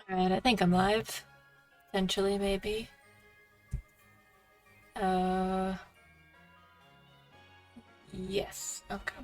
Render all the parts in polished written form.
Alright, I think I'm live. Potentially, maybe. Uh, yes. Okay.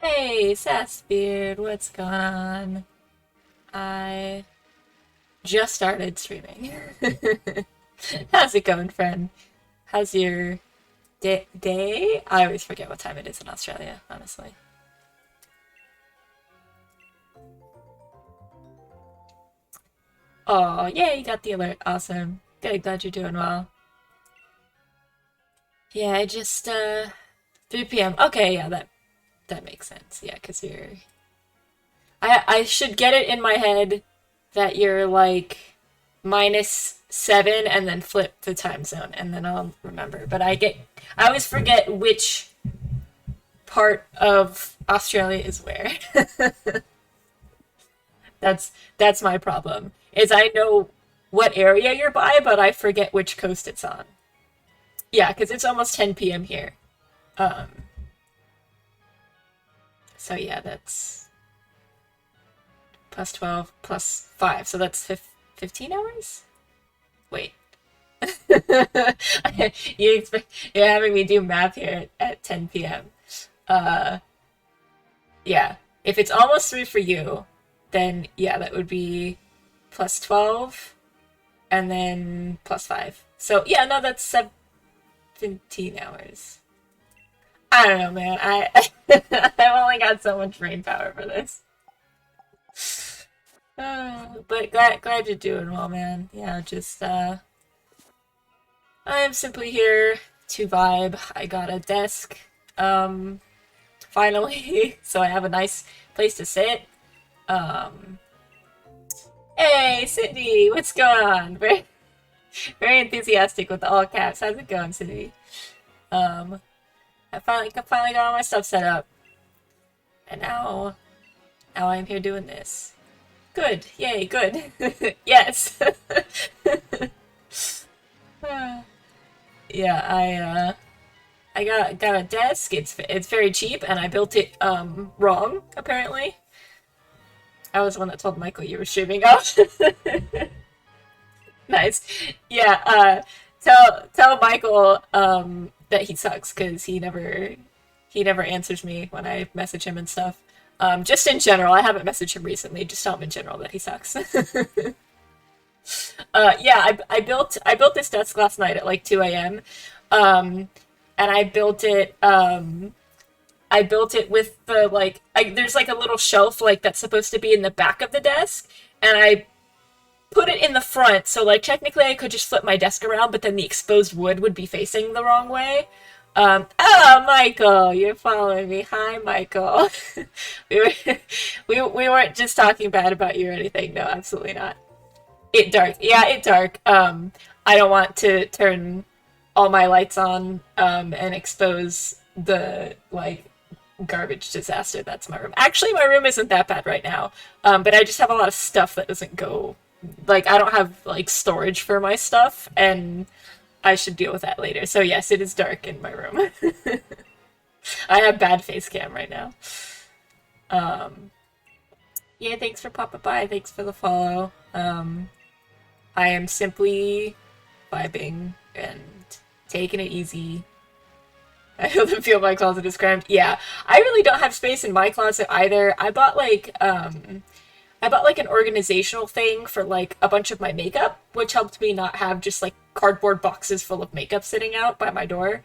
Hey, Sassbeard, what's going on? I just started streaming. How's it going, friend? How's your day? I always forget what time it is in Australia, honestly. Oh, yeah, you got the alert. Awesome. Good, glad you're doing well. Yeah, I just, 3 p.m. Okay, yeah, that makes sense. Yeah, because I should get it in my head that you're like -7 and then flip the time zone and then I'll remember. But I always forget which part of Australia is where. That's my problem. Is I know what area you're by, but I forget which coast it's on. Yeah, because it's almost 10 p.m. here. Um, so yeah, that's plus 12 plus 5, so that's 15 hours? Wait. You're having me do math here at 10 p.m. Uh, yeah. If it's almost 3 for you, then yeah, that would be plus 12 and then plus 5. So yeah, no, that's 17 hours. I don't know, man. I've only got so much brain power for this. But glad you're doing well, man. Yeah, just I am simply here to vibe. I got a desk, um, finally, so I have a nice place to sit. Um, hey, Cindy, what's going on? Very enthusiastic with the all caps. How's it going, Cindy? Um, I finally got all my stuff set up, and now I'm here doing this. Good, yay, good. Yes. Yeah, I got a desk. It's very cheap, and I built it wrong. Apparently, I was the one that told Michael you were streaming. Oh, nice. Yeah. Tell Michael that he sucks because he never answers me when I message him and stuff. Just in general, I haven't messaged him recently. Just tell him in general that he sucks. Yeah, I built this desk last night at like 2 a.m. Um, and I built it with there's like a little shelf like that's supposed to be in the back of the desk, and I put it in the front. So like technically I could just flip my desk around, but then the exposed wood would be facing the wrong way. Oh, Michael, you're following me. Hi, Michael. we were we weren't just talking bad about you or anything. No, absolutely not. It dark. Yeah, it dark. I don't want to turn all my lights on and expose the like garbage disaster that's my room. Actually, my room isn't that bad right now. But I just have a lot of stuff that doesn't go like I don't have like storage for my stuff and I should deal with that later. So yes, it is dark in my room. I have bad face cam right now. Um yeah, thanks for popping by. Thanks for the follow. I am simply vibing and taking it easy. I feel my closet is cramped. Yeah, I really don't have space in my closet either. I bought like an organizational thing for like a bunch of my makeup, which helped me not have just like cardboard boxes full of makeup sitting out by my door.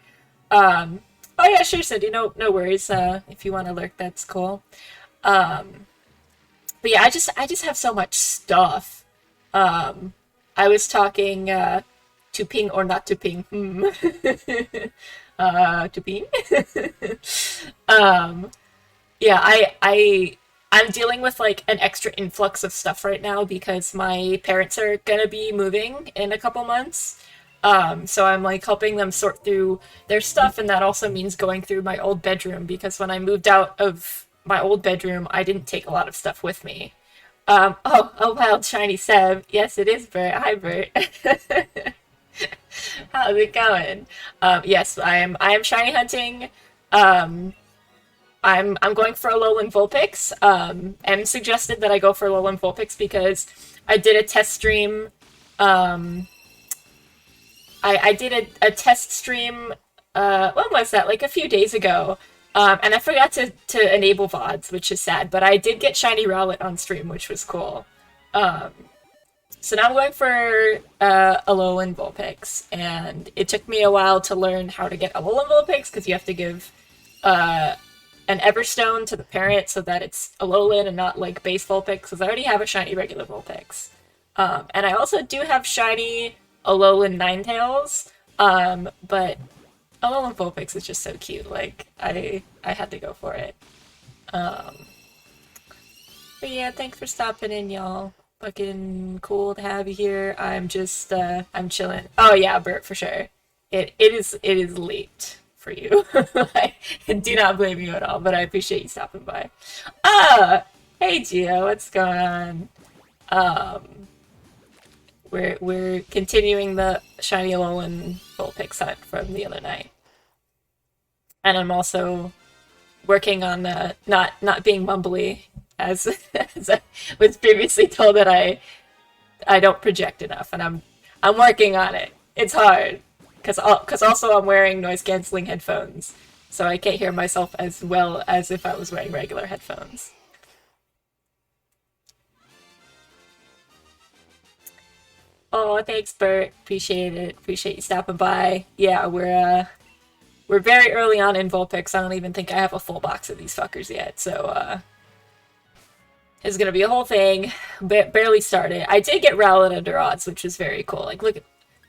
Um, oh yeah, sure, Cindy. No worries. If you want to lurk, that's cool. Um, but yeah, I just have so much stuff. Um, I was talking to ping or not to ping. To ping. um, yeah, I'm dealing with like an extra influx of stuff right now because my parents are gonna be moving in a couple months. So I'm like helping them sort through their stuff, and that also means going through my old bedroom because when I moved out of my old bedroom, I didn't take a lot of stuff with me. Oh, wild shiny Seb. Yes, it is Bert. Hi, Bert. How's it going? Yes, I am shiny hunting. Um, I'm going for Alolan Vulpix. M suggested that I go for Alolan Vulpix because I did a test stream. Um, I did a test stream. When was that? Like a few days ago. And I forgot to enable VODs, which is sad. But I did get shiny Rowlet on stream, which was cool. Um, so now I'm going for Alolan Vulpix, and it took me a while to learn how to get Alolan Vulpix because you have to give uh, an Everstone to the parent so that it's Alolan and not like base Vulpix, because I already have a shiny regular Vulpix. And I also do have shiny Alolan Ninetales, but Alolan Vulpix is just so cute. Like I had to go for it. Um, but yeah, thanks for stopping in, y'all. Fucking cool to have you here. I'm just I'm chilling. Oh yeah, Bert, for sure. It is late for you. I do not blame you at all, but I appreciate you stopping by. Ah, hey Gio, what's going on? Um, we're continuing the shiny Alolan Vulpix hunt from the other night, and I'm also working on not being mumbly as as I was previously told that I don't project enough, and I'm working on it. It's hard because also I'm wearing noise canceling headphones, so I can't hear myself as well as if I was wearing regular headphones. Oh, thanks, Bert. Appreciate it. Appreciate you stopping by. Yeah, we're very early on in Vulpix. I don't even think I have a full box of these fuckers yet, so it's gonna be a whole thing. Barely started. I did get Rowlet under odds, which was very cool. Like, look,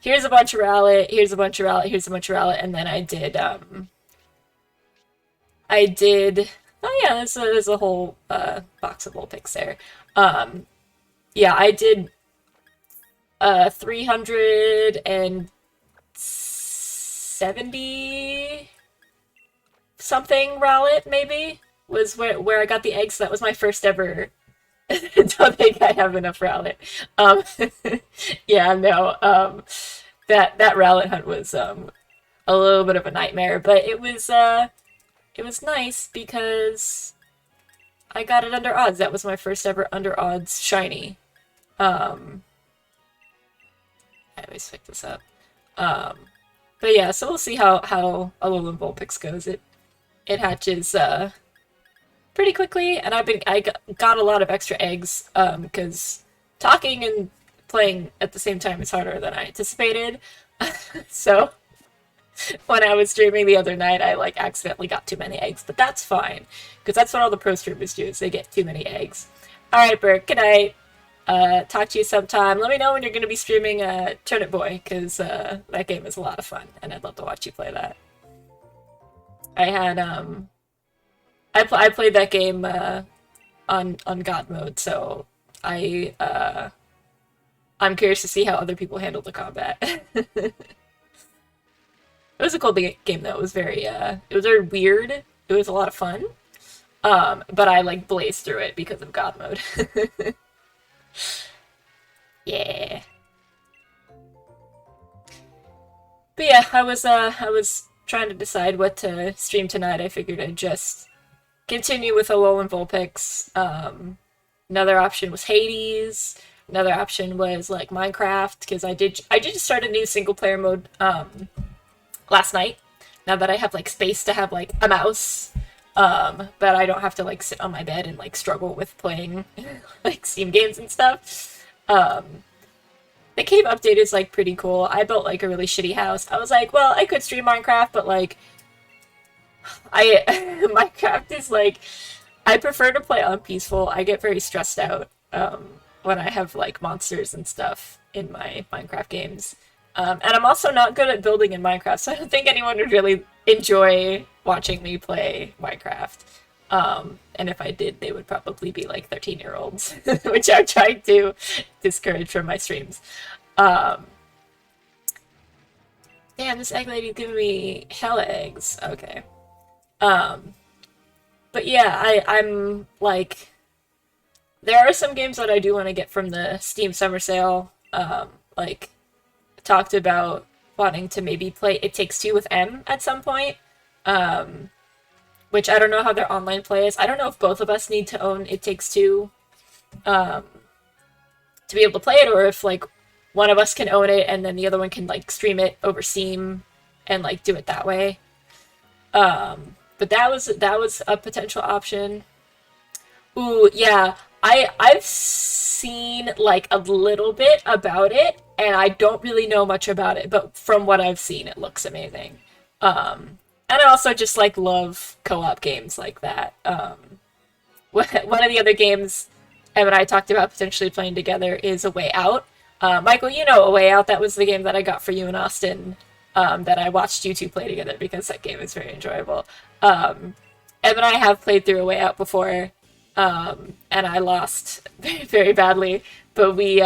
here's a bunch of Rowlet, here's a bunch of Rowlet, here's a bunch of Rowlet, and then I did. Oh yeah, there's a whole box of Vulpix there. Um, yeah, I did 370 something Rowlet maybe was where I got the eggs. So that was my first ever. Don't think I have enough Rowlet. Um, yeah, no. That Rowlet hunt was a little bit of a nightmare, but it was nice because I got it under odds. That was my first ever under odds shiny. Um, I always pick this up. Um, but yeah, so we'll see how Alolan Vulpix goes. It hatches pretty quickly, and I got a lot of extra eggs because talking and playing at the same time is harder than I anticipated. So when I was streaming the other night, I like accidentally got too many eggs, but that's fine because that's what all the pro streamers do is they get too many eggs. All right, Bert. Good night. Talk to you sometime. Let me know when you're going to be streaming Turnip Boy, because that game is a lot of fun, and I'd love to watch you play that. I had I played that game on God mode, so I'm curious to see how other people handle the combat. It was a cool game though. It was very weird. It was a lot of fun. But I like blazed through it because of God mode. Yeah. But yeah, I was trying to decide what to stream tonight. I figured I'd just continue with Alolan Vulpix. Another option was Hades. Another option was like Minecraft because I did just start a new single player mode last night. Now that I have like space to have like a mouse, but I don't have to like sit on my bed and like struggle with playing like Steam games and stuff. The cave update is like pretty cool. I built like a really shitty house. I was like, well, I could stream Minecraft, but like I Minecraft is like I prefer to play on peaceful. I get very stressed out when I have like monsters and stuff in my Minecraft games. And I'm also not good at building in Minecraft, so I don't think anyone would really enjoy watching me play Minecraft. And if I did, they would probably be like 13-year-olds, which I'm trying to discourage from my streams. Um, Damn, this egg lady's giving me hella eggs. Okay. Um, but yeah, I'm like, there are some games that I do want to get from the Steam Summer Sale. Like, talked about wanting to maybe play It Takes Two with M at some point. Um, which I don't know how their online play is. I don't know if both of us need to own It Takes Two um, to be able to play it, or if like one of us can own it and then the other one can like stream it over Steam and like do it that way. But that was a potential option. Ooh, yeah. I've seen like a little bit about it, and I don't really know much about it, but from what I've seen, it looks amazing. And I also just like love co-op games like that. One of the other games Em and I talked about potentially playing together is A Way Out. Michael, you know A Way Out. That was the game that I got for you in Austin. That I watched you two play together because that game is very enjoyable. Em and I have played through A Way Out before. And I lost very, very badly. But we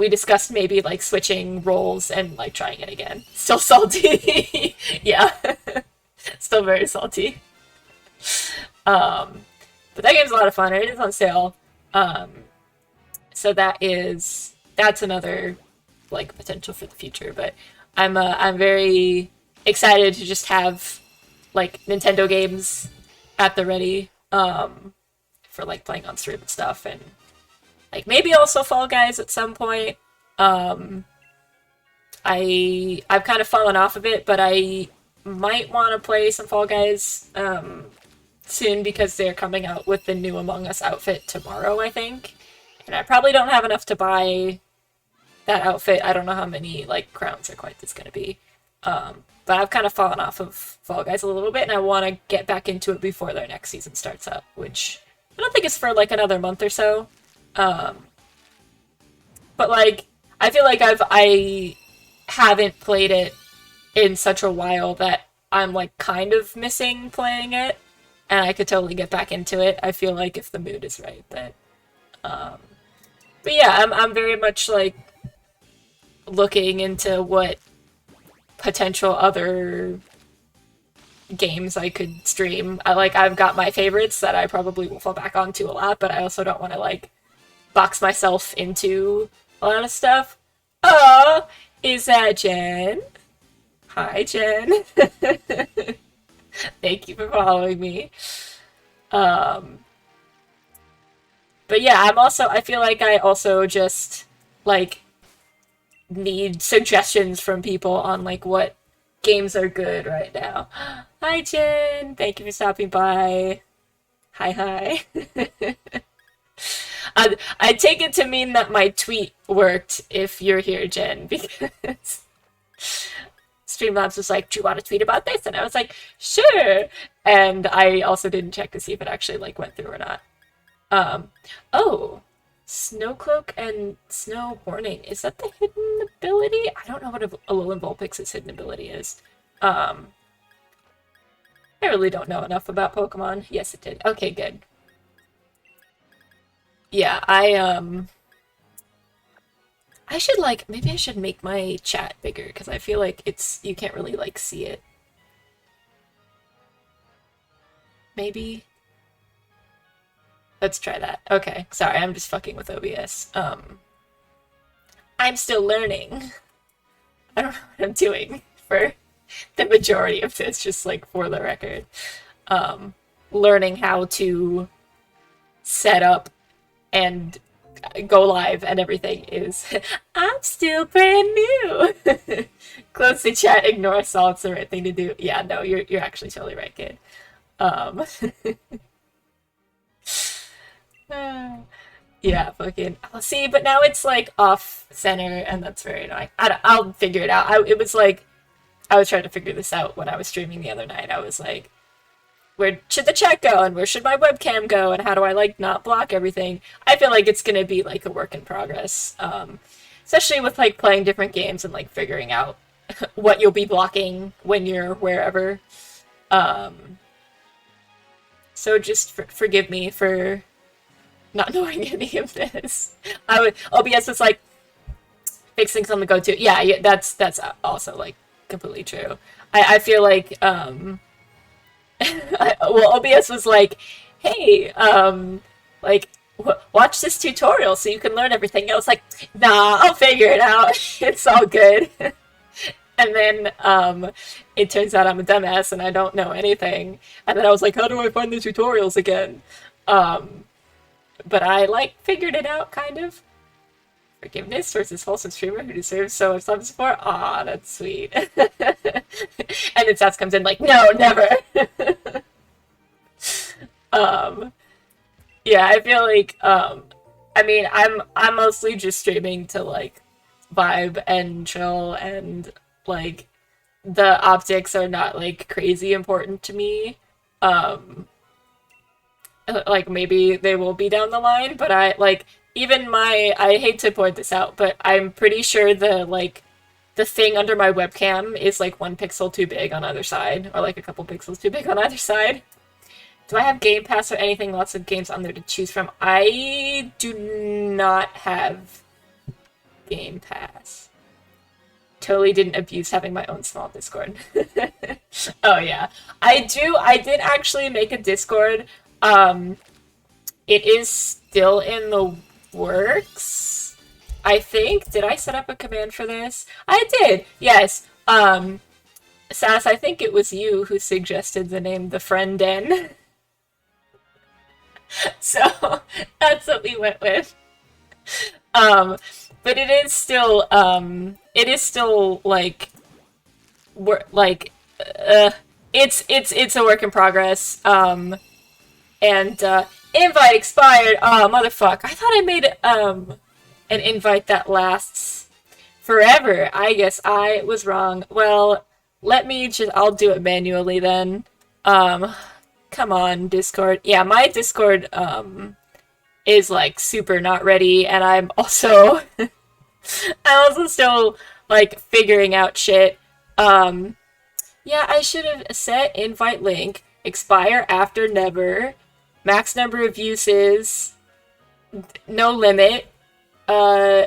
discussed maybe like switching roles and like trying it again. Still salty. Yeah. Still very salty. But that game's a lot of fun. It is on sale. So that's another like potential for the future. But I'm very excited to just have like Nintendo games at the ready. For like playing on stream and stuff, and like maybe also Fall Guys at some point. I've kind of fallen off of it, but I might want to play some Fall Guys soon because they're coming out with the new Among Us outfit tomorrow, I think. And I probably don't have enough to buy that outfit. I don't know how many like crowns or coins it's gonna be. But I've kind of fallen off of Fall Guys a little bit, and I want to get back into it before their next season starts up, which I don't think it's for like another month or so. But like I feel like I haven't played it in such a while that I'm like kind of missing playing it, and I could totally get back into it. I feel like if the mood is right, but yeah, I'm very much like looking into what potential other games I could stream. I've got my favorites that I probably will fall back onto a lot, but I also don't want to like box myself into a lot of stuff. Oh, is that Jen? Hi, Jen. Thank you for following me. But yeah, I feel like I also just like need suggestions from people on like what games are good right now. Hi, Jen. Thank you for stopping by. Hi. I take it to mean that my tweet worked if you're here, Jen, because Streamlabs was like, do you want to tweet about this? And I was like, sure. And I also didn't check to see if it actually like went through or not. Oh, Snowcloak and Snow Warning. Is that the hidden ability? I don't know what Alolan Vulpix's hidden ability is. I really don't know enough about Pokemon. Yes, it did. Okay, good. Yeah, I should like, maybe I should make my chat bigger because I feel like you can't really like see it. Maybe. Let's try that. Okay, sorry, I'm just fucking with OBS. I'm still learning. I don't know what I'm doing for the majority of this, just like for the record. Learning how to set up and go live and everything is I'm still brand new. Close the chat, ignore us all, it's the right thing to do. Yeah, no, you're actually totally right, kid. Yeah, fucking. See, but now it's like off center, and that's very annoying. I'll figure it out. It was like I was trying to figure this out when I was streaming the other night. I was like, where should the chat go and where should my webcam go and how do I like not block everything. I feel like it's gonna be like a work in progress, especially with like playing different games and like figuring out what you'll be blocking when you're wherever. Um, so just forgive me for not knowing any of this. I would OBS is like fixing something to go to. Yeah, yeah, that's also like completely true. I feel like well, OBS was like, hey, like watch this tutorial so you can learn everything. I was like, nah, I'll figure it out. It's all good. And then it turns out I'm a dumbass and I don't know anything. And then I was like, how do I find the tutorials again? Um, but I like figured it out kind of. Forgiveness versus wholesome streamer who deserves so much love support. Aw, that's sweet. And then Sats comes in like, no, never. um, yeah, I feel like I mean I'm mostly just streaming to like vibe and chill and like the optics are not like crazy important to me. Um like maybe they will be down the line, but I like even my I hate to point this out, but I'm pretty sure the thing under my webcam is like 1 pixel too big on either side, or like a couple pixels too big on either side. Do I have Game Pass or anything? Lots of games on there to choose from. I do not have Game Pass. Totally didn't abuse having my own small Discord. Oh yeah. I did actually make a Discord. Um, it is still in the works. I think. Did I set up a command for this? I did. Yes. Sass, I think it was you who suggested the name The Friend Den. So that's what we went with. Um, but it is still like we're like it's a work in progress. And invite expired. Oh motherfuck! I thought I made an invite that lasts forever. I guess I was wrong. Well, let me just I'll do it manually then. Come on, Discord. Yeah, my Discord is like super not ready, and I'm also still like figuring out shit. Yeah, I should have set invite link, expire after never, max number of uses, no limit, uh,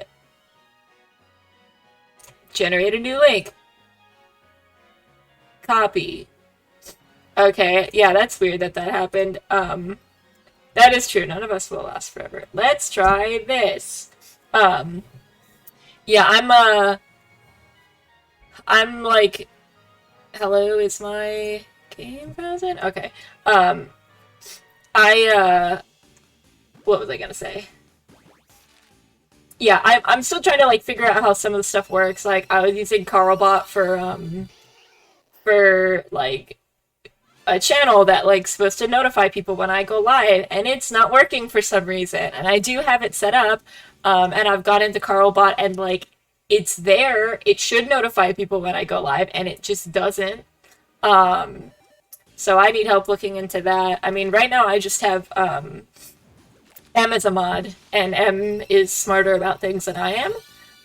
generate a new link, copy. Okay, yeah, that's weird that that happened. That is true. None of us will last forever. Let's try this. Um, yeah, I'm like, hello, is my game present? Okay. Um, I, what was I gonna say? Yeah, I'm still trying to like figure out how some of the stuff works. Like, I was using Carlbot for like a channel that like supposed to notify people when I go live, and it's not working for some reason. And I do have it set up, and I've got into Carlbot, and like it's there. It should notify people when I go live, and it just doesn't. Um, so I need help looking into that. I mean, right now I just have M as a mod, and M is smarter about things than I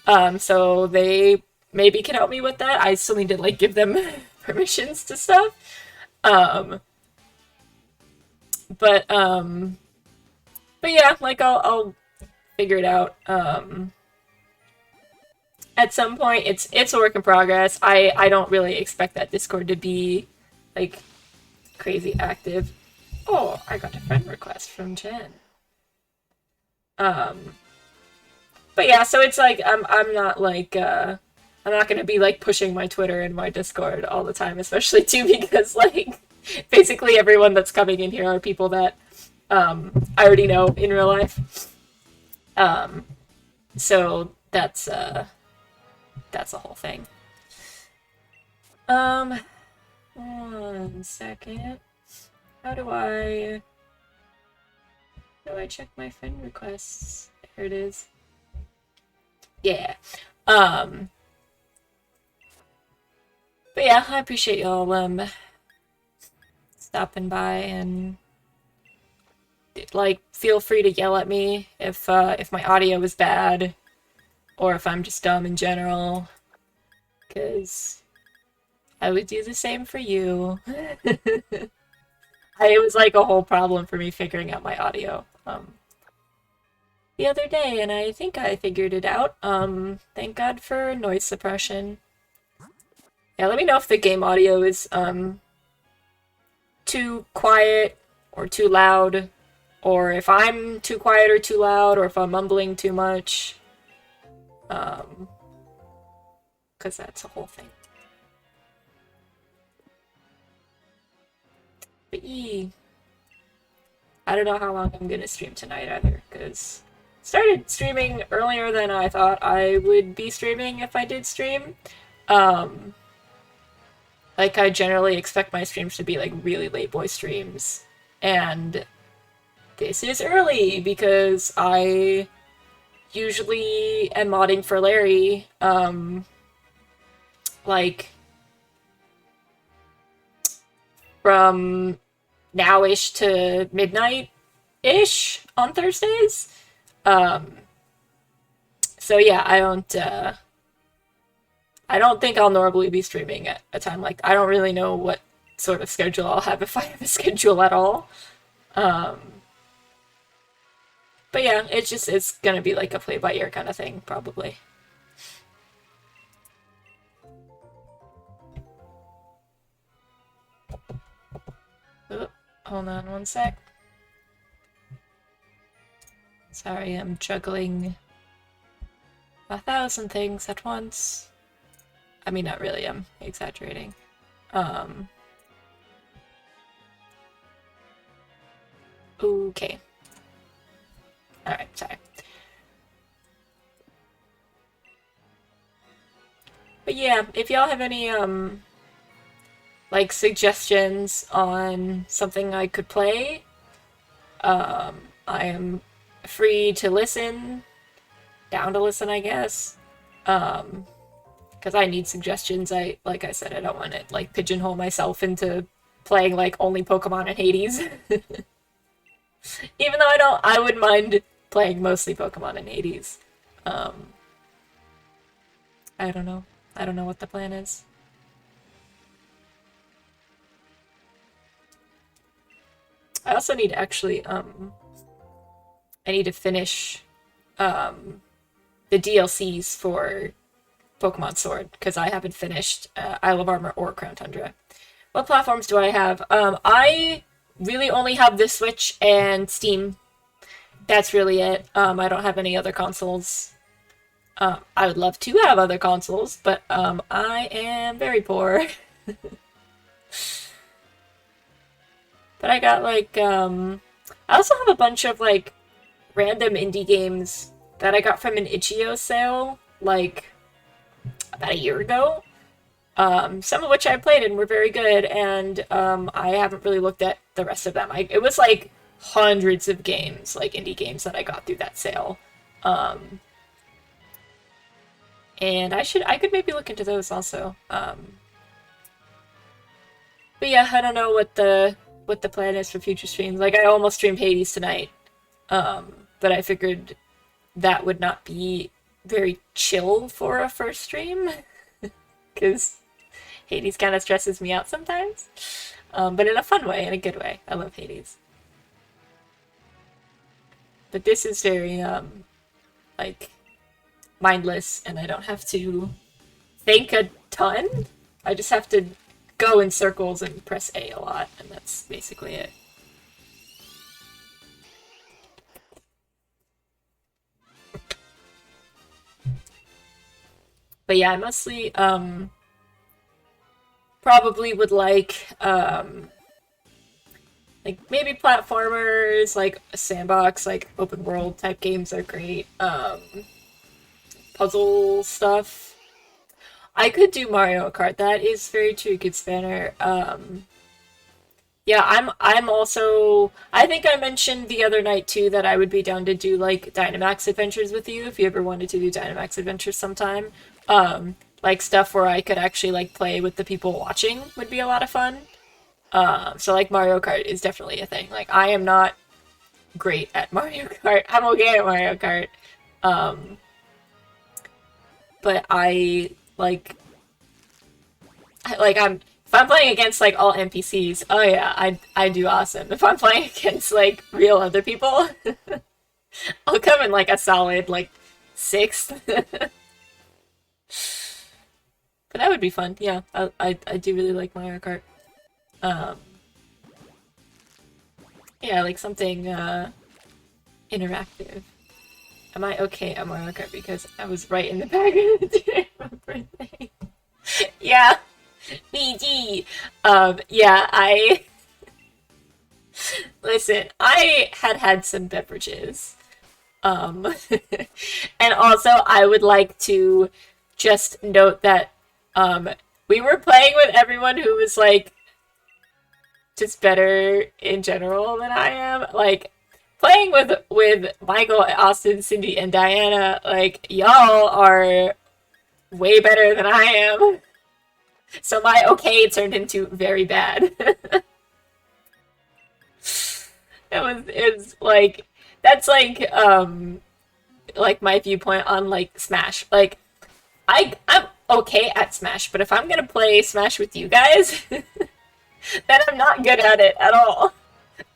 am. So they maybe can help me with that. I still need to like give them permissions to stuff. Um, but but yeah, like I'll figure it out. At some point, it's a work in progress. I don't really expect that Discord to be like crazy active. Oh, I got a friend request from Jen. Um, but yeah, so it's like I'm not like I'm not gonna be like pushing my Twitter and my Discord all the time, especially too because like basically everyone that's coming in here are people that I already know in real life. Um, so that's the whole thing. Um, 1 second. How do I check my friend requests? There it is. Yeah. Um, but yeah, I appreciate y'all stopping by, and like feel free to yell at me if my audio is bad or if I'm just dumb in general, because I would do the same for you. It was like a whole problem for me figuring out my audio the other day, and I think I figured it out. Thank God for noise suppression. Yeah, let me know if the game audio is too quiet or too loud, or if I'm too quiet or too loud, or if I'm mumbling too much. Because that's a whole thing. But I don't know how long I'm gonna stream tonight either, because started streaming earlier than I thought I would be streaming if I did stream. Like, I generally expect my streams to be like really late boy streams, and this is early because I usually am modding for Larry, like from now-ish to midnight-ish on Thursdays. So yeah, I don't think I'll normally be streaming at a time like I don't really know what sort of schedule I'll have, if I have a schedule at all. But yeah, it's gonna be like a play-by-ear kind of thing, probably. Oh, hold on one sec. Sorry, I'm juggling 1,000 things at once. I mean, not really, I'm exaggerating. Okay. Alright, sorry. But yeah, if y'all have any, like, suggestions on something I could play, I am free to listen. Down to listen, I guess. Because I need suggestions. Like I said, I don't want to, like, pigeonhole myself into playing, like, only Pokemon and Hades. Even though I wouldn't mind playing mostly Pokemon and Hades. I don't know. I don't know what the plan is. I also need to actually, I need to finish, the DLCs for Pokemon Sword, because I haven't finished Isle of Armor or Crown Tundra. What platforms do I have? I really only have the Switch and Steam. That's really it. I don't have any other consoles. I would love to have other consoles, but I am very poor. But I got, like, I also have a bunch of, like, random indie games that I got from an Itch.io sale, like, about a year ago. Some of which I played and were very good, and I haven't really looked at the rest of them. It was, like, hundreds of games, like, indie games that I got through that sale. And I could maybe look into those also. But yeah, I don't know what the plan is for future streams. Like, I almost streamed Hades tonight, but I figured that would not be very chill for a first stream, because Hades kind of stresses me out sometimes, but in a fun way, in a good way. I love Hades. But this is very, like, mindless, and I don't have to think a ton. I just have to go in circles and press A a lot, and that's basically it. But yeah, I mostly, probably would like maybe platformers, like a sandbox, like open world type games are great. Puzzle stuff. I could do Mario Kart. That is very true, Good Spanner. Yeah, I'm also, I think I mentioned the other night too that I would be down to do like Dynamax Adventures with you if you ever wanted to do Dynamax Adventures sometime. Like stuff where I could actually like play with the people watching would be a lot of fun. So like Mario Kart is definitely a thing. Like I am not great at Mario Kart. I'm okay at Mario Kart. Um, but I'm if I'm playing against like all NPCs, oh yeah, I do awesome. If I'm playing against like real other people, I'll come in like a solid like sixth. But that would be fun. Yeah, I do really like Mario Kart. Um, yeah, like something interactive. Am I okay at Mario Kart because I was right in the back of the day of my birthday? Yeah, BG. Yeah, I listen. I had some beverages. Um, and also I would like to just note that we were playing with everyone who was like just better in general than I am. Like playing with Michael, Austin, Cindy, and Diana, like y'all are way better than I am. So my okay turned into very bad. It's like that's like my viewpoint on like Smash. Like I'm okay at Smash, but if I'm gonna play Smash with you guys, then I'm not good at it at all.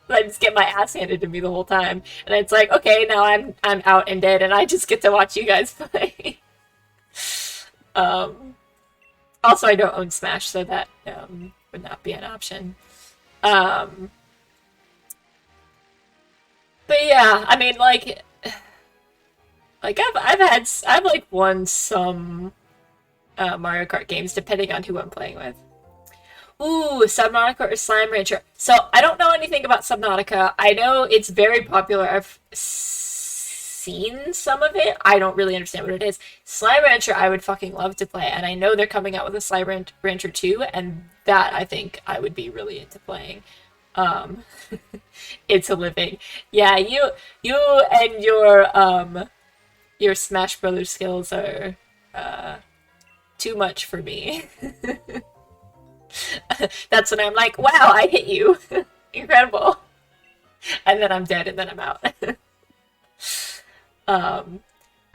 I just get my ass handed to me the whole time, and it's like, okay, now I'm out and dead, and I just get to watch you guys play. um, Also, I don't own Smash, so that would not be an option. Um, but yeah, I mean, like I've like won some Mario Kart games depending on who I'm playing with. Ooh, Subnautica or Slime Rancher. So I don't know anything about Subnautica. I know it's very popular. I've seen some of it. I don't really understand what it is. Slime Rancher, I would fucking love to play, and I know they're coming out with a Rancher 2, and that I think I would be really into playing. Um, it's a living. Yeah, you and your Smash Brothers skills are too much for me. That's when I'm like, wow, I hit you. Incredible. And then I'm dead and then I'm out. But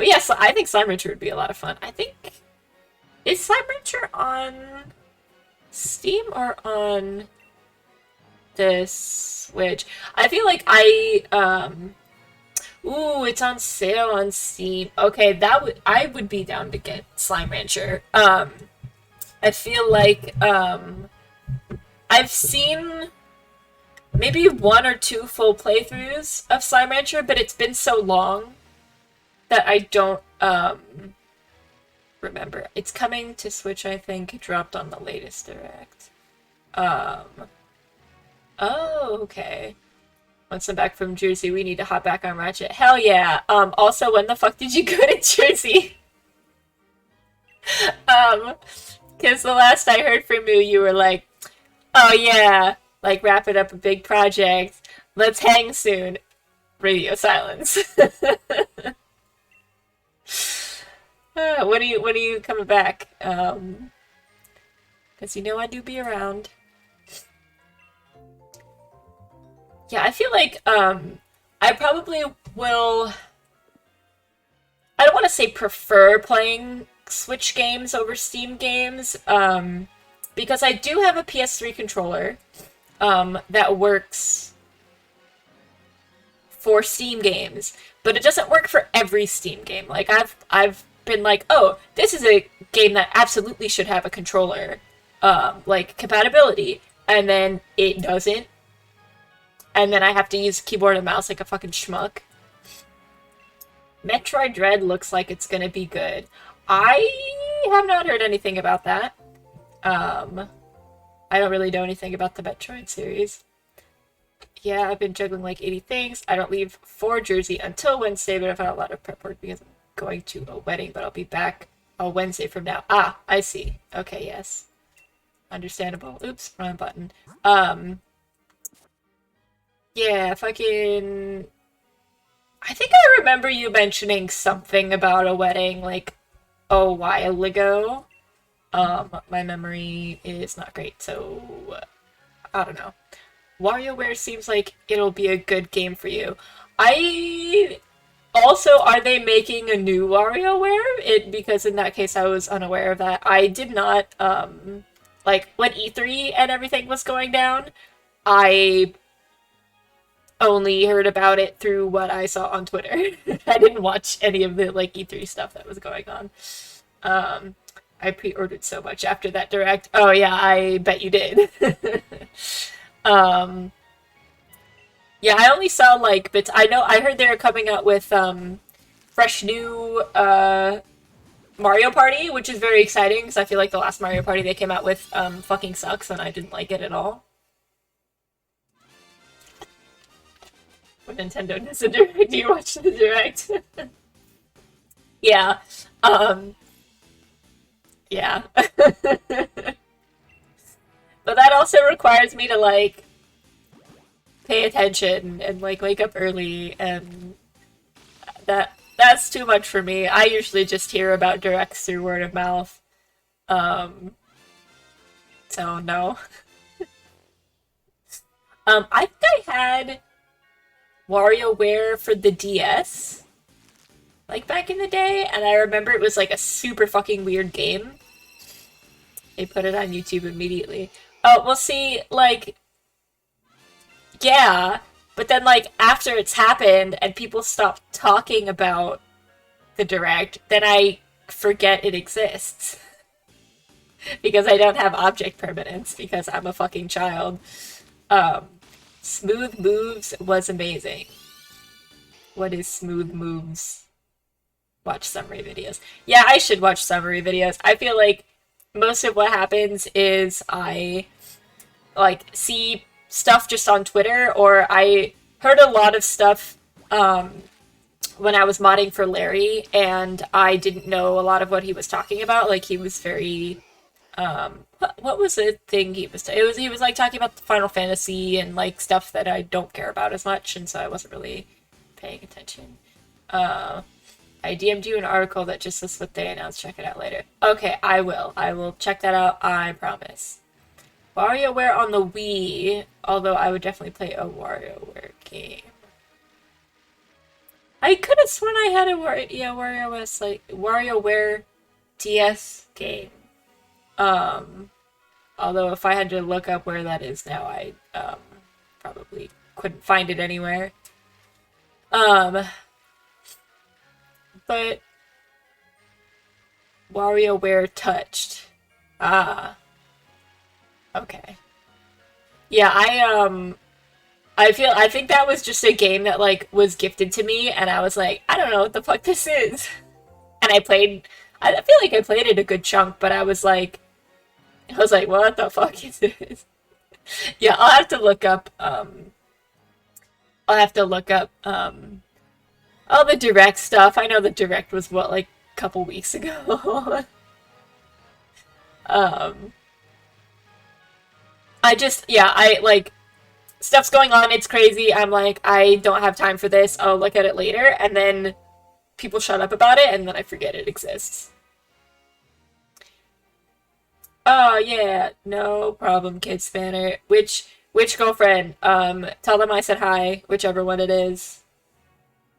yeah, so I think Slime Rancher would be a lot of fun. I think is Slime Rancher on Steam or on the Switch? I feel like ooh, it's on sale on Steam. Okay, I would be down to get Slime Rancher. I feel like I've seen maybe one or two full playthroughs of Slime Rancher, but it's been so long that I don't remember. It's coming to Switch, I think. It dropped on the latest direct. Oh, okay. Once I'm back from Jersey, we need to hop back on Ratchet. Hell yeah. Also, when the fuck did you go to Jersey? Because the last I heard from you, you were like, oh yeah, like wrapping up a big project. Let's hang soon. Radio silence. When are you coming back? Because you know I do be around. Yeah, I feel like I probably will. I don't want to say prefer playing Switch games over Steam games, because I do have a PS3 controller that works for Steam games, but it doesn't work for every Steam game. Like I've been like, oh, this is a game that absolutely should have a controller, like compatibility, and then it doesn't, and then I have to use keyboard and mouse like a fucking schmuck. Metroid Dread looks like it's gonna be good. I have not heard anything about that. I don't really know anything about the Metroid series. Yeah, I've been juggling like 80 things. I don't leave for Jersey until Wednesday, but I've had a lot of prep work because I'm going to a wedding, but I'll be back on Wednesday from now. Ah, I see. Okay, yes. Understandable. Oops, wrong button. Yeah, fucking... I think I remember you mentioning something about a wedding, like, a while ago. My memory is not great, so I don't know. WarioWare seems like it'll be a good game for you. I also, are they making a new WarioWare? Because in that case I was unaware of that. I did not like when E3 and everything was going down, I only heard about it through what I saw on Twitter. I didn't watch any of the like E3 stuff that was going on. Um, I pre-ordered so much after that direct. Oh yeah, I bet you did. um, yeah, I only saw like bits. I know I heard they were coming out with fresh new Mario Party, which is very exciting because I feel like the last Mario Party they came out with fucking sucks and I didn't like it at all. When Nintendo does a direct, do you watch the direct? Yeah. Um, yeah. But that also requires me to like pay attention and like wake up early and that's too much for me. I usually just hear about directs through word of mouth. Um, so no. I think I had WarioWare for the DS, like back in the day, and I remember it was like a super fucking weird game. They put it on YouTube immediately. Oh, well, see, like, yeah, but then, like, after it's happened and people stop talking about the direct, then I forget it exists. Because I don't have object permanence, because I'm a fucking child. Um, Smooth Moves was amazing. What is Smooth Moves? Watch summary videos. Yeah, I should watch summary videos. I feel like most of what happens is I like see stuff just on Twitter, or I heard a lot of stuff when I was modding for Larry, and I didn't know a lot of what he was talking about. Like he was very what was the thing he was he was like talking about the Final Fantasy and like stuff that I don't care about as much, and so I wasn't really paying attention. I DM'd you an article that just lists what they announced. Check it out later. Okay, I will. I will check that out, I promise. WarioWare on the Wii, although I would definitely play a WarioWare game. I could have sworn I had a WarioWare DS game. Although if I had to look up where that is now, I probably couldn't find it anywhere. But WarioWare touched. Ah, okay. Yeah, I think that was just a game that like was gifted to me, and I was like, I don't know what the fuck this is. And I feel like I played it a good chunk, but I was like, what the fuck is this? Yeah, I'll have to look up all the direct stuff. I know the direct was what, like a couple weeks ago. um I like stuff's going on, it's crazy. I'm like, I don't have time for this. I'll look at it later, and then people shut up about it, and then I forget it exists. Oh yeah, no problem, kid spanner. Which girlfriend? Tell them I said hi, whichever one it is.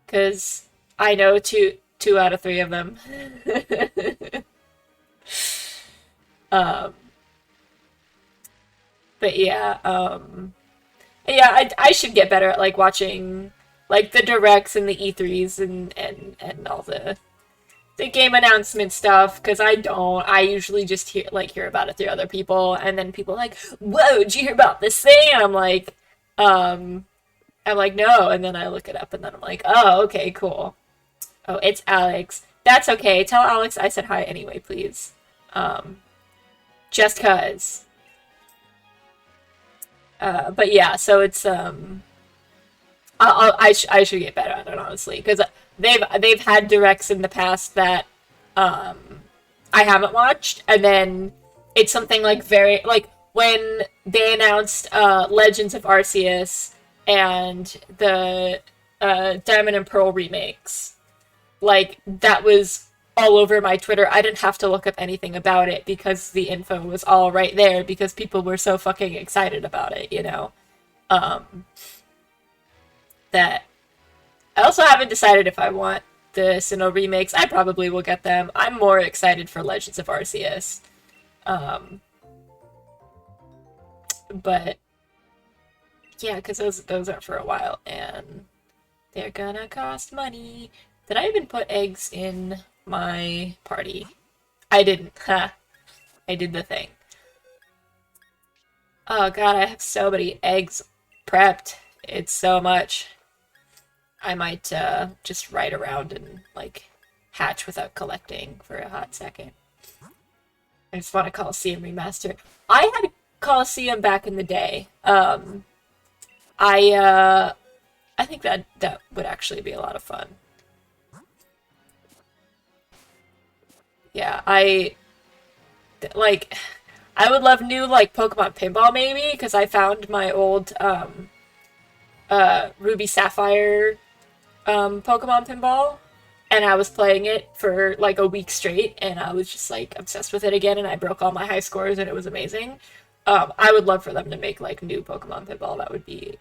Cause I know two out of three of them. um but yeah, yeah, I should get better at like watching like the directs and the E3s and all the game announcement stuff, because I usually just hear about it through other people, and then people are like, whoa, did you hear about this thing? And I'm like, no, and then I look it up, and then I'm like, oh, okay, cool. Oh, it's Alex. That's okay. Tell Alex I said hi anyway, please. Just cause. But yeah, so it's I should get better at it, honestly, because they've had directs in the past that I haven't watched, and then it's something like very like when they announced Legends of Arceus and the Diamond and Pearl remakes. Like that was all over my Twitter. I didn't have to look up anything about it because the info was all right there because people were so fucking excited about it, you know. Um, that I also haven't decided if I want the Sinnoh remakes. I probably will get them. I'm more excited for Legends of Arceus. Um, but yeah, because those are for a while and they're gonna cost money. Did I even put eggs in my party? I didn't. Ha. I did the thing. Oh god, I have so many eggs prepped. It's so much. I might just ride around and like hatch without collecting for a hot second. I just want a Coliseum remaster. I had a Coliseum back in the day. I I think that would actually be a lot of fun. Yeah, like I would love new like Pokemon Pinball maybe because I found my old Ruby Sapphire Pokemon Pinball and I was playing it for like a week straight and I was just like obsessed with it again and I broke all my high scores and it was amazing. I would love for them to make like new Pokemon Pinball. That would be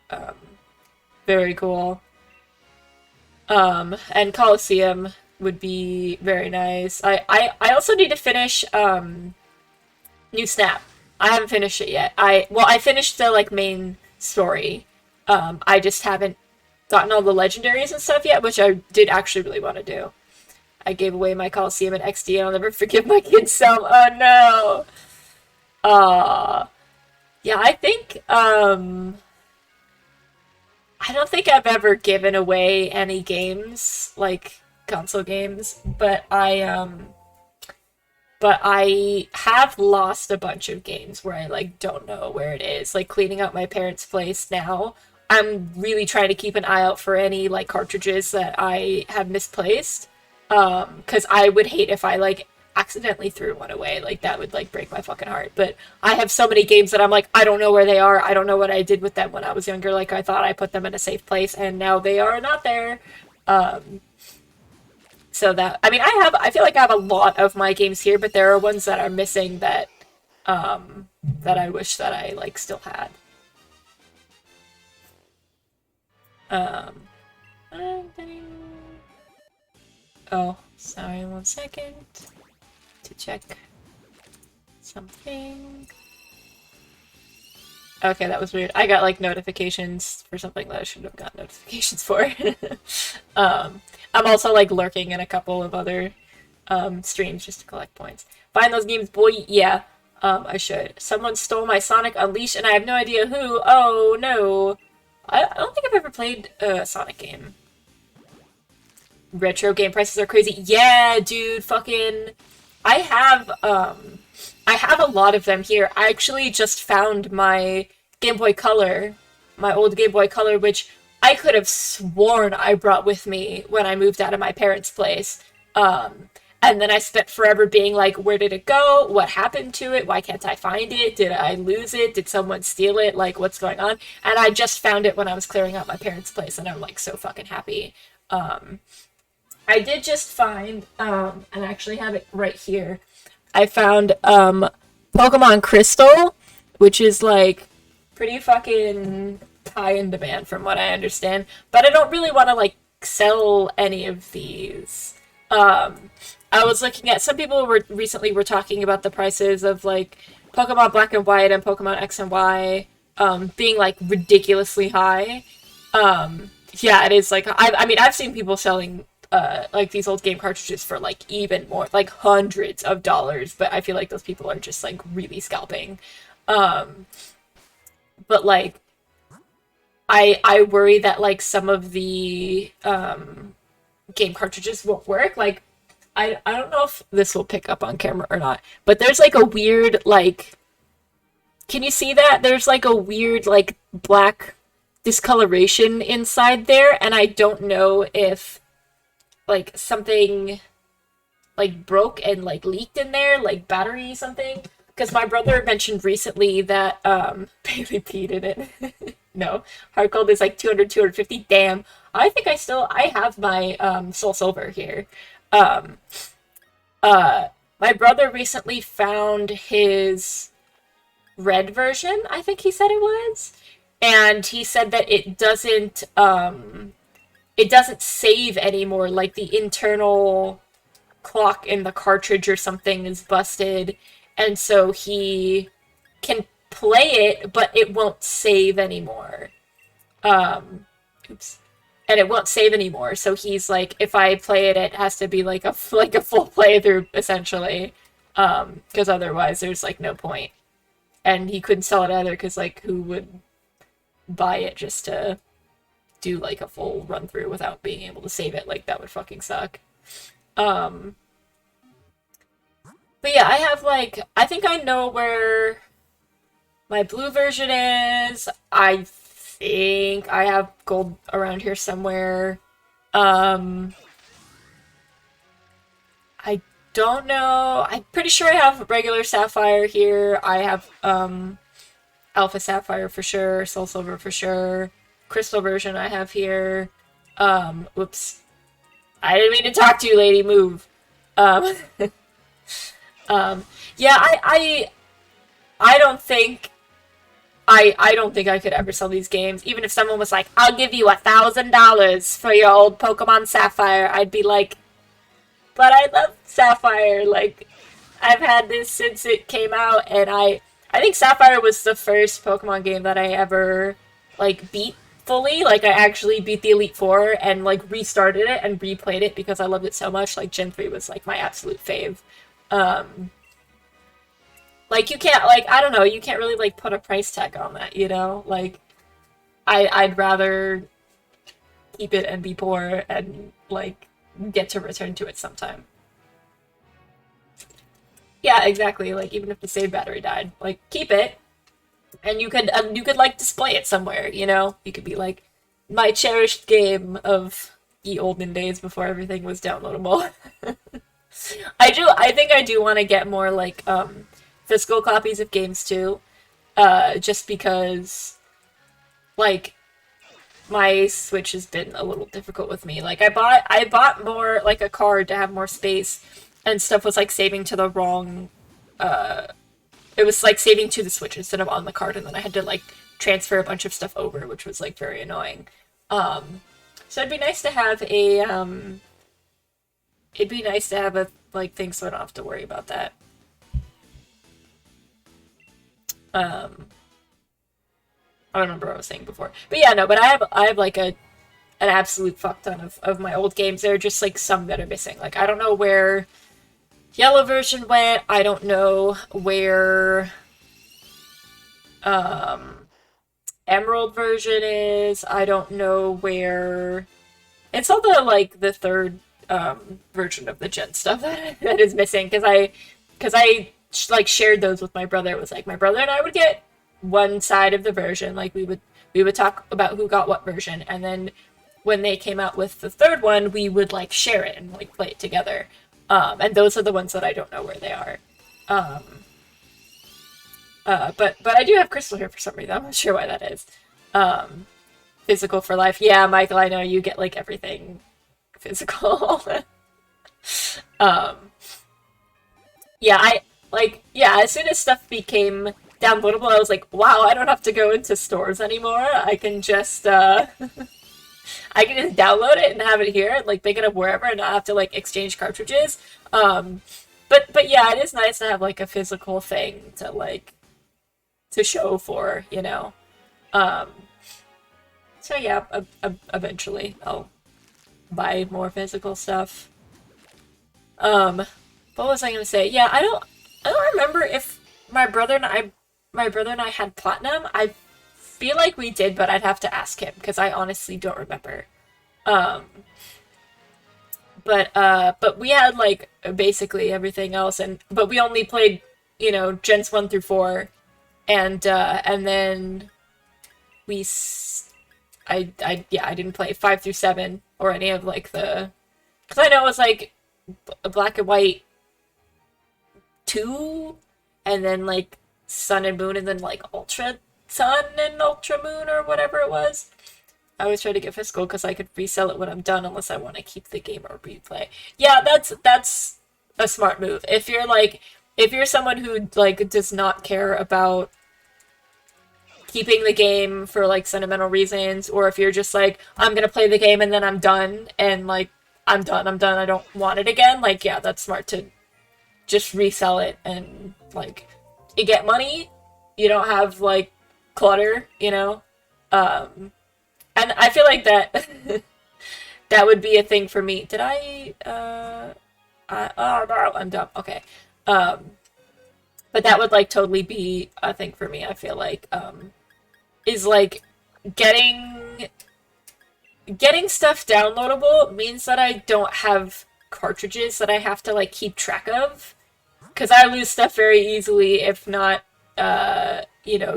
very cool. And Coliseum would be very nice. I also need to finish New Snap. I haven't finished it yet. I finished the like main story. I just haven't gotten all the legendaries and stuff yet, which I did actually really want to do. I gave away my Coliseum and XD and I'll never forgive my kids so oh no. Yeah, I think I don't think I've ever given away any games, like console games, but I have lost a bunch of games where I like don't know where it is. Like cleaning out my parents' place now. I'm really trying to keep an eye out for any like cartridges that I have misplaced. Because I would hate if I like accidentally threw one away. Like that would like break my fucking heart. But I have so many games that I'm like, I don't know where they are. I don't know what I did with them when I was younger. Like I thought I put them in a safe place and now they are not there. Um, so that I feel like I have a lot of my games here, but there are ones that are missing that I wish that I like still had. Um, oh, sorry, 1 second to check something. Okay, that was weird. I got like notifications for something that I shouldn't have got notifications for. I'm also like lurking in a couple of other streams just to collect points. Find those games, boy. Yeah, I should. Someone stole my Sonic Unleashed, and I have no idea who. Oh no, I don't think I've ever played a Sonic game. Retro game prices are crazy. Yeah, dude, fucking. I have I have a lot of them here. I actually just found my Game Boy Color, my old Game Boy Color, which I could have sworn I brought with me when I moved out of my parents' place. And then I spent forever being like, where did it go? What happened to it? Why can't I find it? Did I lose it? Did someone steal it? Like, what's going on? And I just found it when I was clearing out my parents' place, and I'm like so fucking happy. I did just find, and I actually have it right here. I found Pokemon Crystal, which is like pretty fucking high in demand from what I understand. But I don't really want to like sell any of these. I was looking at some people were recently were talking about the prices of like Pokemon Black and White and Pokemon X and Y being like ridiculously high. Yeah, it is like I mean I've seen people selling like these old game cartridges for like even more, like hundreds of dollars, but I feel like those people are just like really scalping. Um, but like I worry that like some of the game cartridges won't work. Like I don't know if this will pick up on camera or not, but there's like a weird like can you see that? There's like a weird like black discoloration inside there, and I don't know if like something like broke and like leaked in there, like battery something. Because my brother mentioned recently that Bailey peed in it. No, hard cold is like 200, 250. Damn, I think I have my Soul Silver here. Um, My brother recently found his red version, I think he said it was. And he said that it doesn't save anymore, like the internal clock in the cartridge or something is busted, and so he can play it, but it won't save anymore. Um, oops. And it won't save anymore. So he's like, if I play it, it has to be like a full playthrough essentially, because otherwise there's like no point. And he couldn't sell it either because like who would buy it just to do like a full run through without being able to save it? Like that would fucking suck. Um, but yeah, I have like I think I know where my blue version is. I think I have gold around here somewhere. Um, I don't know. I'm pretty sure I have regular sapphire here. I have alpha sapphire for sure, soul silver for sure. Crystal version I have here. Whoops. I didn't mean to talk to you, lady. Move. Um, yeah, I don't think I don't think I could ever sell these games. Even if someone was like, "I'll give you $1,000 for your old Pokemon Sapphire," I'd be like, "But I love Sapphire. Like, I've had this since it came out, and I think Sapphire was the first Pokemon game that I ever like beat fully. Like, I actually beat the Elite Four and like restarted it and replayed it because I loved it so much. Like, Gen 3 was like my absolute fave. Um, like you can't like I don't know, you can't really like put a price tag on that, you know? Like I'd rather keep it and be poor and like get to return to it sometime. Yeah, exactly. Like even if the save battery died, like keep it and you could like display it somewhere, you know? You could be like my cherished game of the olden days before everything was downloadable. I think I do want to get more like physical copies of games too. Just because like my Switch has been a little difficult with me. Like I bought more like a card to have more space and stuff was like saving to the wrong it was like saving to the Switch instead of on the card and then I had to like transfer a bunch of stuff over, which was like very annoying. So it'd be nice to have a like thing so I don't have to worry about that. Um I don't remember what I was saying before. But yeah, no, but I have like an absolute fuck ton of my old games. There are just like some that are missing. Like I don't know where yellow version went. I don't know where um emerald version is. I don't know where it's all the like the third version of the gen stuff that is missing because I like shared those with my brother. It was like my brother and I would get one side of the version. Like we would talk about who got what version, and then when they came out with the third one, we would like share it and like play it together. And those are the ones that I don't know where they are. Um, but I do have Crystal here for some reason. I'm not sure why that is. Um, physical for life. Yeah, Michael, I know you get like everything physical. um, yeah, as soon as stuff became downloadable, I was like, wow, I don't have to go into stores anymore. I can just I can just download it and have it here and like pick it up wherever and not have to like exchange cartridges. But yeah, it is nice to have like a physical thing to like to show for, you know. Um, so yeah, eventually I'll buy more physical stuff. What was I gonna say? Yeah, I don't remember if my brother and I had platinum. I feel like we did, but I'd have to ask him because I honestly don't remember. Um, but we had like basically everything else, and but we only played you know gens 1 through 4, and then we I didn't play 5 through 7 or any of like the because I know it was like black and white 2, and then like sun and moon, and then like ultra sun and ultra moon or whatever it was. I always try to get physical because I could resell it when I'm done unless I want to keep the game or replay. Yeah, a smart move. If you're someone who like does not care about keeping the game for like sentimental reasons, or if you're just like, I'm gonna play the game and then I'm done, and like I'm done, I don't want it again, like yeah, that's smart to just resell it and like you get money, you don't have like clutter, you know? And I feel like that that would be a thing for me. Did oh no, I'm dumb. Okay. Um, but that would like totally be a thing for me, I feel like. Is like getting getting stuff downloadable means that I don't have cartridges that I have to like keep track of because I lose stuff very easily if not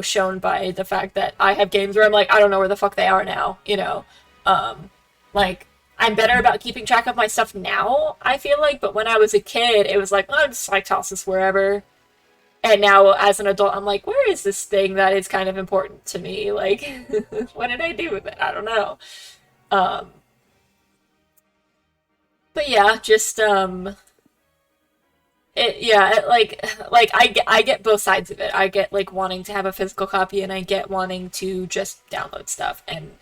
shown by the fact that I have games where I'm like I don't know where the fuck they are now, you know. Um like I'm better about keeping track of my stuff now, I feel like, but when I was a kid, it was like, oh, just like toss this wherever. And now, as an adult, I'm like, where is this thing that is kind of important to me? Like, what did I do with it? I don't know. Um, but yeah, just I get both sides of it. I get like wanting to have a physical copy, and I get wanting to just download stuff. And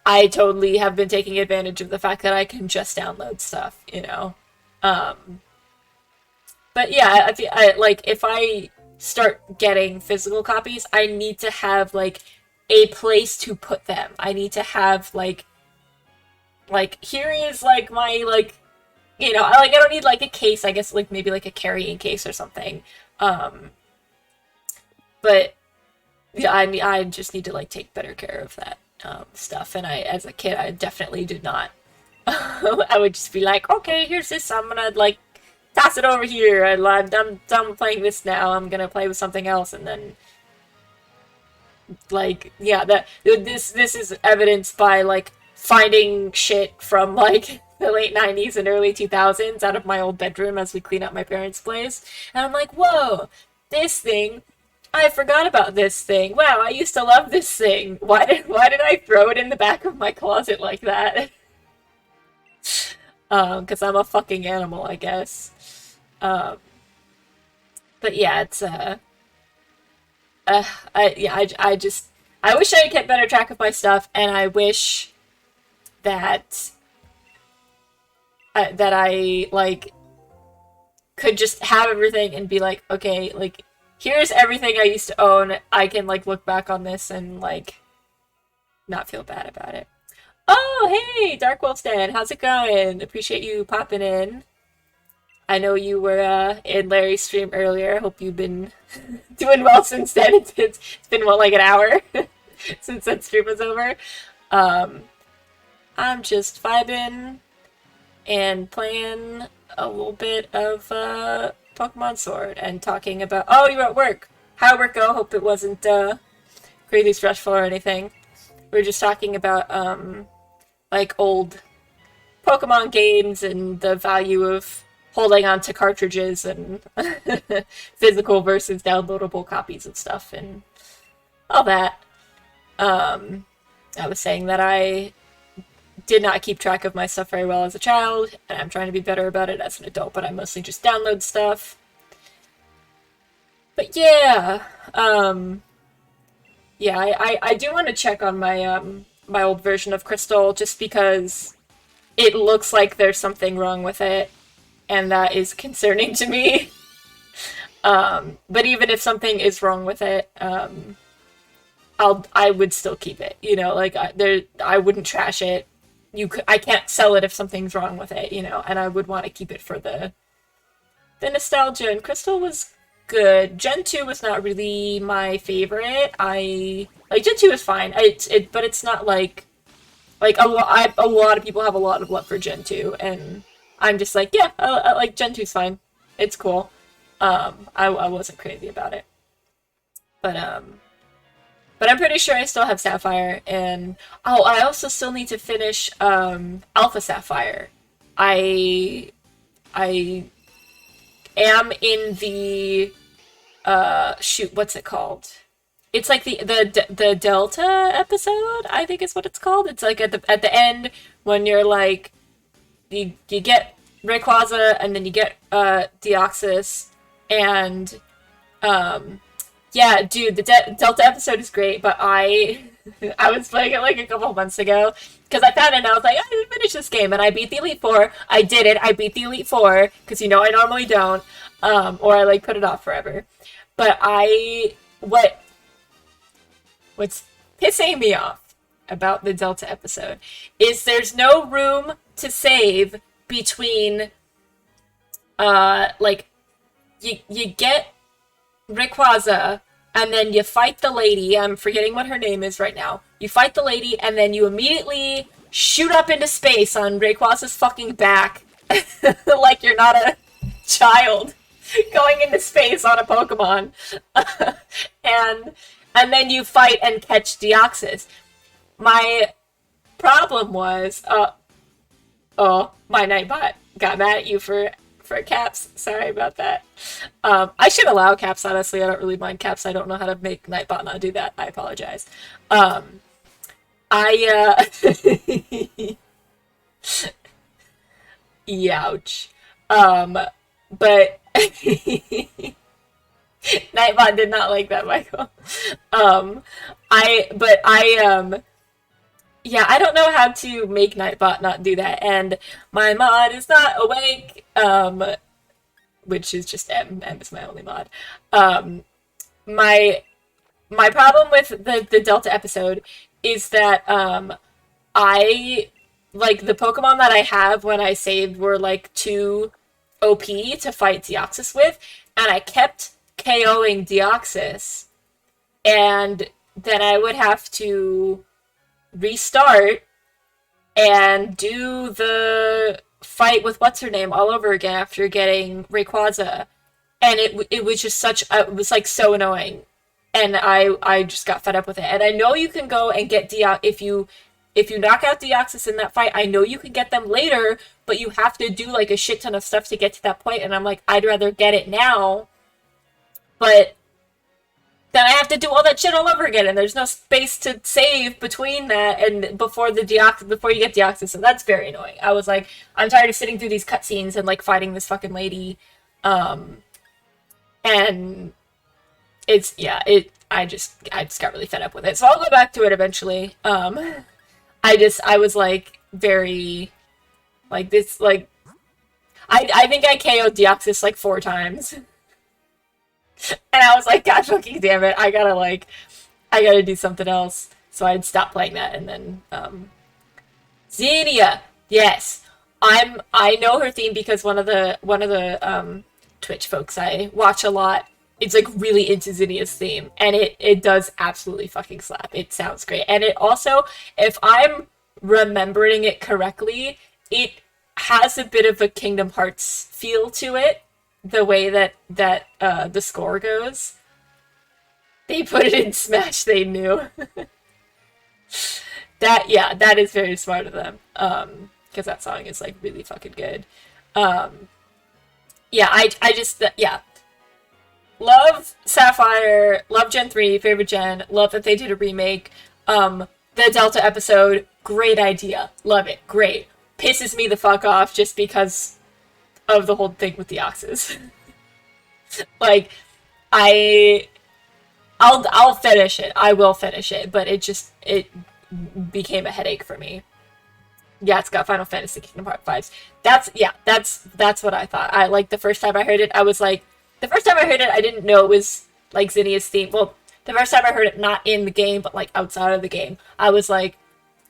I totally have been taking advantage of the fact that I can just download stuff, you know. Um, but yeah, I like if I start getting physical copies, I need to have like a place to put them. I need to have like here is like my like I don't need like a case, I guess like maybe like a carrying case or something. Um but yeah, I just need to like take better care of that stuff, and I as a kid I definitely did not. I would just be like, okay, here's this, I'm gonna like toss it over here. I'm done playing this now. I'm gonna play with something else, and then like yeah, that this is evidenced by like finding shit from like the late 90s and early 2000s out of my old bedroom as we clean up my parents' place, and I'm like, whoa, this thing. I forgot about this thing. Wow, I used to love this thing. Why did I throw it in the back of my closet like that? Because I'm a fucking animal, I guess. Um, but yeah, it's I just I wish I had kept better track of my stuff, and I wish that that I like could just have everything and be like, okay, like here's everything I used to own. I can like look back on this and like not feel bad about it. Oh, hey, Dark Wolf's Den, how's it going? Appreciate you popping in. I know you were in Larry's stream earlier. Hope you've been doing well since then. It's been what, like an hour since that stream was over. Um, I'm just vibing and playing a little bit of Pokemon Sword and talking about. Oh, you're at work. How'd work go? Hope it wasn't crazy stressful or anything. We were just talking about like old Pokemon games and the value of holding on to cartridges and physical versus downloadable copies of stuff and all that. I was saying that I did not keep track of my stuff very well as a child, and I'm trying to be better about it as an adult, but I mostly just download stuff. But yeah, yeah, I do want to check on my my old version of Crystal just because it looks like there's something wrong with it, and that is concerning to me. But even if something is wrong with it, I would still keep it. You know, like I wouldn't trash it. I can't sell it if something's wrong with it. You know, and I would want to keep it for the nostalgia. And Crystal was good. Gen 2 was not really my favorite. I like Gen 2 is fine. But it's not like a lot of people have a lot of love for Gen 2, and I'm just like, yeah, I like Gen 2's fine. It's cool. I wasn't crazy about it. But but I'm pretty sure I still have Sapphire, and oh, I also still need to finish Alpha Sapphire. I I am in the shoot, what's it called? It's like the Delta episode, I think is what it's called. It's like at the end when you're like you get Rayquaza, and then you get Deoxys, and yeah, dude, the Delta episode is great, but I was playing it like a couple months ago because I found it and I was like, I didn't finish this game, and I beat the Elite Four. I did it. I beat the Elite Four because I normally don't, or I like put it off forever. But what's pissing me off about the Delta episode is there's no room to save between like you get Rayquaza and then you fight the lady. I'm forgetting what her name is right now. You fight the lady and then you immediately shoot up into space on Rayquaza's fucking back like you're not a child going into space on a Pokemon. and then you fight and catch Deoxys. My problem was my Nightbot got mad at you for caps. Sorry about that. I should allow caps, honestly. I don't really mind caps. I don't know how to make Nightbot not do that. I apologize. Youch. But Nightbot did not like that, Michael. Yeah, I don't know how to make Nightbot not do that, and my mod is not awake, which is just M. M is my only mod. My problem with the Delta episode is that, I, like, the Pokemon that I have when I saved were, like, too OP to fight Deoxys with, and I kept KOing Deoxys, and then I would have to restart and do the fight with what's-her-name all over again after getting Rayquaza, and it was just it was, like, so annoying, and I just got fed up with it. And I know you can go and get if you knock out Deoxys in that fight, I know you can get them later, but you have to do, like, a shit ton of stuff to get to that point, and I'm like, I'd rather get it now, but then I have to do all that shit all over again, and there's no space to save between that and before you get Deoxys, so that's very annoying. I was like, I'm tired of sitting through these cutscenes and, like, fighting this fucking lady, and I just got really fed up with it, so I'll go back to it eventually. I was, like, very, like, this, like, I think I KO'd Deoxys, like, 4 times. And I was like, God fucking damn it, I gotta do something else. So I'd stop playing that, and then, Xenia! Yes! I know her theme because one of the Twitch folks I watch a lot, it's, like, really into Xenia's theme, and it does absolutely fucking slap. It sounds great. And it also, if I'm remembering it correctly, it has a bit of a Kingdom Hearts feel to it, the way that the score goes. They put it in Smash, they knew. That is very smart of them. Because that song is, like, really fucking good. I just love Sapphire, love Gen 3, favorite gen, love that they did a remake. The Delta episode, great idea. Love it, great. Pisses me the fuck off just because of the whole thing with Deoxys. Like, I'll finish it. I will finish it, but it became a headache for me. Yeah, it's got Final Fantasy Kingdom Hearts vibes. That's what I thought. I, like, the first time I heard it, I didn't know it was, like, Xenia's theme. Well, the first time I heard it, not in the game, but, like, outside of the game, I was like,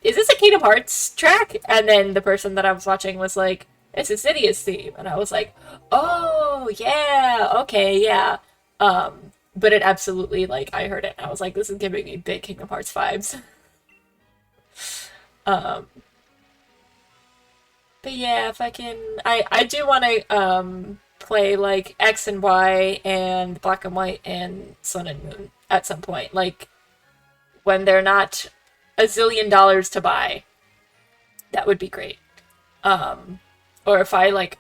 is this a Kingdom Hearts track? And then the person that I was watching was like, it's a Xenia's theme. And I was like, oh, yeah, okay, yeah. But it absolutely, like, I heard it and I was like, this is giving me big Kingdom Hearts vibes. But yeah, if I can, I do want to, play, like, X and Y and Black and White and Sun and Moon at some point. Like, when they're not $1 zillion to buy. That would be great. Or if I, like,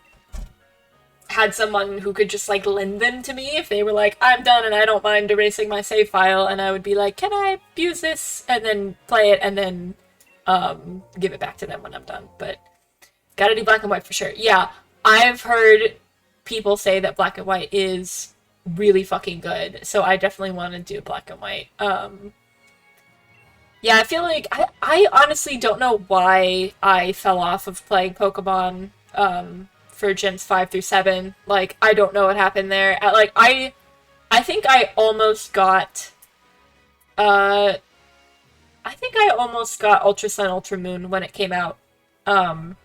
had someone who could just, like, lend them to me if they were like, I'm done and I don't mind erasing my save file, and I would be like, can I use this? And then play it and then give it back to them when I'm done. But gotta do Black and White for sure. Yeah, I've heard people say that black and white is really fucking good, so I definitely want to do black and white. Yeah, I feel like I honestly don't know why I fell off of playing Pokemon for Gens 5 through 7. Like, I don't know what happened there. I think I almost got uh Ultra Sun Ultra Moon when it came out. Um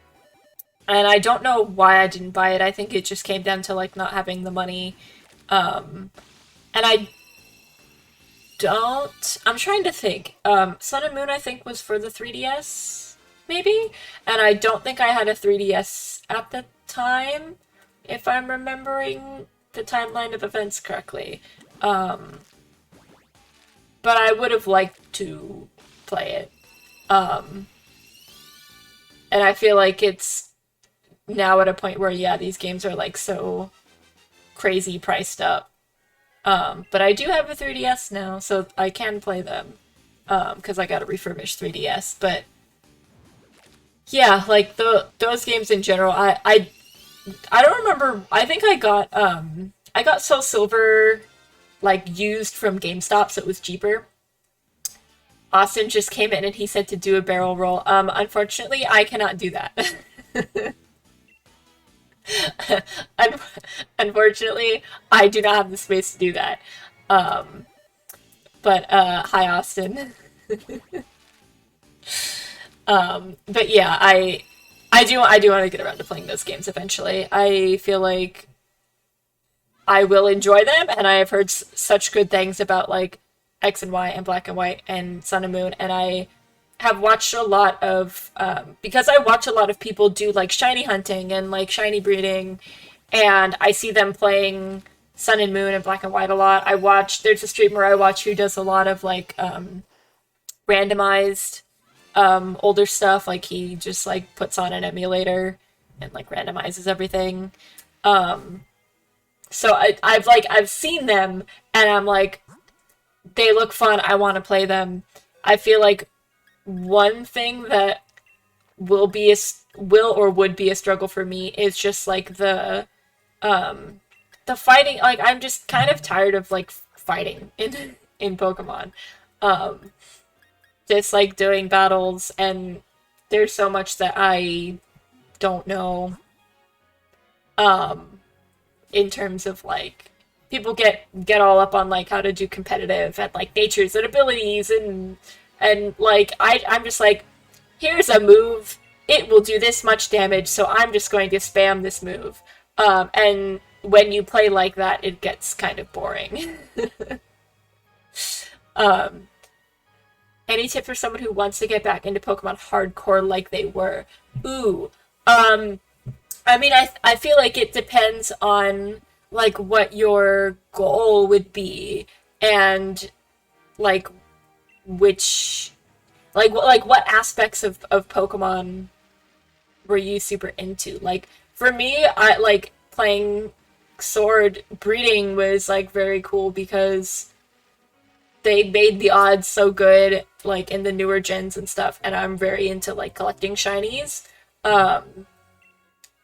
and I don't know why I didn't buy it. I think it just came down to like not having the money. Um and I'm trying to think. Sun and Moon I think was for the 3DS, maybe? And I don't think I had a 3DS at the time, if I'm remembering the timeline of events correctly. Um, but I would have liked to play it. Um, and I feel like it's now at a point where, yeah, these games are like so crazy priced up. But I do have a 3DS now, so I can play them. Because I got a refurbished 3DS. But yeah, like those games in general, I don't remember. I think I got Soul Silver like used from GameStop, so it was cheaper. Austin just came in and he said to do a barrel roll. Unfortunately, I cannot do that. Un- Unfortunately, I do not have the space to do that. Um, but hi, Austin. But yeah, I do want to get around to playing those games eventually. I feel like I will enjoy them, and I have heard such good things about like X and Y and Black and White and Sun and Moon, and I have watched a lot of because I watch a lot of people do like shiny hunting and like shiny breeding, and I see them playing Sun and Moon and Black and White a lot. There's a streamer I watch who does a lot of like randomized older stuff. Like he just like puts on an emulator and like randomizes everything. Um, so I've seen them and I'm like, they look fun. I want to play them. I feel like one thing that will or would be a struggle for me is just like um the fighting. Like I'm just kind of tired of like fighting in Pokemon. Um, just like doing battles, and there's so much that I don't know. Um, in terms of like people get all up on like how to do competitive and like natures and abilities and like I'm just like, here's a move, it will do this much damage, so I'm just going to spam this move. And when you play like that, it gets kind of boring. um, any tip for someone who wants to get back into Pokemon hardcore like they were? Ooh, um, I mean, I feel like it depends on like what your goal would be and like which like what aspects of Pokemon were you super into? Like for me, I like playing Sword breeding was like very cool because they made the odds so good like in the newer gens and stuff, and I'm very into like collecting shinies. Um,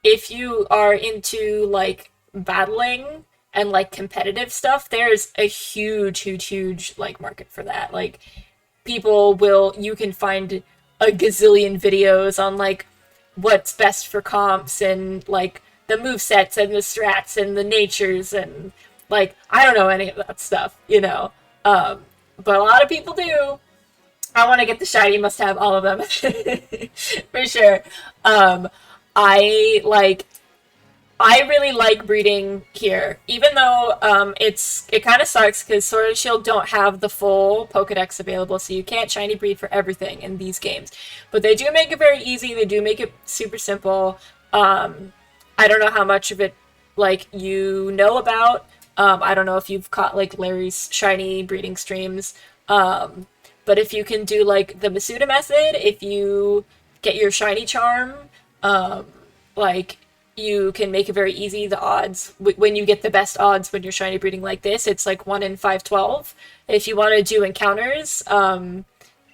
if you are into like battling and like competitive stuff, there's a huge like market for that. Like you can find a gazillion videos on like what's best for comps and like the move sets and the strats and the natures and like I don't know any of that stuff, you know. Um, but a lot of people do. I want to get the shiny, must have all of them for sure. Um, I like I really like breeding here, even though it kind of sucks because Sword and Shield don't have the full Pokedex available, so you can't shiny breed for everything in these games. But they do make it very easy. They do make it super simple. I don't know how much of it like you know about. I don't know if you've caught like Larry's shiny breeding streams. But if you can do like the Masuda method, if you get your shiny charm, um, like you can make it very easy. The odds when you get the best odds when you're shiny breeding like this, it's like 1 in 512. If you want to do encounters,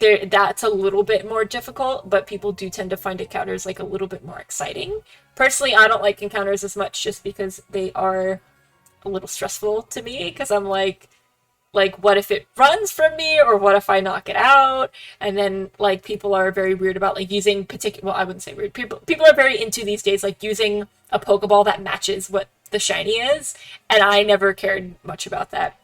there that's a little bit more difficult, but people do tend to find encounters like a little bit more exciting. Personally, I don't like encounters as much just because they are a little stressful to me because I'm like what if it runs from me or what if I knock it out? And then like people are very weird about like using particular well, I wouldn't say weird. People are very into these days like using a Pokeball that matches what the shiny is, and I never cared much about that.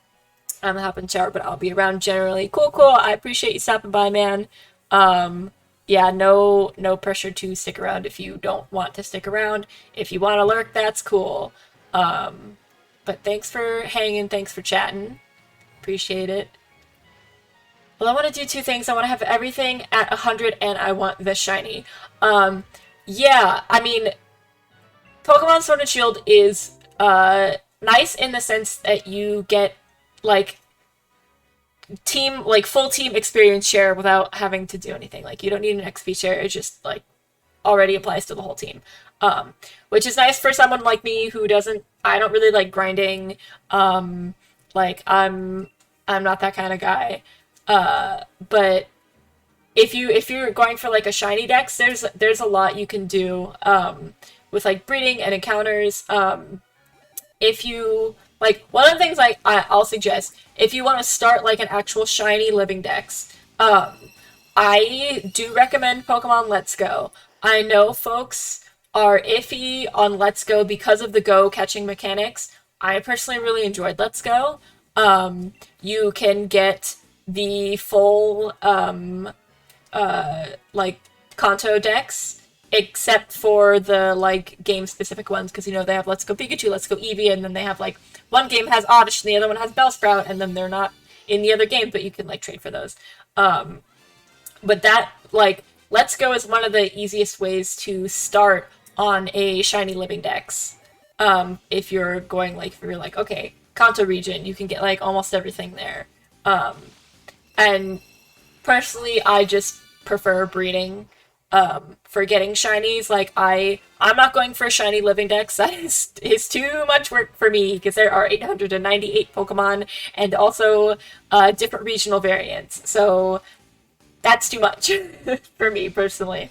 I'm a hop and shower, but I'll be around generally. Cool, cool. I appreciate you stopping by, man. Yeah, no pressure to stick around if you don't want to stick around. If you want to lurk, that's cool. But thanks for hanging, thanks for chatting. Appreciate it. Well, I want to do two things. I want to have everything at 100 and I want the shiny. Yeah, I mean, Pokemon Sword and Shield is nice in the sense that you get like full team experience share without having to do anything. Like you don't need an XP share, it just like already applies to the whole team. Which is nice for someone like me who I don't really like grinding. Like I'm not that kind of guy. But if you're going for like a shiny dex, there's a lot you can do with like breeding and encounters. If you like one of the things like I'll suggest if you want to start like an actual shiny living dex, I do recommend Pokemon Let's Go. I know folks are iffy on Let's Go because of the Go catching mechanics. I personally really enjoyed Let's Go. You can get the full like Kanto decks, except for the like game specific ones, because you know they have Let's Go Pikachu, Let's Go Eevee, and then they have like one game has Oddish and the other one has Bellsprout, and then they're not in the other game, but you can like trade for those. But that like Let's Go is one of the easiest ways to start on a shiny living dex. If you're going like if you're like okay, Kanto region, you can get like almost everything there. And personally, I just prefer breeding for getting shinies. Like I'm not going for a shiny living dex. That is too much work for me because there are 898 Pokemon and also different regional variants. So that's too much for me personally.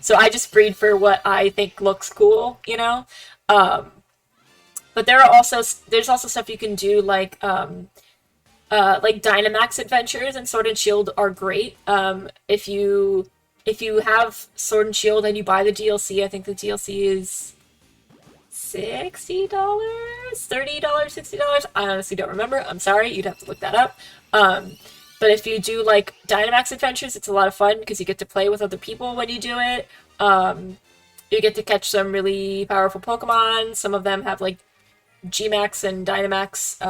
So I just breed for what I think looks cool, you know. But there's also stuff you can do like Dynamax adventures and Sword and Shield are great. If you have Sword and Shield and you buy the DLC, I think the DLC is $60, $30, $60. I honestly don't remember. I'm sorry, you'd have to look that up. But if you do like Dynamax adventures, it's a lot of fun because you get to play with other people when you do it. You get to catch some really powerful Pokemon. Some of them have like Gmax and Dynamax,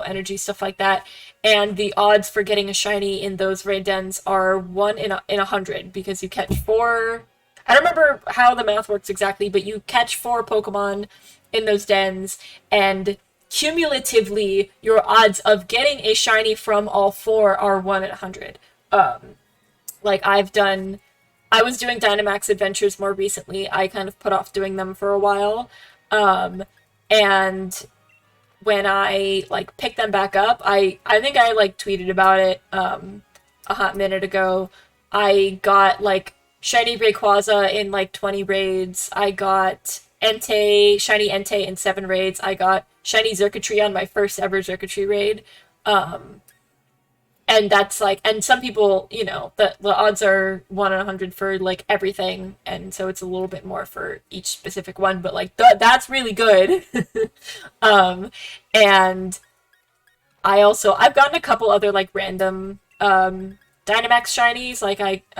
energy, stuff like that. And the odds for getting a shiny in those raid dens are 1 in 100 because you catch 4. I don't remember how the math works exactly, but you catch 4 Pokemon in those dens, and cumulatively, your odds of getting a shiny from all 4 are 1 in 100. I was doing Dynamax adventures more recently. I kind of put off doing them for a while. And when I like picked them back up, I think I like tweeted about it a hot minute ago. I got like shiny Rayquaza in like 20 raids. I got shiny Entei in 7 raids. I got shiny Xurkitree on my first ever Xurkitree raid. And that's like, and some people, the odds are 1 in 100 for like everything, and so it's a little bit more for each specific one, but like that's really good. And I've gotten a couple other like random Dynamax shinies, like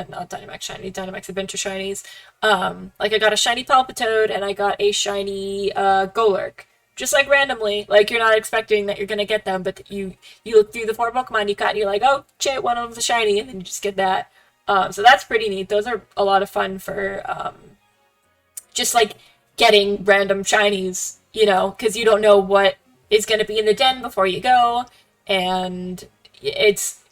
not Dynamax shiny, Dynamax Adventure shinies. Like I got a shiny Palpitoad and I got a shiny Golurk. Just like randomly, like you're not expecting that you're gonna get them, but you look through the 4 Pokemon you got and you're like, oh shit, one of them's a shiny, and then you just get that. So that's pretty neat. Those are a lot of fun for just like getting random shinies, because you don't know what is gonna be in the den before you go, and it's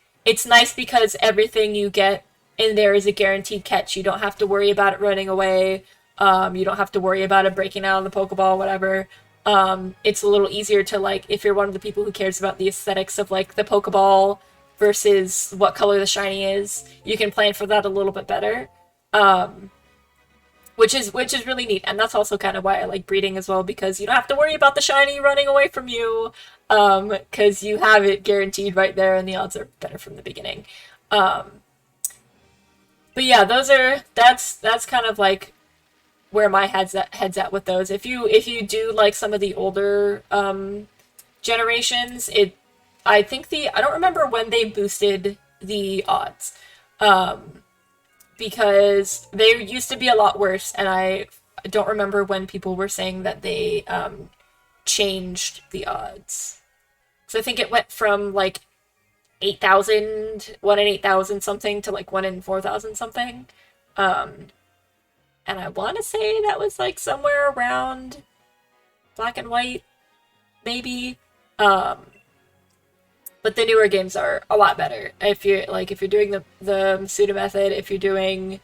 nice because everything you get in there is a guaranteed catch. You don't have to worry about it running away. You don't have to worry about it breaking out of the Pokeball, whatever. It's a little easier to like, if you're one of the people who cares about the aesthetics of like the Pokeball, versus what color the shiny is. You can plan for that a little bit better. Which is really neat, and that's also kind of why I like breeding as well, because you don't have to worry about the shiny running away from you, because you have it guaranteed right there, and the odds are better from the beginning. Um, but yeah, that's kind of like where my head's at with those. If you do like some of the older generations, I don't remember when they boosted the odds. Um, because they used to be a lot worse, and I don't remember when people were saying that they changed the odds. So I think it went from like 8,000, 1 in 8,000 something, to like 1 in 4,000 something. Um, and I want to say that was like somewhere around black and white, maybe. Um, but the newer games are a lot better. If you're doing the Masuda method, if you're doing,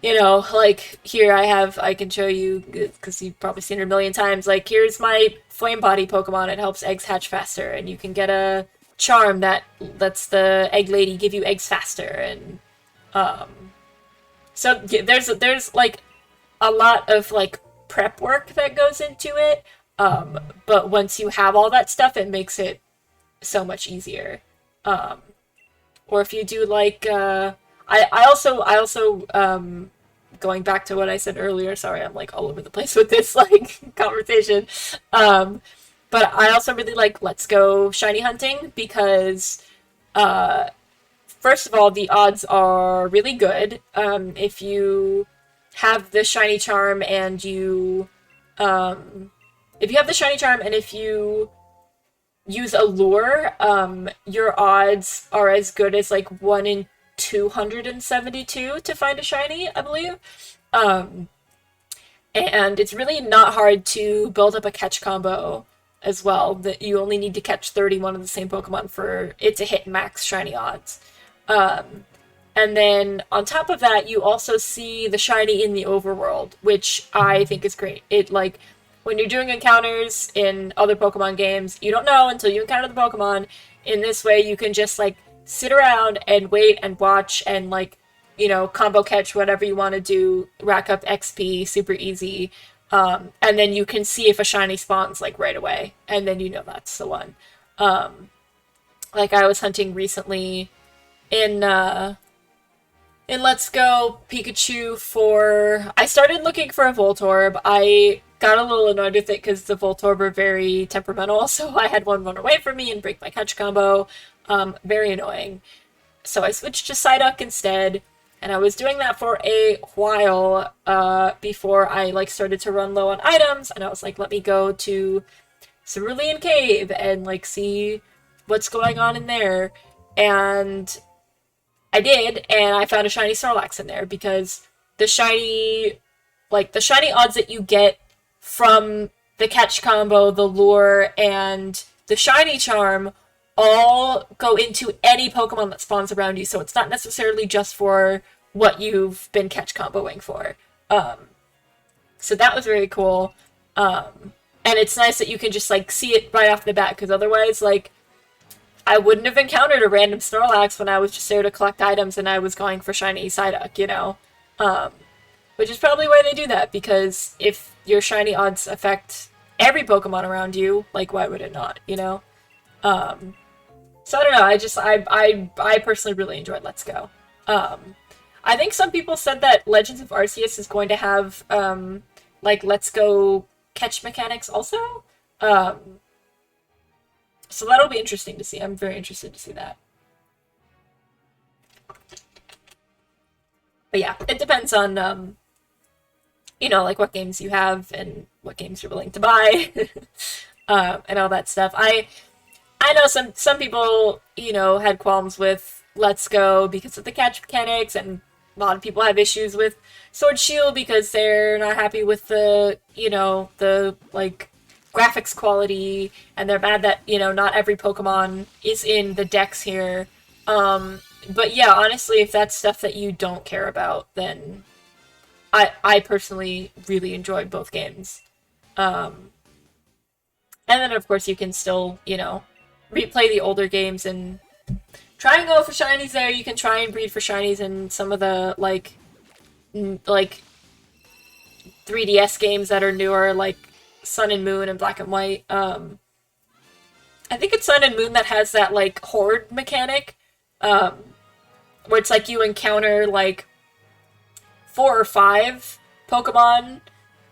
like here I can show you, because you've probably seen it a million times. Like, here's my flame body Pokemon. It helps eggs hatch faster, and you can get a charm that lets the egg lady give you eggs faster, and um, so yeah, there's like a lot of like prep work that goes into it. But once you have all that stuff, it makes it so much easier. Um, or if you do like, going back to what I said earlier. Sorry, I'm like all over the place with this like conversation. Um, but I also really like Let's Go shiny hunting, because uh, first of all, the odds are really good. If you have the shiny charm and um, if you have the shiny charm and if you use a lure, your odds are as good as like 1 in 272 to find a shiny, I believe. Um, and it's really not hard to build up a catch combo as well. That you only need to catch 31 of the same Pokemon for it to hit max shiny odds. Um, and then on top of that, you also see the shiny in the overworld, which I think is great. It like when you're doing encounters in other Pokemon games, you don't know until you encounter the Pokemon. In this way, you can just like sit around and wait and watch and like, combo catch whatever you want to do, rack up XP, super easy. And then you can see if a shiny spawns like right away, and then that's the one. Um, like I was hunting recently in Let's Go Pikachu for... I started looking for a Voltorb. I got a little annoyed with it because the Voltorb are very temperamental, so I had one run away from me and break my catch combo. Very annoying. So I switched to Psyduck instead, and I was doing that for a while before I like started to run low on items, and I was like, let me go to Cerulean Cave and like see what's going on in there. And I did, and I found a shiny Snorlax in there, because the shiny, the shiny odds that you get from the catch combo, the lure, and the shiny charm all go into any Pokemon that spawns around you, so it's not necessarily just for what you've been catch comboing for. Um, so that was very cool. And it's nice that you can just like see it right off the bat, because otherwise, like, I wouldn't have encountered a random Snorlax when I was just there to collect items and I was going for shiny Psyduck. Um, which is probably why they do that, because if your shiny odds affect every Pokemon around you, like, why would it not? Um, so I don't know, I personally really enjoyed Let's Go. I think some people said that Legends of Arceus is going to have, like, Let's Go catch mechanics also. Um, so that'll be interesting to see. I'm very interested to see that. But yeah, it depends on, like what games you have and what games you're willing to buy, and all that stuff. I know some people, had qualms with Let's Go because of the catch mechanics, and a lot of people have issues with Sword Shield because they're not happy with the like graphics quality, and they're mad that, not every Pokemon is in the decks here. But yeah, honestly, if that's stuff that you don't care about, then I personally really enjoyed both games. Um, and then, of course, you can still, replay the older games and try and go for shinies there. You can try and breed for shinies in some of the like 3DS games that are newer, like Sun and Moon and Black and White. I think it's Sun and Moon that has that like horde mechanic, um, where it's like you encounter like 4 or 5 Pokemon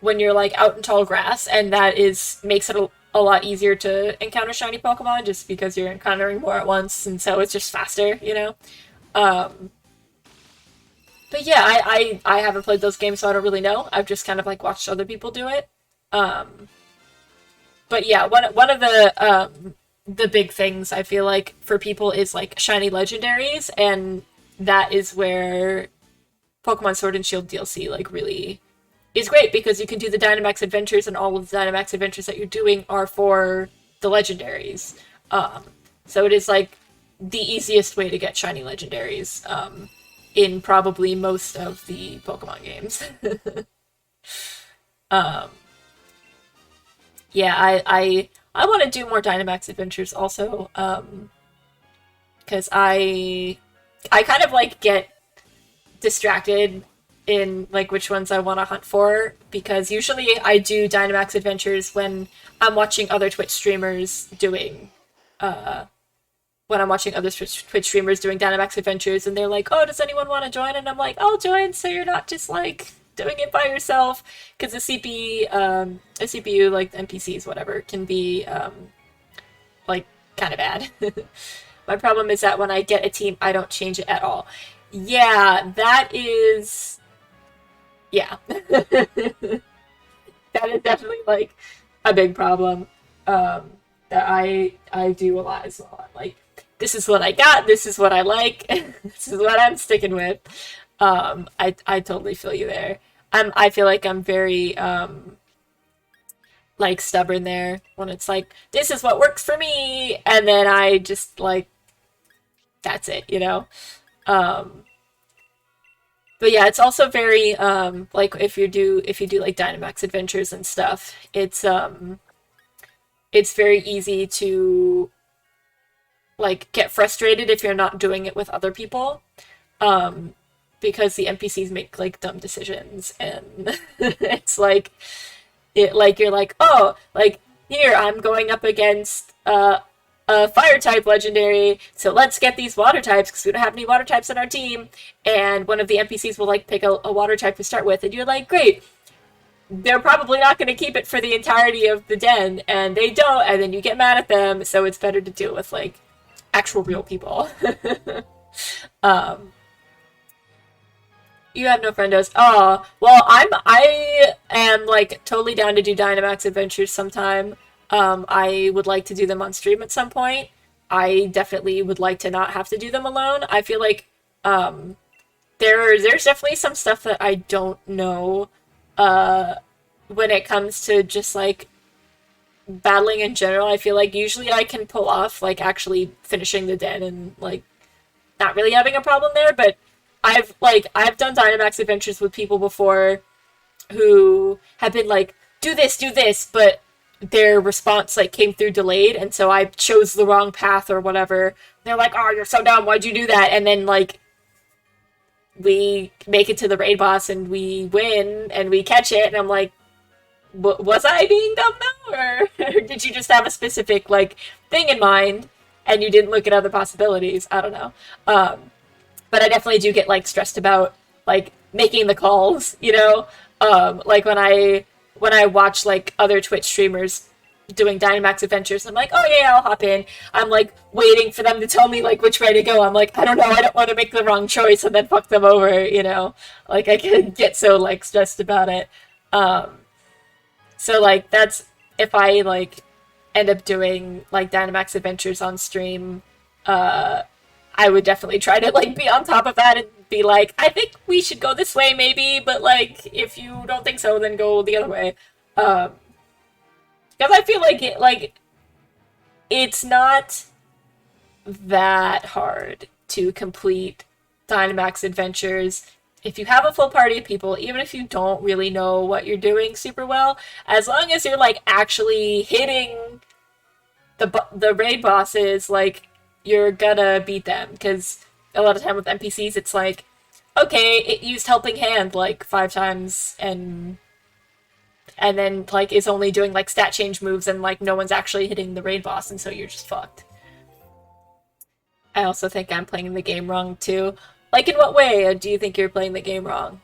when you're like out in tall grass, and that is makes it a lot easier to encounter shiny Pokemon just because you're encountering more at once, and so it's just faster, you know. Um, but yeah, I haven't played those games, so I don't really know. I've just kind of like watched other people do it. Um, but yeah, one of the big things I feel like for people is like shiny legendaries, and that is where Pokemon Sword and Shield DLC like really is great because you can do the Dynamax adventures, and all of the Dynamax adventures that you're doing are for the legendaries. Um, so it is like the easiest way to get shiny legendaries in probably most of the Pokemon games. um, yeah, I want to do more Dynamax adventures also, because I kind of like get distracted in like which ones I want to hunt for, because usually I do Dynamax adventures I'm watching other Twitch streamers doing uh when I'm watching other Twitch streamers doing Dynamax adventures, and they're like, "Oh, does anyone want to join?" And I'm like, "I'll join," so you're not just like doing it by yourself, because a CPU like the NPCs whatever can be like kind of bad. My problem is that when I get a team, I don't change it at all. Yeah, that is yeah. That is definitely like a big problem that I do a lot as well. I'm like, this is what I got, this is what I like, this is what I'm sticking with. I totally feel you there. I feel like I'm very like stubborn there when it's like, this is what works for me, and then I just like that's it, you know? Um but yeah, it's also very like if you do like Dynamax adventures and stuff, it's very easy to like get frustrated if you're not doing it with other people. Um because the NPCs make like dumb decisions, and it's like you're like, "Oh, like here I'm going up against a fire type legendary, so let's get these water types because we don't have any water types in our team." And one of the NPCs will like pick a water type to start with, and you're like, great, they're probably not going to keep it for the entirety of the den, and they don't, and then you get mad at them, so it's better to deal with like actual real people. um you have no friendos. Oh, well, I am like totally down to do Dynamax adventures sometime. I would like to do them on stream at some point. I definitely would like to not have to do them alone. I feel like um there's definitely some stuff that I don't know uh when it comes to just like battling in general. I feel like usually I can pull off like actually finishing the den and like not really having a problem there, but I've done Dynamax adventures with people before who have been like, do this, but their response like came through delayed, and so I chose the wrong path or whatever. They're like, "Oh, you're so dumb. Why'd you do that?" And then like we make it to the raid boss and we win and we catch it, and I'm like, was I being dumb though, or did you just have a specific like thing in mind and you didn't look at other possibilities? I don't know. But I definitely do get like stressed about like making the calls, you know? Like when I watch like other Twitch streamers doing Dynamax adventures, I'm like, oh yeah, I'll hop in. I'm like waiting for them to tell me like which way to go. I'm like, I don't know, I don't want to make the wrong choice and then fuck them over, you know? Like I can get so like stressed about it. Um, so like that's if I like end up doing like Dynamax adventures on stream, uh I would definitely try to like be on top of that and be like, I think we should go this way maybe, but like if you don't think so, then go the other way. Um, because I feel like it's not that hard to complete Dynamax adventures if you have a full party of people, even if you don't really know what you're doing super well, as long as you're like actually hitting the raid bosses like you're gonna beat them, because a lot of time with NPCs, it's like, okay, it used Helping Hand like 5 times, and then like is only doing like stat change moves, and like no one's actually hitting the raid boss, and so you're just fucked. I also think I'm playing the game wrong too. Like, in what way do you think you're playing the game wrong?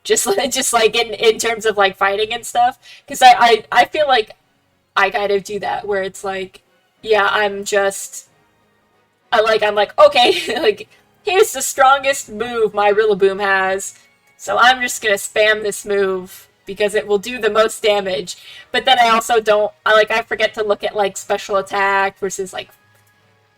Just just like in terms of like fighting and stuff, because I feel like I kind of do that where it's like, yeah, I'm like, okay, like, here's the strongest move my Rillaboom has, so I'm just gonna spam this move because it will do the most damage. But then I also don't, I forget to look at like special attack versus like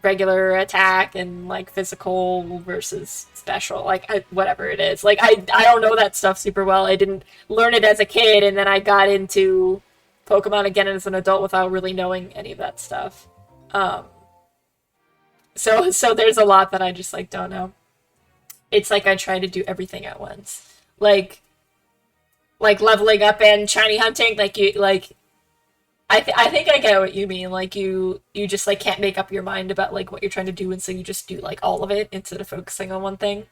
regular attack, and like physical versus special, like whatever it is. Like I don't know that stuff super well. I didn't learn it as a kid, and then I got into Pokemon again as an adult without really knowing any of that stuff. Um, so there's a lot that I just like don't know. It's like I try to do everything at once. Like leveling up and shiny hunting, like you like I think I get what you mean. Like you just like can't make up your mind about like what you're trying to do, and so you just do like all of it instead of focusing on one thing.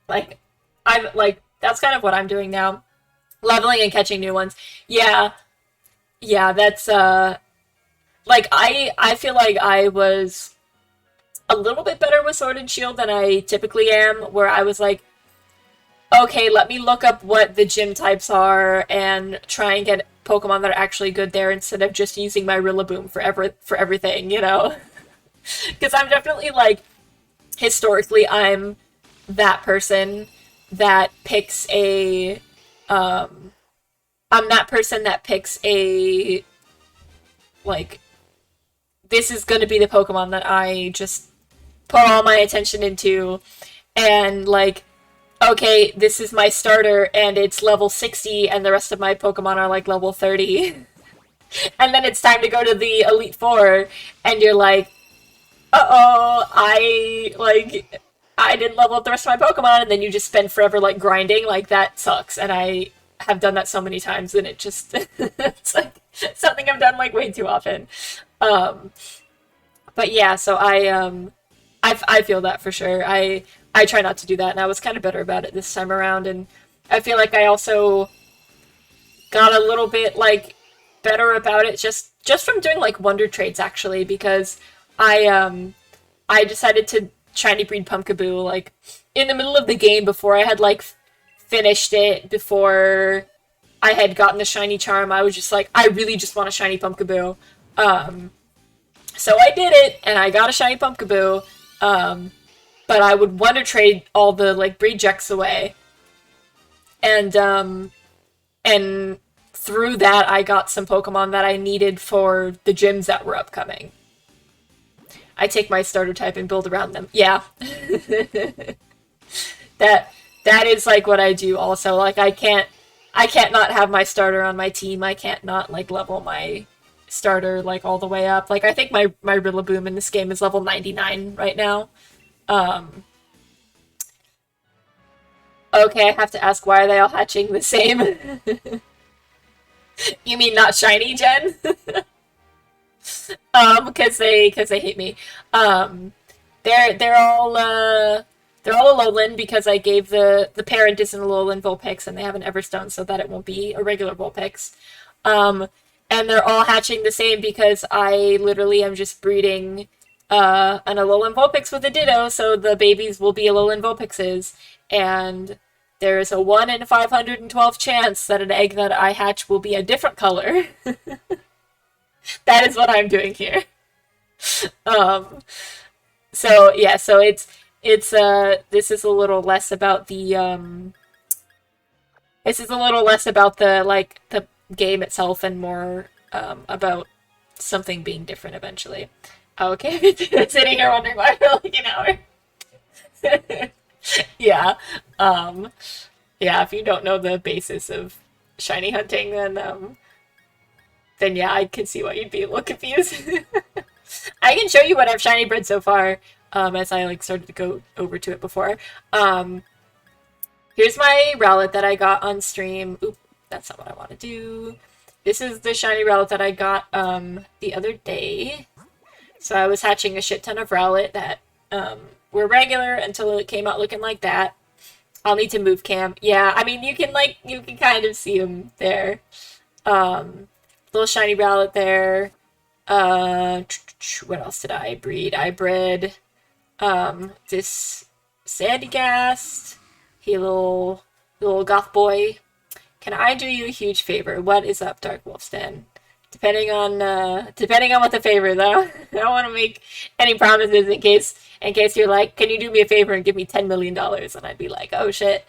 Like I'm like that's kind of what I'm doing now. Leveling and catching new ones. Yeah. Yeah, that's like I feel like I was a little bit better with Sword and Shield than I typically am, where I was like, okay, let me look up what the gym types are and try and get Pokemon that are actually good there instead of just using my Rillaboom for everything, you know? Because I'm definitely like, historically, I'm that person that picks a, I'm that person that picks a, like, this is going to be the Pokemon that I just put all my attention into, and like, okay, this is my starter and it's level 60 and the rest of my Pokemon are like level 30. And then it's time to go to the Elite Four and you're like, uh-oh, I didn't level up the rest of my Pokemon, and then you just spend forever like grinding. Like, that sucks. And I have done that so many times, and it just it's like something I've done like way too often. Um but yeah, so I feel that for sure. I try not to do that, and I was kind of better about it this time around. And I feel like I also got a little bit like better about it just from doing like wonder trades, actually, because I decided to shiny breed Pumpkaboo like in the middle of the game before I had like finished it, before I had gotten the shiny charm. I was just like, I really just want a shiny Pumpkaboo. Um, so I did it, and I got a shiny Pumpkaboo. But I would wonder trade all the like breed checks away, and through that I got some Pokemon that I needed for the gyms that were upcoming. I take my starter type and build around them. Yeah. that that is like what I do also. Like, I can't not have my starter on my team. I can't not like level my starter like all the way up. Like, I think my Rillaboom in this game is level 99 right now. Um, okay, I have to ask, why are they all hatching the same? You mean not shiny, Jen? Because they hate me. Um, they're all Alolan, because I gave the parent is an Alolan Vulpix, and they have an Everstone so that it won't be a regular Vulpix. Um, and they're all hatching the same because I literally am just breeding an Alolan Vulpix with a Ditto, so the babies will be Alolan Vulpixes, and there is a 1 in 512 chance that an egg that I hatch will be a different color. That is what I'm doing here. Um, so yeah, so it's this is a little less about the this is a little less about the like the game itself, and more about something being different eventually. Okay, sitting here wondering why for like an hour. Yeah. Um, yeah, if you don't know the basis of shiny hunting, then yeah, I can see why you'd be a little confused. I can show you what I've shiny bred so far, as I like started to go over to it before. Um, Here's my Rowlet that I got on stream. Oop, that's not what I want to do. This is the shiny Rowlet that I got the other day. So I was hatching a shit ton of Rowlet that were regular until it came out looking like that. I'll need to move cam. Yeah, I mean you can kind of see them there. Little shiny Rowlet there. What else did I breed? I bred this Sandygast. He little goth boy. Can I do you a huge favor? What is up, Dark Wolfstan? Depending on what the favor is. I don't want to make any promises in case you're like, can you do me a favor and give me $10 million? And I'd be like, oh shit.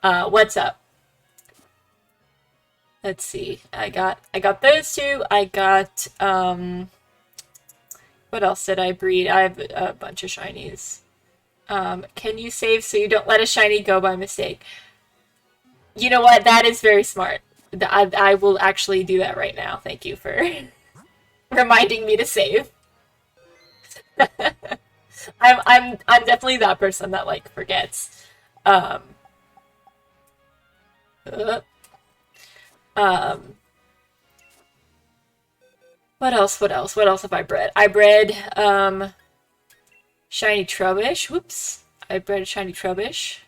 What's up? Let's see. I got those two. I got what else did I breed? I have a bunch of shinies. Can you save so you don't let a shiny go by mistake? You know what? That is very smart. I will actually do that right now. Thank you for reminding me to save. I'm definitely that person that like forgets. Um, uh, what else? What else? What else have I bred? I bred shiny Trubbish. Whoops. I bred a shiny Trubbish.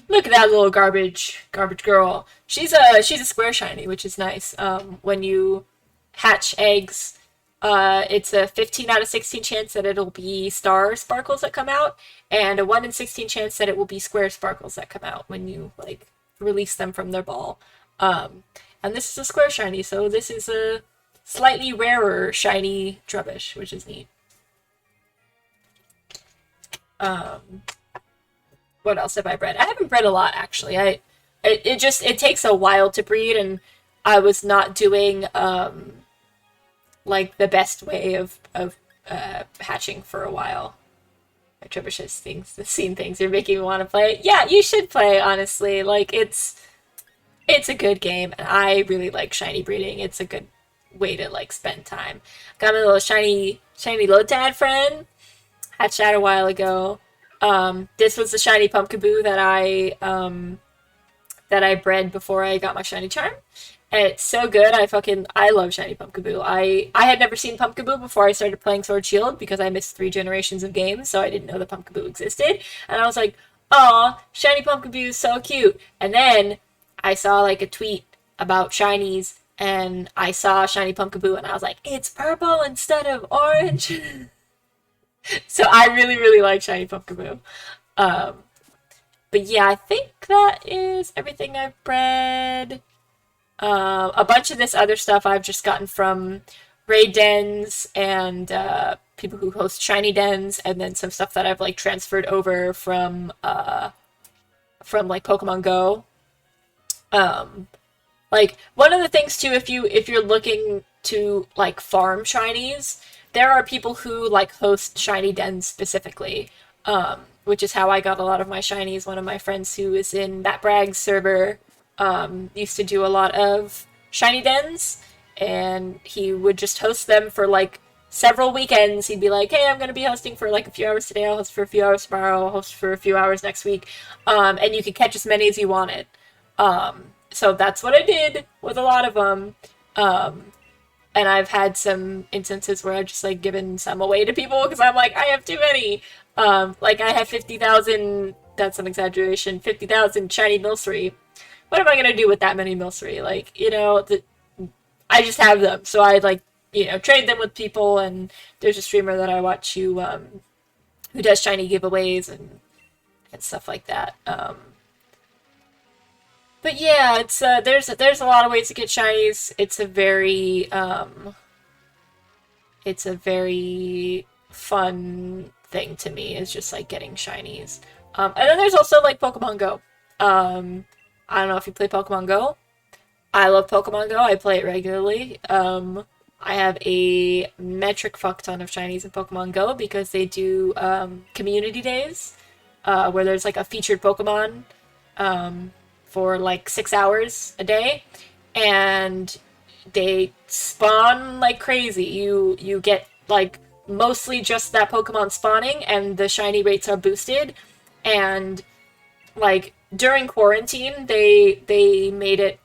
Look at that little garbage girl. She's a square shiny, which is nice. When you hatch eggs, it's a 15 out of 16 chance that it'll be star sparkles that come out, and a 1 in 16 chance that it will be square sparkles that come out when you like release them from their ball. And this is a square shiny, so this is a slightly rarer shiny Trubbish, which is neat. What else have I bred? I haven't bred a lot, actually. It takes a while to breed, and I was not doing like the best way of hatching for a while. My Trubbish has seen things. You're making me want to play. Yeah, you should play. Honestly, like it's a good game, and I really like shiny breeding. It's a good way to like spend time. Got my little shiny Lotad friend. Hatched that a while ago. This was the shiny Pumpkaboo that I bred before I got my shiny charm. And it's so good. I love shiny Pumpkaboo. I had never seen Pumpkaboo before I started playing Sword Shield because I missed 3 generations of games, so I didn't know the Pumpkaboo existed. And I was like, aw, shiny Pumpkaboo is so cute. And then I saw like a tweet about shinies, and I saw shiny Pumpkaboo, and I was like, it's purple instead of orange. So I really, really like shiny Pumpkaboo. But yeah, I think that is everything I've bred. A bunch of this other stuff I've just gotten from raid dens and people who host shiny dens, and then some stuff that I've like transferred over from like Pokemon Go. Like one of the things too, if you're looking to like farm shinies, there are people who like host shiny dens specifically, which is how I got a lot of my shinies. One of my friends who is in that Bragg server used to do a lot of shiny dens, and he would just host them for like several weekends. He'd be like, hey, I'm going to be hosting for like a few hours today, I'll host for a few hours tomorrow, I'll host for a few hours next week, and you could catch as many as you wanted. So that's what I did with a lot of them. And I've had some instances where I've just like given some away to people because I'm like, I have too many. Like I have 50,000, that's an exaggeration, 50,000 shiny Milcery. What am I going to do with that many Milcery? Like, you know, I just have them. So I like, you know, trade them with people, and there's a streamer that I watch who does shiny giveaways and stuff like that. But yeah, it's there's a lot of ways to get shinies. It's a very fun thing to me. Is just like getting shinies. And then there's also like Pokemon Go. I don't know if you play Pokemon Go. I love Pokemon Go. I play it regularly. I have a metric fuck ton of shinies in Pokemon Go because they do community days where there's like a featured Pokemon. For like 6 hours a day, and they spawn like crazy. You get like mostly just that Pokemon spawning, and the shiny rates are boosted. And like during quarantine, they made it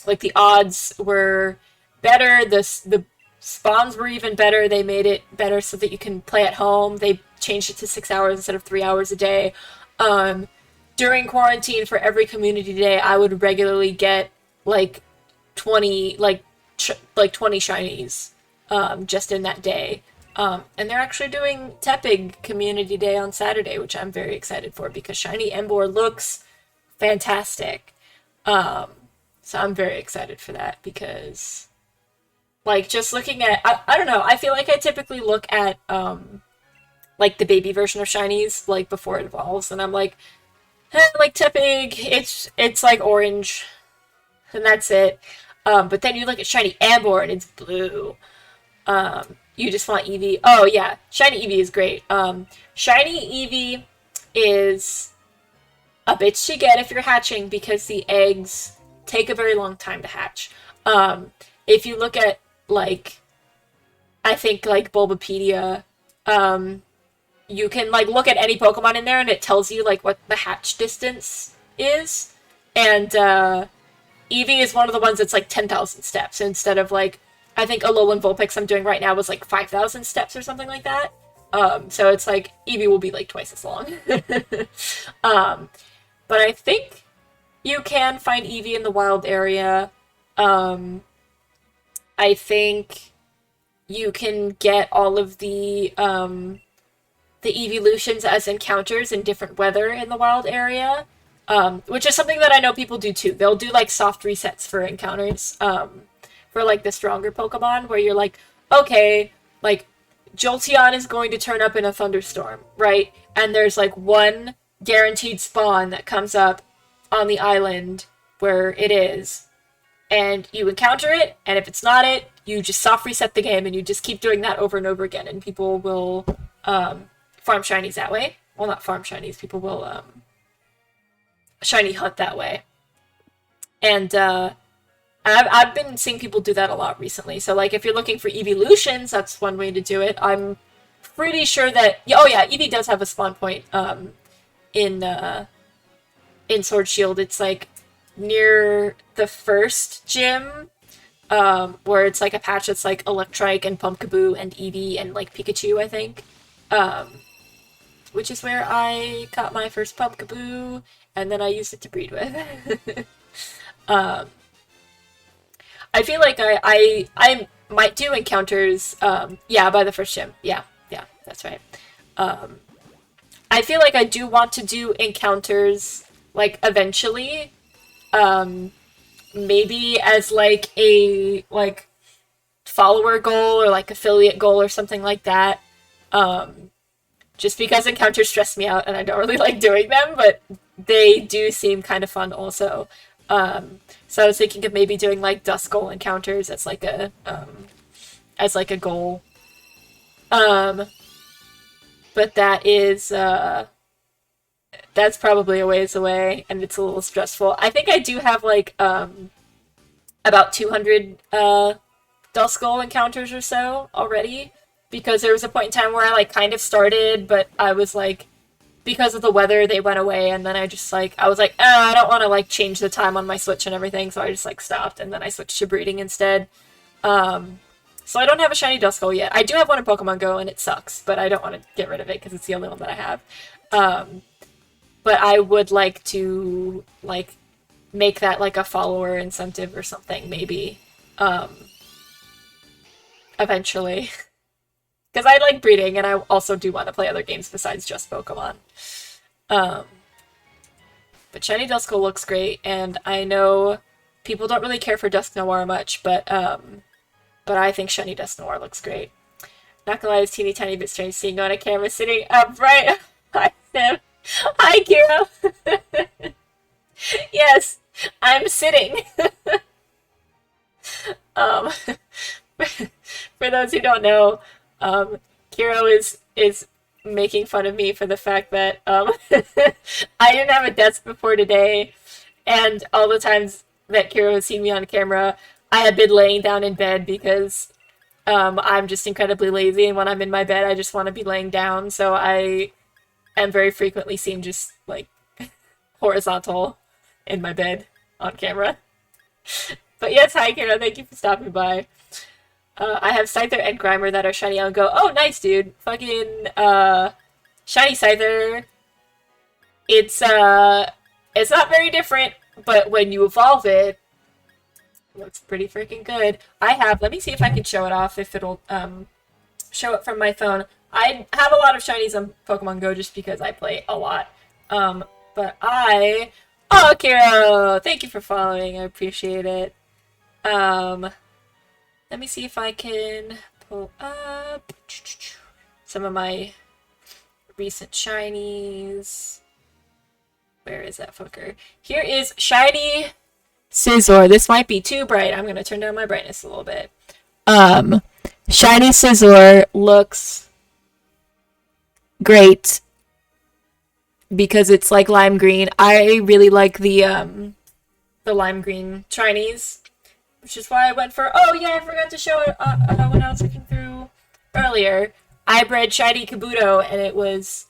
like the odds were better. The spawns were even better. They made it better so that you can play at home. They changed it to 6 hours instead of 3 hours a day. Um, During quarantine, for every community day, I would regularly get like 20 like 20 shinies just in that day. And they're actually doing Tepig Community Day on Saturday, which I'm very excited for because shiny Emboar looks fantastic. Um, so I'm very excited for that because like just looking at I don't know, I feel like I typically look at like the baby version of shinies like before it evolves and I'm like Tepig, it's like orange and that's it. But then you look at shiny Ambor and it's blue. You just want Eevee. Oh yeah, shiny Eevee is great. Shiny Eevee is a bitch to get if you're hatching because the eggs take a very long time to hatch. If you look at like I think like Bulbapedia, you can like look at any Pokemon in there and it tells you like what the hatch distance is. And Eevee is one of the ones that's like 10,000 steps instead of like I think Alolan Vulpix I'm doing right now was like 5,000 steps or something like that. So it's like Eevee will be like twice as long. um, but I think you can find Eevee in the wild area. Um, I think you can get all of the evolutions as encounters in different weather in the wild area, which is something that I know people do too. They'll do like soft resets for encounters for like the stronger Pokemon, where you're like, okay, like Jolteon is going to turn up in a thunderstorm, right? And there's like one guaranteed spawn that comes up on the island where it is, and you encounter it, and if it's not it, you just soft reset the game, and you just keep doing that over and over again, and people will farm shinies that way. Well, not farm shinies. People will shiny hunt that way. And I've been seeing people do that a lot recently. So, like, if you're looking for evolutions, that's one way to do it. I'm pretty sure that... Oh, yeah, Eevee does have a spawn point in Sword Shield. It's, like, near the first gym, where it's, like, a patch that's, like, Electrike and Pumpkaboo and Eevee and, like, Pikachu, I think. Which is where I caught my first Pumpkaboo, and then I used it to breed with. I feel like I might do encounters, yeah, by the first gym. Yeah, that's right. I feel like I do want to do encounters, like, eventually. Maybe as, like, a, like, follower goal or, like, affiliate goal or something like that. Just because encounters stress me out and I don't really like doing them, but they do seem kind of fun also. So I was thinking of maybe doing like Duskull encounters as like a goal. But that is that's probably a ways away and it's a little stressful. I think I do have like about 200 Duskull encounters or so already. Because there was a point in time where I, like, kind of started, but I was, like, because of the weather, they went away, and then I just, like, I was like, oh, I don't want to, like, change the time on my Switch and everything, so I just, like, stopped, and then I switched to breeding instead. So I don't have a shiny Duskull yet. I do have one in Pokemon Go, and it sucks, but I don't want to get rid of it, because it's the only one that I have. But I would like to, like, make that, like, a follower incentive or something, maybe. Eventually. Because I like breeding, and I also do want to play other games besides just Pokemon. But Shiny Duskull looks great, and I know people don't really care for Dusk Noir much, but I think Shiny Dusk Noir looks great. Not gonna lie, it's teeny tiny bit strange seeing on a camera sitting upright. Hi, Sam. Hi, Kira. Yes, I'm sitting. um, for those who don't know, Kiro is making fun of me for the fact that I didn't have a desk before today, and all the times that Kiro has seen me on camera, I have been laying down in bed because I'm just incredibly lazy, and when I'm in my bed, I just want to be laying down, so I am very frequently seen just, like, horizontal in my bed on camera. But yes, hi Kira, thank you for stopping by. I have Scyther and Grimer that are shiny on Go. Oh, nice, dude. Fucking, shiny Scyther. It's not very different, but when you evolve it, it looks pretty freaking good. Let me see if I can show it off, if it'll, show it from my phone. I have a lot of shinies on Pokemon Go just because I play a lot. But oh, Kiro! Thank you for following, I appreciate it. Let me see if I can pull up some of my recent shinies. Where is that fucker? Here is shiny Scizor. This might be too bright. I'm gonna turn down my brightness a little bit. Shiny Scizor looks great because it's like lime green. I really like the lime green shinies, which is why I went for. Oh yeah, I forgot to show it when I was looking through earlier. I bred shiny Kabuto, and it was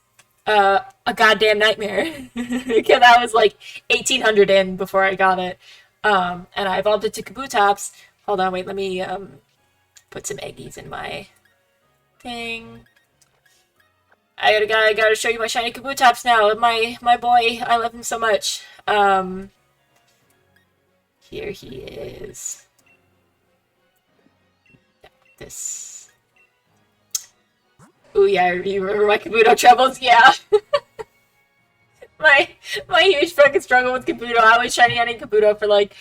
a goddamn nightmare because I was like 1800 in before I got it, and I evolved it to Kabutops. Hold on, wait, let me put some eggies in my thing. I gotta show you my shiny Kabutops now. My boy, I love him so much. Here he is. This. Ooh yeah, you remember my Kabuto troubles? Yeah. my huge fucking struggle with Kabuto. I was shiny hunting Kabuto for like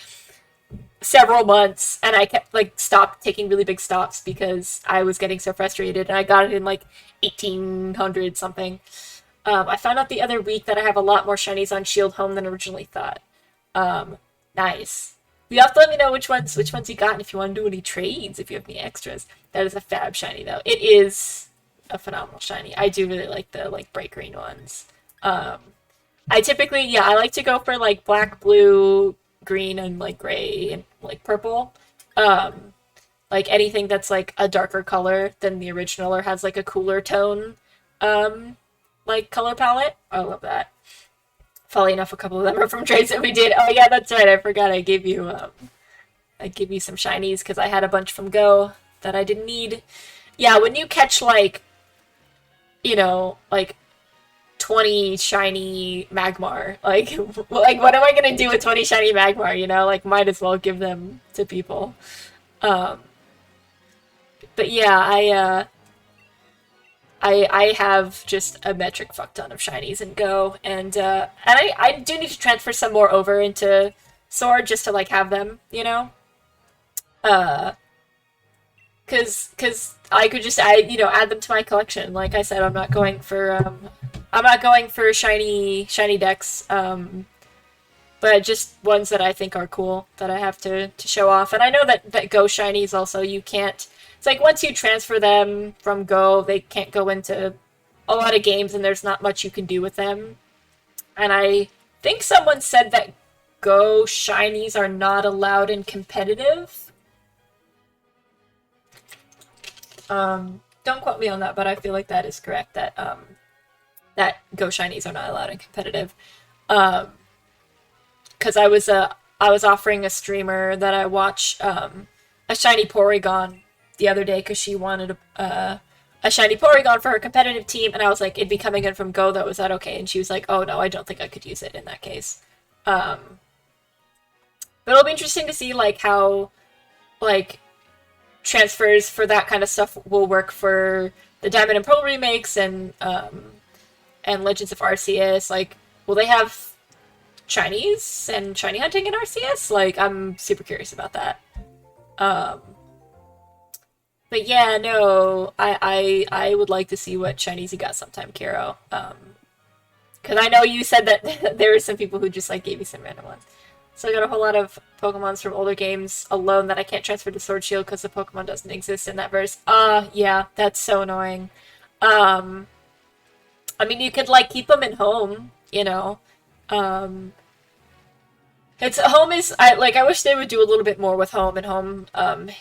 several months, and I kept like stopped taking really big stops because I was getting so frustrated, and I got it in like 1800 something. I found out the other week that I have a lot more shinies on Shield Home than originally thought. Nice. You have to let me know which ones you got, and if you want to do any trades, if you have any extras. That is a fab shiny though. It is a phenomenal shiny. I do really like the like bright green ones. I typically, I like to go for like black, blue, green, and like gray and like purple. Like anything that's like a darker color than the original or has like a cooler tone, like color palette. I love that. Funnily enough, a couple of them are from trades that we did. Oh yeah, that's right. I forgot I gave you some shinies because I had a bunch from Go that I didn't need. Yeah, when you catch like, like 20 shiny Magmar, like what am I gonna do with 20 shiny Magmar? Like might as well give them to people. But yeah, I have just a metric fuck ton of shinies in Go, and I do need to transfer some more over into Sword just to like have them, cause I could just add them to my collection. Like I said, I'm not going for shiny decks, but just ones that I think are cool that I have to show off. And I know that Go shinies also you can't. It's like once you transfer them from Go, they can't go into a lot of games, and there's not much you can do with them. And I think someone said that Go shinies are not allowed in competitive. Don't quote me on that, but I feel like that is correct. That that Go shinies are not allowed in competitive. Because I was offering a streamer that I watch a shiny Porygon the other day because she wanted a shiny Porygon for her competitive team, and I was like, it'd be coming in from Go though, is that okay? And she was like, oh no, I don't think I could use it in that case. But it'll be interesting to see like how like transfers for that kind of stuff will work for the Diamond and Pearl remakes and Legends of Arceus. Like, will they have Chinese and shiny hunting in Arceus? Like, I'm super curious about that. But yeah, no, I would like to see what shinies you got sometime, Kiro. Because I know you said that there were some people who just like gave you some random ones. So I got a whole lot of Pokemons from older games alone that I can't transfer to Sword Shield because the Pokemon doesn't exist in that verse. Yeah, that's so annoying. I mean, you could like keep them in home, It's home is I wish they would do a little bit more with home, and home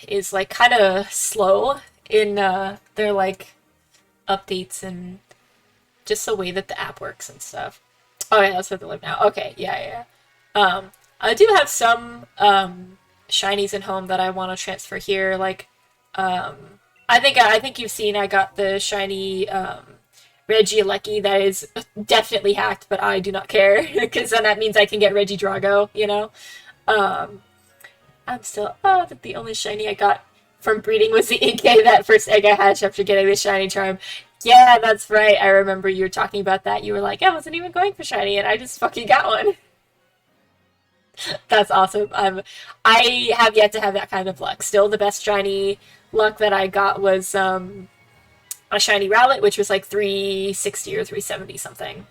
is like kind of slow in their like updates and just the way that the app works and stuff. Oh yeah, that's where they live now. Okay, yeah. I do have some shinies in home that I want to transfer here. Like, I think you've seen I got the shiny Regieleki that is definitely hacked, but I do not care because then that means I can get Regidrago, you know. Um, I'm still the only shiny I got from breeding was the Inkay, that first egg I hatched after getting the shiny charm. Yeah, that's right. I remember you were talking about that. You were like, I wasn't even going for shiny, and I just fucking got one. That's awesome. I have yet to have that kind of luck. Still, the best shiny luck that I got was a shiny Rowlet, which was like 360 or 370 something.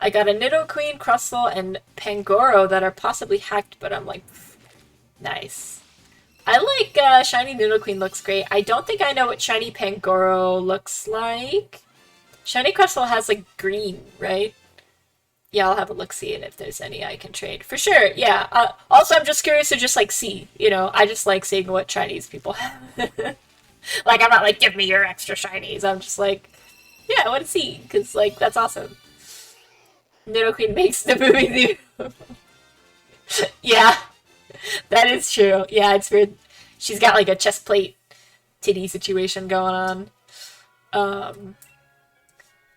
I got a Nidoqueen, Crustle, and Pangoro that are possibly hacked, but I'm like, nice. I like shiny Nidoqueen looks great. I don't think I know what shiny Pangoro looks like. Shiny Crustle has like green, right? Yeah, I'll have a look-see and if there's any I can trade. For sure, yeah. Also, I'm just curious to just, like, see. You know, I just like seeing what shinies people have. Like, I'm not like, give me your extra shinies. I'm just like, yeah, I want to see. Because, like, that's awesome. Nidoqueen makes the movie Yeah, that is true. Yeah, it's weird. She's got, like, a chest plate titty situation going on. Um...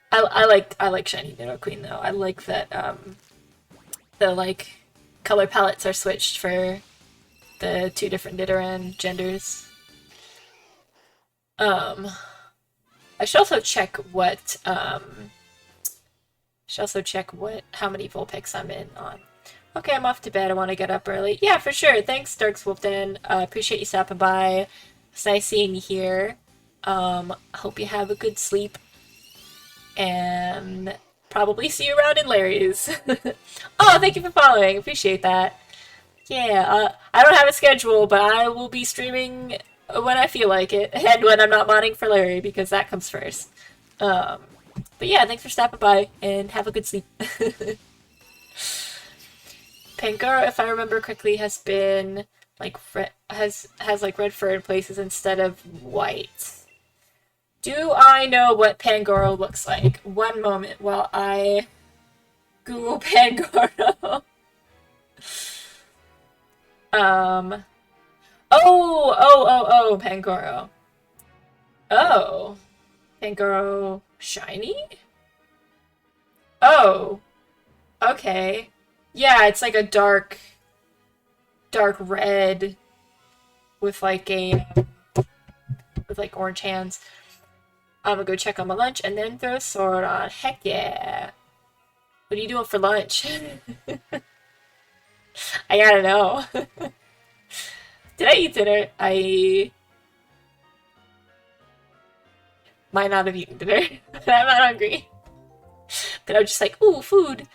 I like shiny Nidoqueen though. I like that the like color palettes are switched for the two different Nidoran genders. Um I should also check how many Vulpix I'm in on. Okay, I'm off to bed. I want to get up early. Yeah, for sure. Thanks, Darks Wolfden. Appreciate you stopping by. It's nice seeing you here. I hope you have a good sleep. And probably see you around in Larry's. Oh, thank you for following. Appreciate that. Yeah, I don't have a schedule, but I will be streaming when I feel like it, and when I'm not modding for Larry, because that comes first. But yeah, thanks for stopping by, and have a good sleep. Pangoro, if I remember correctly, has been like has like red fur in places instead of white. Do I know what Pangoro looks like? One moment while I Google Pangoro. Oh, Pangoro. Oh. Pangoro shiny? Oh. Okay. Yeah, it's like a dark red with like orange hands. I'm gonna go check on my lunch and then throw a sword on. Heck yeah. What are you doing for lunch? I gotta know. Did I eat dinner? I might not have eaten dinner. I'm not hungry. But I was just like, ooh, food.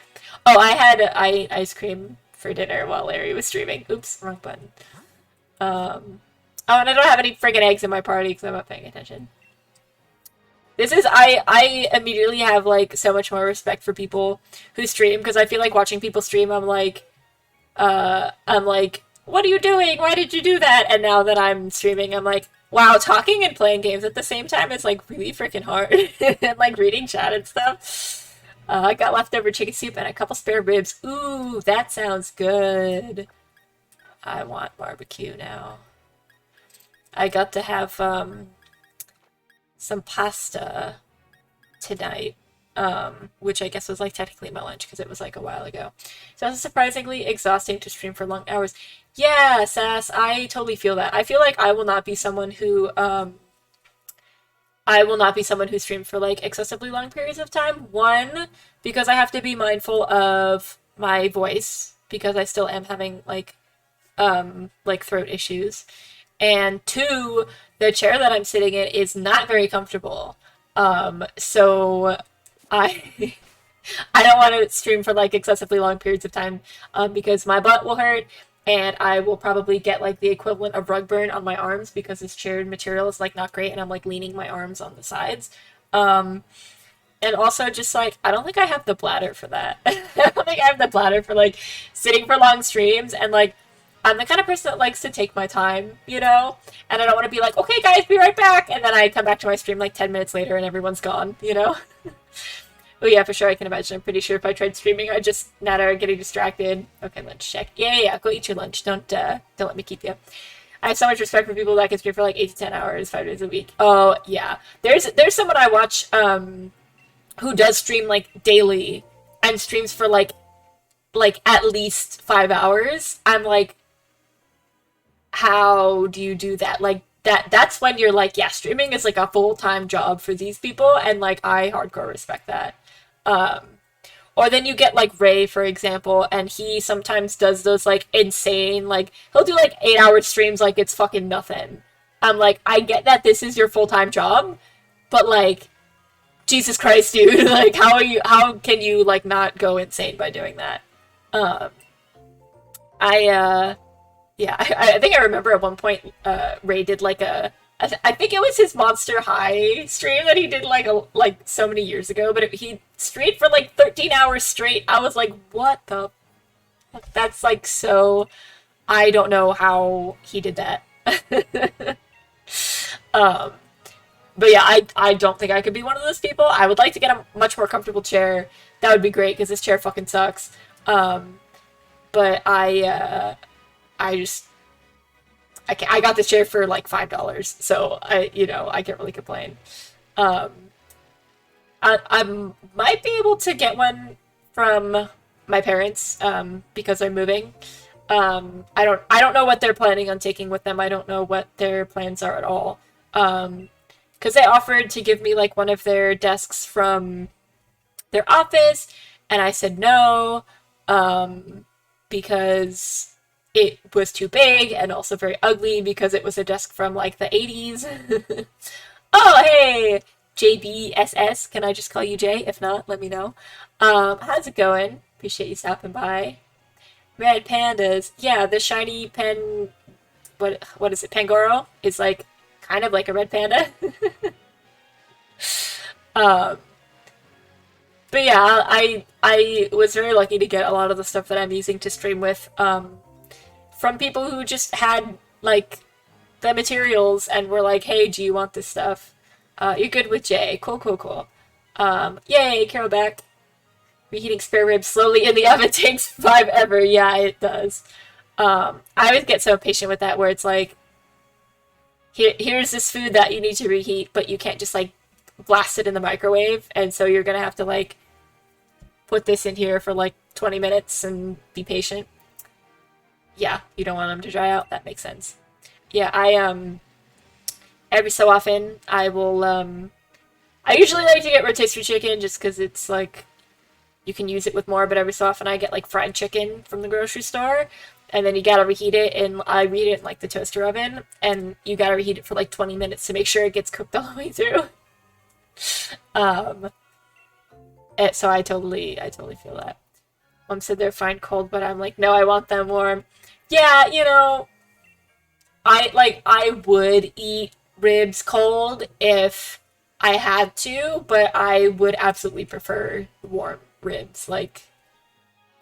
Oh, I ate ice cream for dinner while Larry was streaming. Oops, wrong button. Oh, and I don't have any friggin' eggs in my party because I'm not paying attention. I immediately have, like, so much more respect for people who stream, because I feel like watching people stream, I'm like, what are you doing? Why did you do that? And now that I'm streaming, I'm like, wow, talking and playing games at the same time is, like, really freaking hard. And, like, reading chat and stuff. I got leftover chicken soup and a couple spare ribs. Ooh, that sounds good. I want barbecue now. I got to have, some pasta tonight, which I guess was like technically my lunch because it was like a while ago. So it's surprisingly exhausting to stream for long hours. Yeah, Sass, I totally feel that. I feel like I will not be someone who streams for like excessively long periods of time. One, because I have to be mindful of my voice because I still am having like throat issues. And two, the chair that I'm sitting in is not very comfortable. So I I don't want to stream for like excessively long periods of time because my butt will hurt and I will probably get like the equivalent of rug burn on my arms because this chair material is like not great and I'm like leaning my arms on the sides. And also just like, I don't think I have the bladder for that. I don't think I have the bladder for like sitting for long streams and like I'm the kind of person that likes to take my time, you know? And I don't want to be like, okay, guys, be right back. And then I come back to my stream like 10 minutes later and everyone's gone, you know? Oh yeah, for sure. I can imagine. I'm pretty sure if I tried streaming, I'd just natter getting distracted. Okay, lunch check. Yeah. Go eat your lunch. Don't let me keep you. I have so much respect for people that can stream for like 8 to 10 hours, 5 days a week. Oh yeah, there's someone I watch who does stream like daily and streams for like at least 5 hours. I'm like, how do you do that? Like that's when you're like, yeah, streaming is like a full-time job for these people, and like I hardcore respect that. Um, or then you get like Ray, for example, and he sometimes does those like insane, like he'll do like 8 hour streams like it's fucking nothing. I'm like, I get that this is your full-time job, but like, Jesus Christ, dude, like how can you like not go insane by doing that? Um, I yeah, I think I remember at one point Ray did like I think it was his Monster High stream that he did like so many years ago, but he streamed for like 13 hours straight. I was like, what the fuck? That's like so, I don't know how he did that. um but yeah, I don't think I could be one of those people. I would like to get a much more comfortable chair. That would be great because this chair fucking sucks. But I just I got this chair for like $5, so I can't really complain. Um, I might be able to get one from my parents because they're moving. I don't know what they're planning on taking with them. I don't know what their plans are at all. Because they offered to give me like one of their desks from their office, and I said no, because it was too big and also very ugly because it was a desk from like the 80s. Oh, hey, JBSS. Can I just call you Jay? If not, let me know. How's it going? Appreciate you stopping by. Red pandas. Yeah, the shiny pen. What is it? Pangoro is like kind of like a red panda. um, but yeah, I was very lucky to get a lot of the stuff that I'm using to stream with from people who just had like the materials and were like, hey, do you want this stuff? You're good with Jay. Cool. Yay, Carol back. Reheating spare ribs slowly in the oven takes 5 ever. Yeah, it does. I always get so impatient with that where it's like, here's this food that you need to reheat, but you can't just like blast it in the microwave, and so you're gonna have to like put this in here for like 20 minutes and be patient. Yeah, you don't want them to dry out. That makes sense. Yeah, I every so often I will I usually like to get rotisserie chicken just because it's like you can use it with more, but every so often I get like fried chicken from the grocery store, and then you gotta reheat it, and I reheat it in like the toaster oven, and you gotta reheat it for like 20 minutes to make sure it gets cooked all the way through. So I totally feel that. Mom said they're fine cold, but I'm like, no, I want them warm. Yeah, I would eat ribs cold if I had to, but I would absolutely prefer warm ribs. Like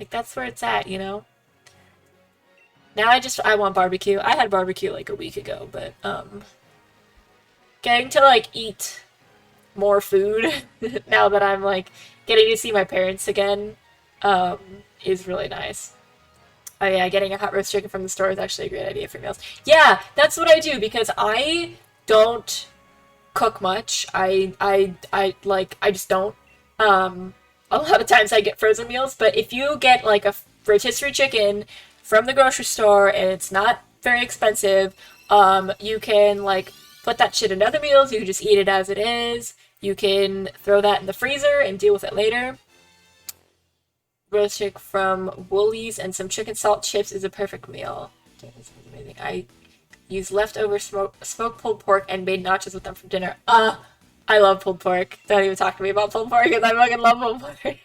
that's where it's at. Now I want barbecue. I had barbecue like a week ago, but getting to like eat more food now that I'm like getting to see my parents again is really nice. Oh yeah, getting a hot roast chicken from the store is actually a great idea for meals. Yeah, that's what I do because I don't cook much. I just don't. A lot of times I get frozen meals, but if you get like a rotisserie chicken from the grocery store and it's not very expensive, you can like put that shit in other meals. You can just eat it as it is. You can throw that in the freezer and deal with it later. Roast chicken from Woolies and some chicken salt chips is a perfect meal. This is amazing. I used leftover smoked pulled pork and made nachos with them for dinner. I love pulled pork. Don't even talk to me about pulled pork because I fucking love pulled pork.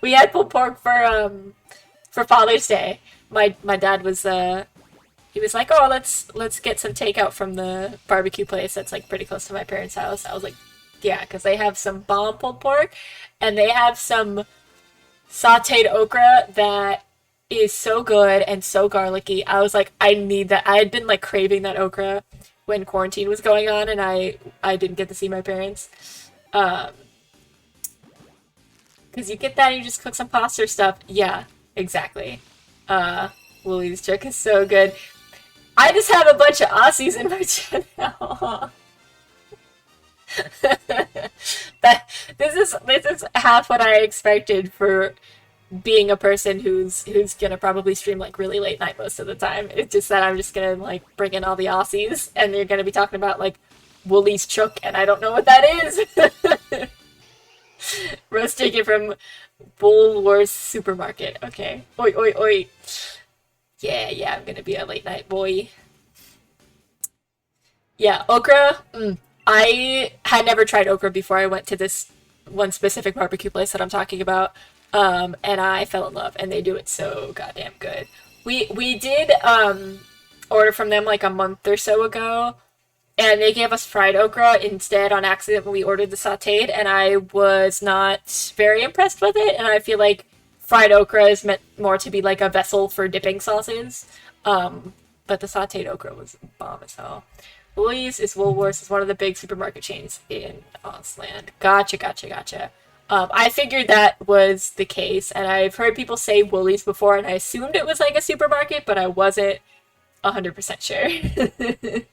We had pulled pork for Father's Day. My dad was he was like, oh, let's get some takeout from the barbecue place that's like pretty close to my parents' house. I was like, yeah, because they have some bomb pulled pork and they have some sauteed okra that is so good and so garlicky. I was like, I need that. I had been like craving that okra when quarantine was going on, and I didn't get to see my parents. Because you get that and you just cook some pasta or stuff. Yeah, exactly. Uh, Woolies chick is so good. I just have a bunch of Aussies in my channel. that this is half what I expected for being a person who's gonna probably stream like really late night most of the time. It's just that I'm just gonna like bring in all the Aussies and they're gonna be talking about like Woolies chook and I don't know what that is. Roast chicken from Woolworths supermarket. Okay. Oi oi oi. Yeah, I'm gonna be a late night boy. Yeah, okra. I had never tried okra before I went to this one specific barbecue place that I'm talking about. And I fell in love, and they do it so goddamn good. We did order from them like a month or so ago, and they gave us fried okra instead on accident when we ordered the sautéed, and I was not very impressed with it, and I feel like fried okra is meant more to be like a vessel for dipping sauces. But the sautéed okra was bomb as hell. Woolies is Woolworths is one of the big supermarket chains in Ausland. Gotcha. I figured that was the case, and I've heard people say Woolies before, and I assumed it was like a supermarket, but I wasn't 100% sure.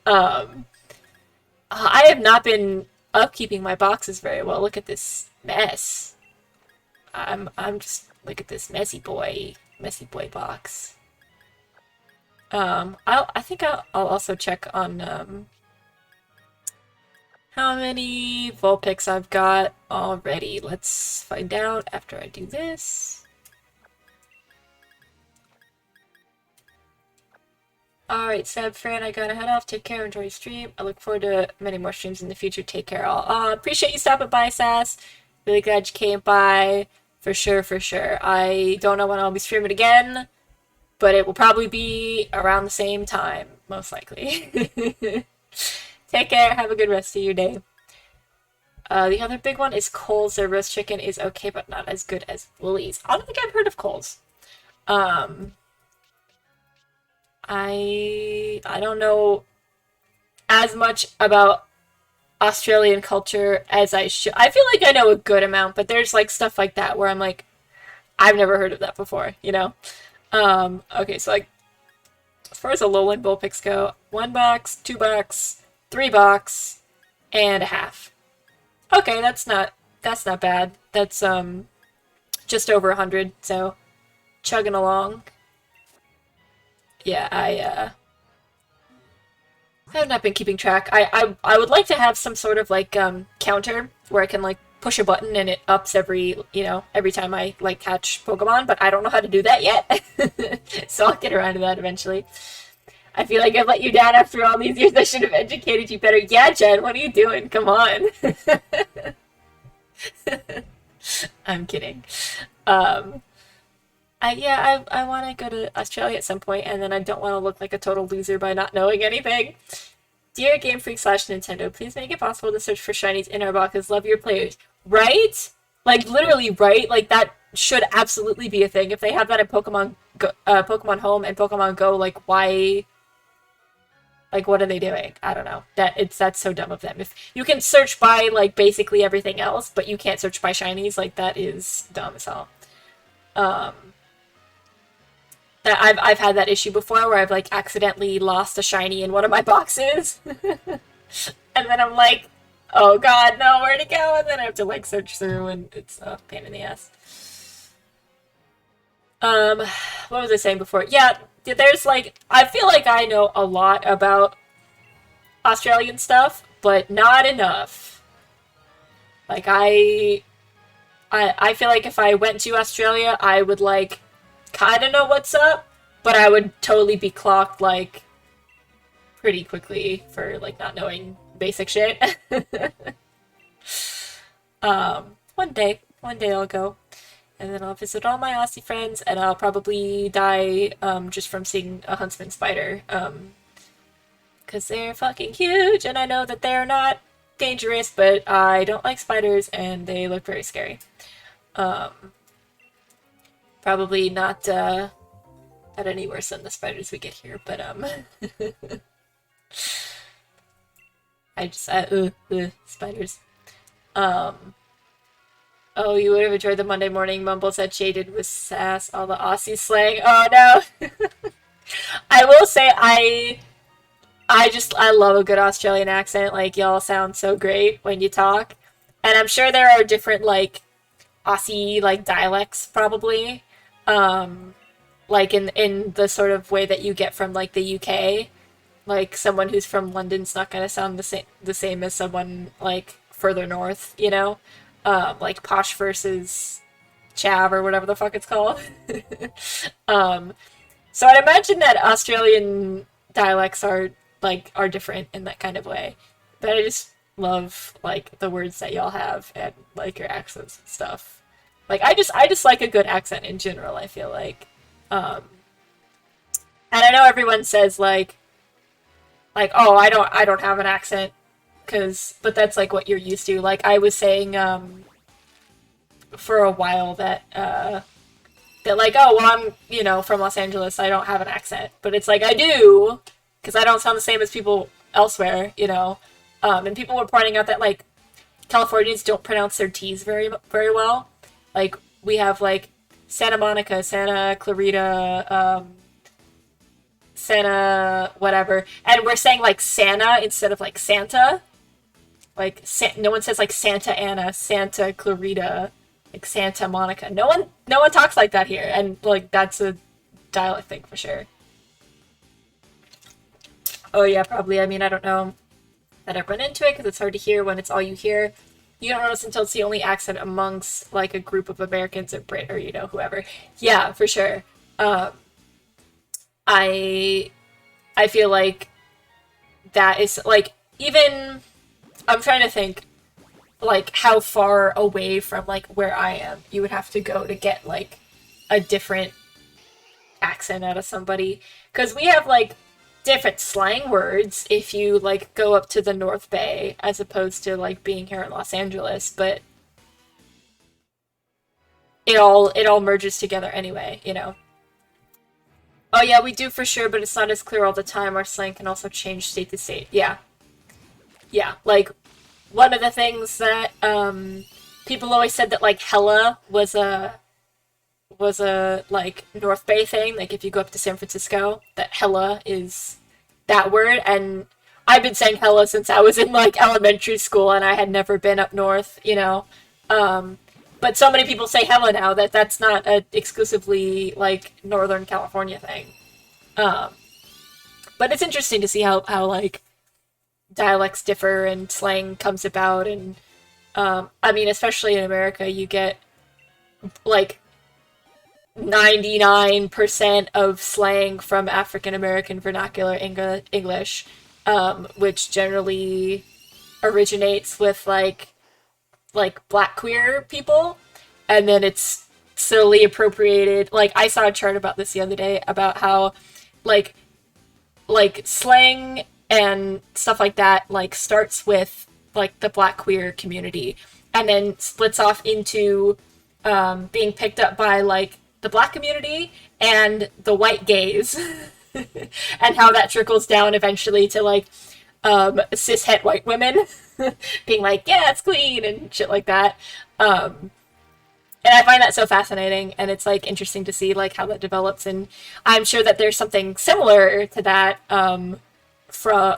um, I have not been upkeeping my boxes very well. Look at this mess. I'm just look at this messy boy box. I think I'll also check on how many Vulpix I've got already. Let's find out after I do this. Alright, Seb, Fran, I gotta head off. Take care, enjoy your stream. I look forward to many more streams in the future. Take care, all. Appreciate you stopping by, Sass. Really glad you came by. For sure. I don't know when I'll be streaming again, but it will probably be around the same time, most likely. Take care. Have a good rest of your day. The other big one is Cole's. Their roast chicken is okay, but not as good as Woolies. I don't think I've heard of Cole's. I don't know as much about Australian culture as I should. I feel like I know a good amount, but there's like stuff like that where I'm like, I've never heard of that before, you know? Okay, so like, as far as Alolan Vulpix go, 1 box, 2 box, 3 box, and a half. Okay, that's not bad. That's just over 100, so chugging along. Yeah, I have not been keeping track. I would like to have some sort of like counter where I can like push a button and it ups every time I like catch Pokemon, but I don't know how to do that yet. So I'll get around to that eventually. I feel like I've let you down after all these years. I should have educated you better. Yeah, Jen, what are you doing? Come on. I'm kidding. I want to go to Australia at some point, and then I don't want to look like a total loser by not knowing anything. Dear Game Freak slash Nintendo, please make it possible to search for shinies in our boxes. Love your players. Right? Like, literally, right? Like, that should absolutely be a thing. If they have that in Pokemon Pokemon Home and Pokemon Go, like, why... Like, what are they doing? I don't know. That's so dumb of them. If you can search by, like, basically everything else, but you can't search by shinies, like, that is dumb as hell. I've had that issue before where I've like accidentally lost a shiny in one of my boxes. And then I'm like, oh god, no, where'd it go? And then I have to like search through and it's a pain in the ass. What was I saying before? Yeah, there's like, I feel like I know a lot about Australian stuff, but not enough. Like I feel like if I went to Australia, I would like kind of know what's up, but I would totally be clocked like pretty quickly for like not knowing basic shit. One day I'll go, and then I'll visit all my Aussie friends, and I'll probably die just from seeing a huntsman spider, because they're fucking huge, and I know that they're not dangerous, but I don't like spiders, and they look very scary. Probably not any worse than the spiders we get here, but I just spiders. Oh, you would have enjoyed the Monday morning mumbles that shaded with sass, all the Aussie slang. Oh no. I will say I love a good Australian accent. Like y'all sound so great when you talk. And I'm sure there are different like Aussie like dialects probably. Um like in the sort of way that you get from like the UK. Like someone who's from London's not gonna sound the same as someone like further north, you know? Like posh versus chav or whatever the fuck it's called. um, so I'd imagine that Australian dialects are different in that kind of way. But I just love like the words that y'all have and like your accents and stuff. Like I just like a good accent in general, I feel like. Um, and I know everyone says like oh I don't have an accent cuz but that's like what you're used to. Like I was saying for a while that like oh well I'm from Los Angeles, I don't have an accent, but it's like I do because I don't sound the same as people elsewhere. And people were pointing out that like Californians don't pronounce their T's very well. Like we have like Santa Monica, Santa Clarita, Santa whatever, and we're saying like Santa instead of like Santa. Like no one says like Santa Ana, Santa Clarita, like Santa Monica. No one talks like that here, and like that's a dialect thing for sure. Oh yeah, probably. I mean, I don't know that I've run into it because it's hard to hear when it's all you hear. You don't notice until it's the only accent amongst like a group of Americans or Brit or whoever. Yeah, for sure. Um, I I feel like that is like even I'm trying to think like how far away from like where I am you would have to go to get like a different accent out of somebody because we have like different slang words if you like go up to the North Bay as opposed to like being here in Los Angeles, but it all merges together anyway. Oh yeah, we do for sure, but it's not as clear all the time. Our slang can also change state to state. Yeah. Yeah, like one of the things that people always said that like hella was a like North Bay thing. Like if you go up to San Francisco, that hella is that word. And I've been saying hella since I was in like elementary school, and I had never been up north. Um, but so many people say hella now that that's not a exclusively like Northern California thing. Um, but it's interesting to see how like dialects differ and slang comes about, and I mean especially in America you get like 99% of slang from African American vernacular English, which generally originates with like black queer people, and then it's slowly appropriated. Like I saw a chart about this the other day about how like slang and stuff like that like starts with like the black queer community and then splits off into being picked up by like the black community and the white gays and how that trickles down eventually to like cishet white women being like yeah it's clean and shit like that. And I find that so fascinating, and it's like interesting to see like how that develops, and I'm sure that there's something similar to that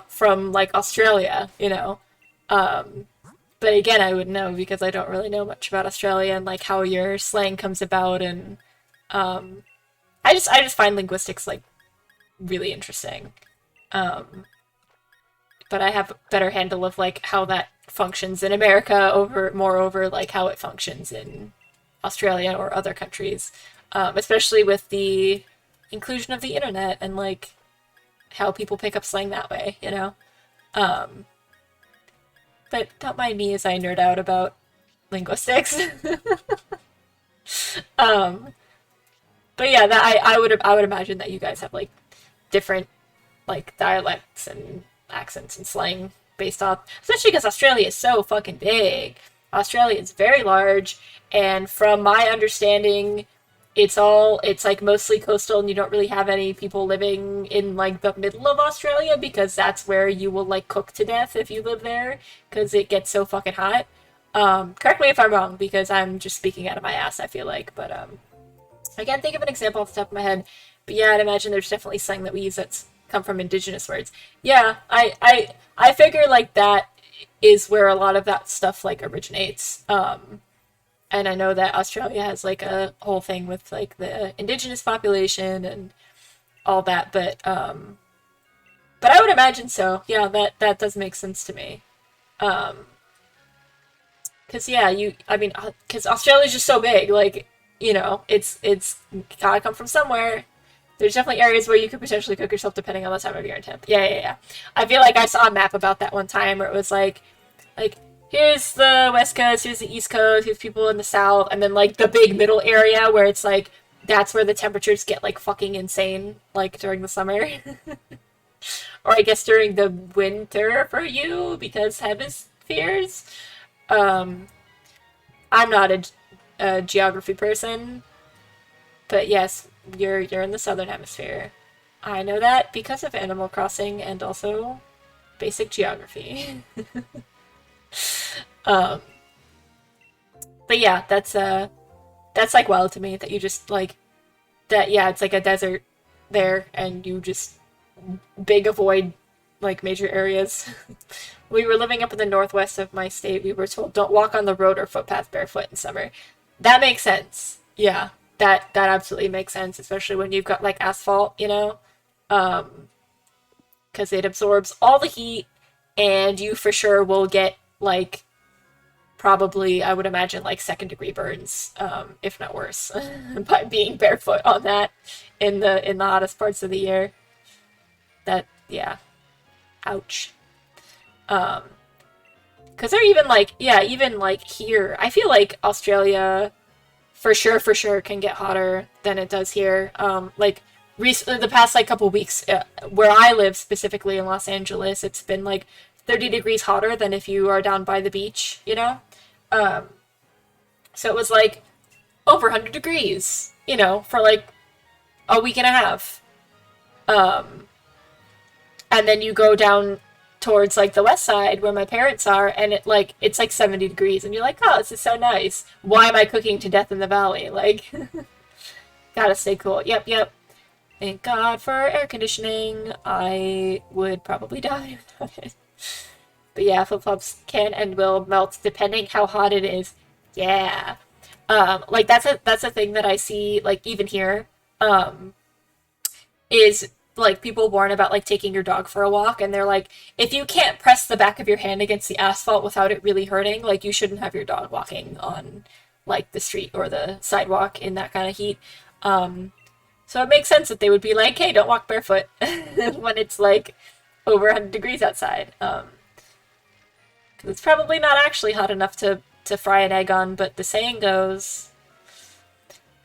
from like Australia. Um, but again, I would know because I don't really know much about Australia and like how your slang comes about, and um, I just find linguistics like really interesting. Um, but I have a better handle of like how that functions in America over like how it functions in Australia or other countries, especially with the inclusion of the internet and like how people pick up slang that way. Um, but don't mind me as I nerd out about linguistics. um, but yeah, that I would imagine that you guys have like different like dialects and accents and slang based off, especially because Australia is so fucking big. Australia is very large, and from my understanding, it's like mostly coastal, and you don't really have any people living in like the middle of Australia because that's where you will like cook to death if you live there because it gets so fucking hot. Correct me if I'm wrong, because I'm just speaking out of my ass, I feel like, but I can't think of an example off the top of my head. But yeah, I'd imagine there's definitely slang that we use that's come from indigenous words. Yeah, I figure like that is where a lot of that stuff like originates. And I know that Australia has like a whole thing with like the indigenous population and all that, but I would imagine so. Yeah, that does make sense to me. Um, cause yeah, I mean, cause Australia's just so big. Like, it's gotta come from somewhere. There's definitely areas where you could potentially cook yourself depending on the time of year and temp. Yeah, yeah, yeah. I feel like I saw a map about that one time where it was like here's the west coast, here's the east coast, here's people in the south, and then like the big middle area where it's like that's where the temperatures get like fucking insane, like during the summer. Or I guess during the winter for you because hemispheres. Um, I'm not a geography person, but yes, you're in the southern hemisphere. I know that because of Animal Crossing and also basic geography. um, but yeah, that's like wild to me that you just like that. Yeah, it's like a desert there, and you just big avoid like major areas. We were living up in the northwest of my state. We were told don't walk on the road or footpath barefoot in summer. That makes sense. Yeah, that absolutely makes sense, especially when you've got like asphalt, um, because it absorbs all the heat, and you for sure will get like probably I would imagine like second degree burns, if not worse, by being barefoot on that in the hottest parts of the year. That yeah, ouch. Um, because they're even like yeah, even like here, I feel like Australia for sure can get hotter than it does here. Like recently, the past like couple weeks, where I live specifically in Los Angeles, it's been like 30 degrees hotter than if you are down by the beach, Um, so it was like over 100 degrees, for like a week and a half. Um, and then you go down towards like the west side where my parents are, and it's like 70 degrees, and you're like, oh, this is so nice. Why am I cooking to death in the valley? Like, gotta stay cool. Yep, yep. Thank God for air conditioning. I would probably die without it. But yeah, flip flops can and will melt depending how hot it is. Yeah. Like that's a thing that I see like even here. Um, is like people warn about like taking your dog for a walk, and they're like, if you can't press the back of your hand against the asphalt without it really hurting, like you shouldn't have your dog walking on like the street or the sidewalk in that kind of heat. Um, so it makes sense that they would be like, hey, don't walk barefoot when it's like over 100 degrees outside. 'Cause it's probably not actually hot enough to fry an egg on, but the saying goes,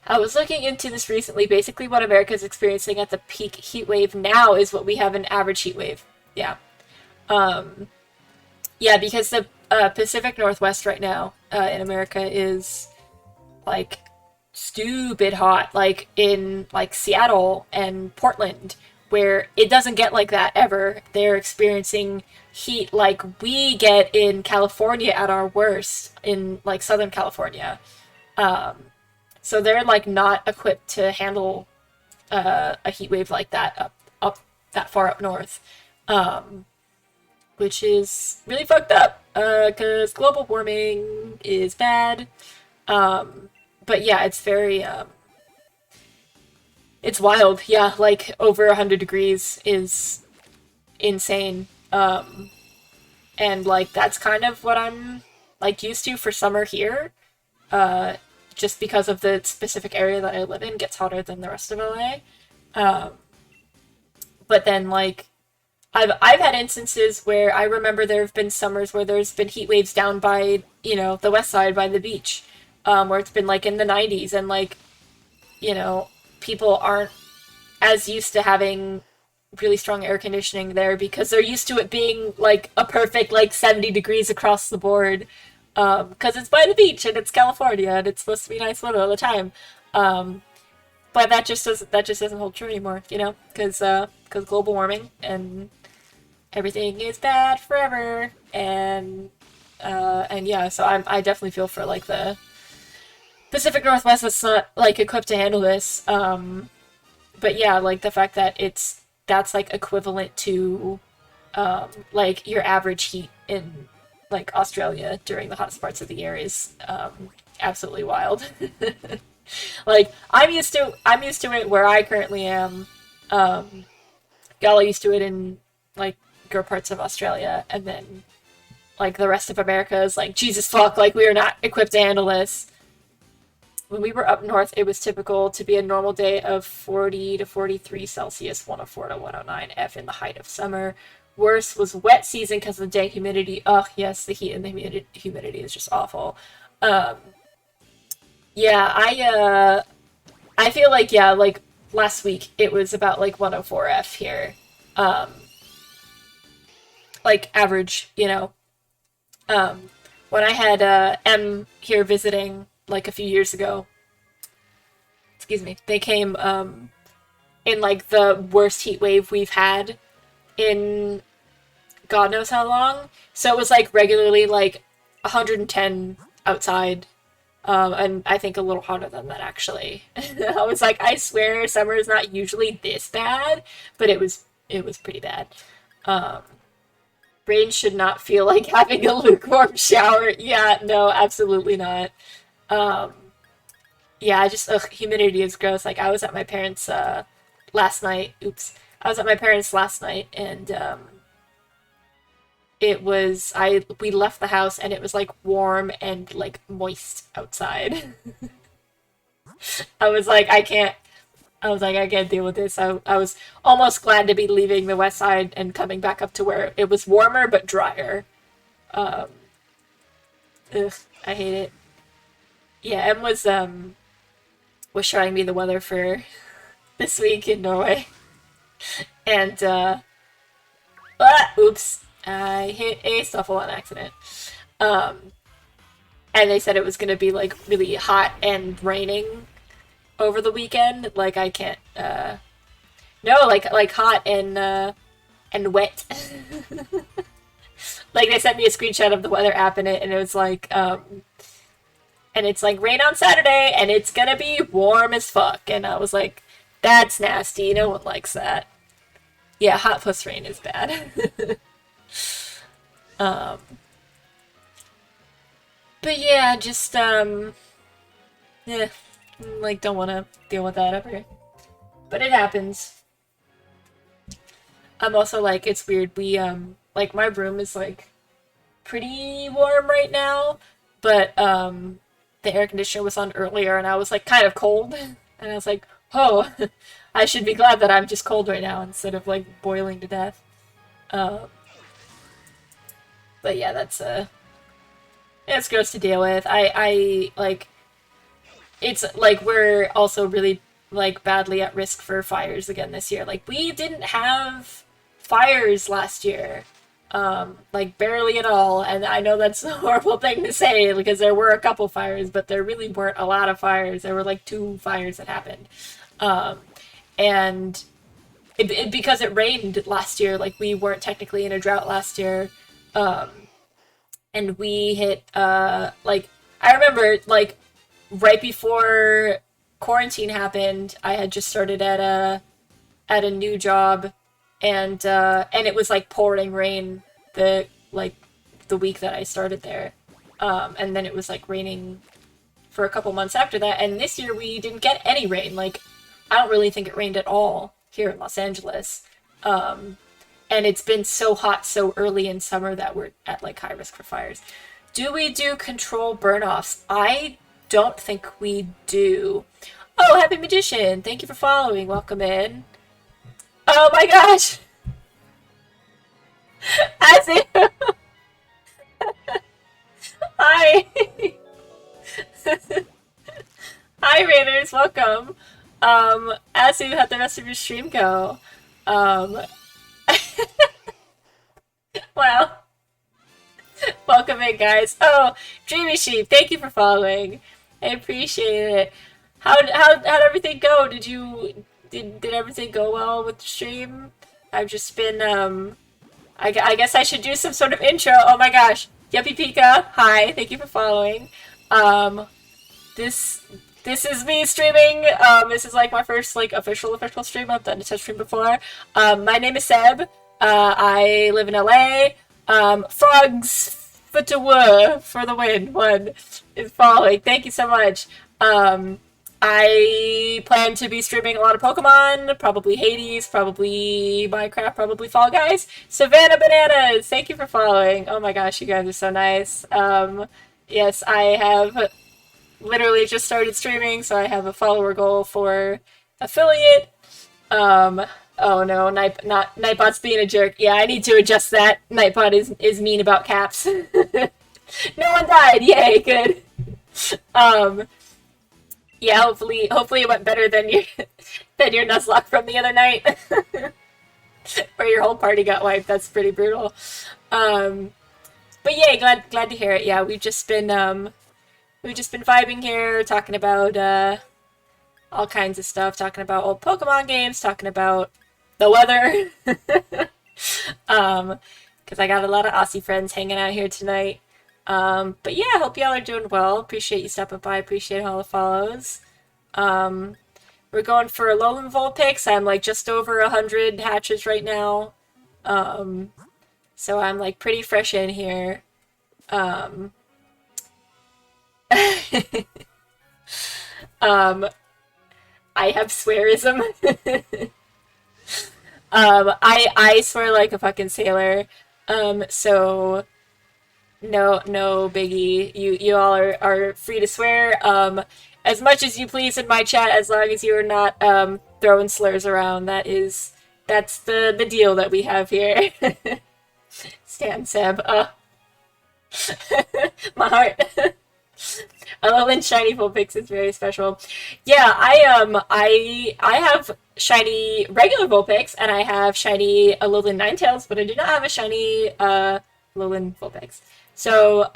I was looking into this recently. Basically, what America is experiencing at the peak heat wave now is what we have an average heat wave. Yeah. Um, yeah, because the Pacific Northwest right now in America is like stupid hot, like in like Seattle and Portland, where it doesn't get like that ever. They're experiencing heat like we get in California at our worst in like Southern California. Um, so they're like not equipped to handle a heat wave like that up that far up north, um, which is really fucked up because global warming is bad. Um, but yeah, it's very it's wild. Yeah, like over 100 degrees is insane. And like that's kind of what I'm like used to for summer here. Uh, just because of the specific area that I live in gets hotter than the rest of LA. Um, but then like I've had instances where I remember there have been summers where there's been heat waves down by, the west side by the beach, where it's been like in the 90s, and like, you know, people aren't as used to having really strong air conditioning there because they're used to it being like a perfect like 70 degrees across the board, because it's by the beach and it's California and it's supposed to be nice weather all the time. Um, but that just doesn't hold true anymore, because global warming and everything is bad forever, and And yeah, so I definitely feel for like the Pacific Northwest that's not like equipped to handle this. But yeah, like the fact that that's like equivalent to like your average heat in like Australia during the hottest parts of the year is absolutely wild. Like I'm used to it where I currently am. Y'all are used to it in like your parts of Australia, and then like the rest of America is like Jesus fuck, like we are not equipped to handle this. When we were up north, it was typical to be a normal day of 40 to 43 Celsius, 104 to 109 F in the height of summer. Worse was wet season because of the day humidity. Ugh, yes, the heat and the humidity is just awful. Um, yeah, I feel like yeah, like last week it was about like 104 F here. Um, like average, you know. Um, when I had M here visiting like a few years ago, excuse me, they came in like the worst heat wave we've had in God knows how long. So it was like regularly like 110 outside, and I think a little hotter than that actually. I was like, I swear summer is not usually this bad, but it was pretty bad. Um, Rain should not feel like having a lukewarm shower. Yeah, no, absolutely not. Um, yeah, just ugh, humidity is gross. Like I was at my parents' last night. Oops, I was at my parents' last night, and it was I we left the house and it was like warm and like moist outside. I was like, I can't. I was like, I can't deal with this. I was almost glad to be leaving the west side and coming back up to where it was warmer but drier. Um, ugh, I hate it. Yeah, Em was showing me the weather for this week in Norway, and oops, I hit a shuffle on accident. Um, and they said it was gonna be like really hot and raining over the weekend. Like I can't. No, like hot and wet. Like they sent me a screenshot of the weather app in it, and it was like and it's like rain on Saturday, and it's gonna be warm as fuck. And I was like, that's nasty. No one likes that. Yeah, hot plus rain is bad. um, but yeah, just yeah, like don't want to deal with that ever. But it happens. I'm also like, it's weird. We like my room is like pretty warm right now, but the air conditioner was on earlier, and I was like kind of cold, and I was like, oh, I should be glad that I'm just cold right now instead of like boiling to death. Um, but yeah, it's gross to deal with. I like it's like we're also really like badly at risk for fires again this year. Like we didn't have fires last year. Like barely at all, and I know that's a horrible thing to say because there were a couple fires, but there really weren't a lot of fires. There were like two fires that happened. Um, and because it rained last year, like we weren't technically in a drought last year. Um, and we hit like I remember like right before quarantine happened, I had just started at a new job, and it was like pouring rain the like the week that I started there. And then it was like raining for a couple months after that, and this year we didn't get any rain. Like I don't really think it rained at all here in Los Angeles. Um, and it's been so hot so early in summer that we're at like high risk for fires. Do we do control burn-offs? I don't think we do. Oh, Happy Magician! Thank you for following. Welcome in. Oh my gosh! As if... Hi! Hi, Raiders! Welcome! Azu, how'd the rest of your stream go? Um, wow. Welcome in, guys. Oh, Dreamy Sheep, thank you for following. I appreciate it. How'd everything go? Did everything go well with the stream? I've just been I guess I should do some sort of intro. Oh my gosh. Yuppie Pika, hi, thank you for following. Um, this this is me streaming. This is like my first like official stream. I've done a test stream before. My name is Seb. I live in LA. Frogs for the win. One is following. Thank you so much. I plan to be streaming a lot of Pokemon, probably Hades, probably Minecraft, probably Fall Guys. Savannah Bananas, thank you for following. Oh my gosh, you guys are so nice. Yes, I have literally just started streaming, so I have a follower goal for affiliate. Oh no, Nightbot's being a jerk. Yeah, I need to adjust that. Nightbot is mean about caps. No one died. Yay, good. Um, yeah, hopefully it went better than your Nuzlocke from the other night, where your whole party got wiped. That's pretty brutal. But yay, glad to hear it. Yeah, we've just been vibing here, talking about all kinds of stuff, talking about old Pokemon games, talking about the weather. Because I got a lot of Aussie friends hanging out here tonight. But yeah, I hope y'all are doing well. Appreciate you stopping by. Appreciate all the follows. We're going for Alolan Vulpix. I'm like just over 100 hatches right now. So I'm like pretty fresh in here. I have swearism. I swear like a fucking sailor. So no biggie. You all are free to swear as much as you please in my chat, as long as you are not throwing slurs around. That's the deal that we have here. Stan Seb. My heart. Alolan shiny Vulpix is very special. Yeah, I have shiny regular Vulpix and I have shiny Alolan Ninetales, but I do not have a shiny Alolan Vulpix. So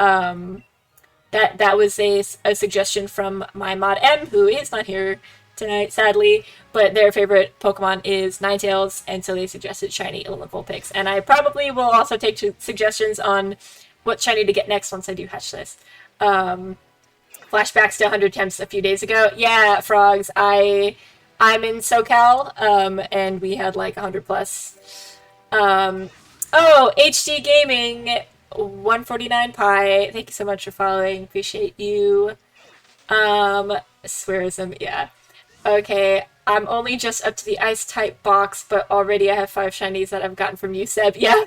that was a suggestion from my mod M, who is not here tonight, sadly, but their favorite Pokemon is Ninetales, and so they suggested shiny Alolan Vulpix. And I probably will also take suggestions on what shiny to get next once I do hatch this. Flashbacks to 100 temps a few days ago. Yeah, Frogs, I'm in SoCal, and we had like 100 plus. Oh, HD Gaming 149 Pi. Thank you so much for following. Appreciate you. Swearism, yeah. Okay, I'm only just up to the ice type box, but already I have 5 shinies that I've gotten from you, Seb. Yeah.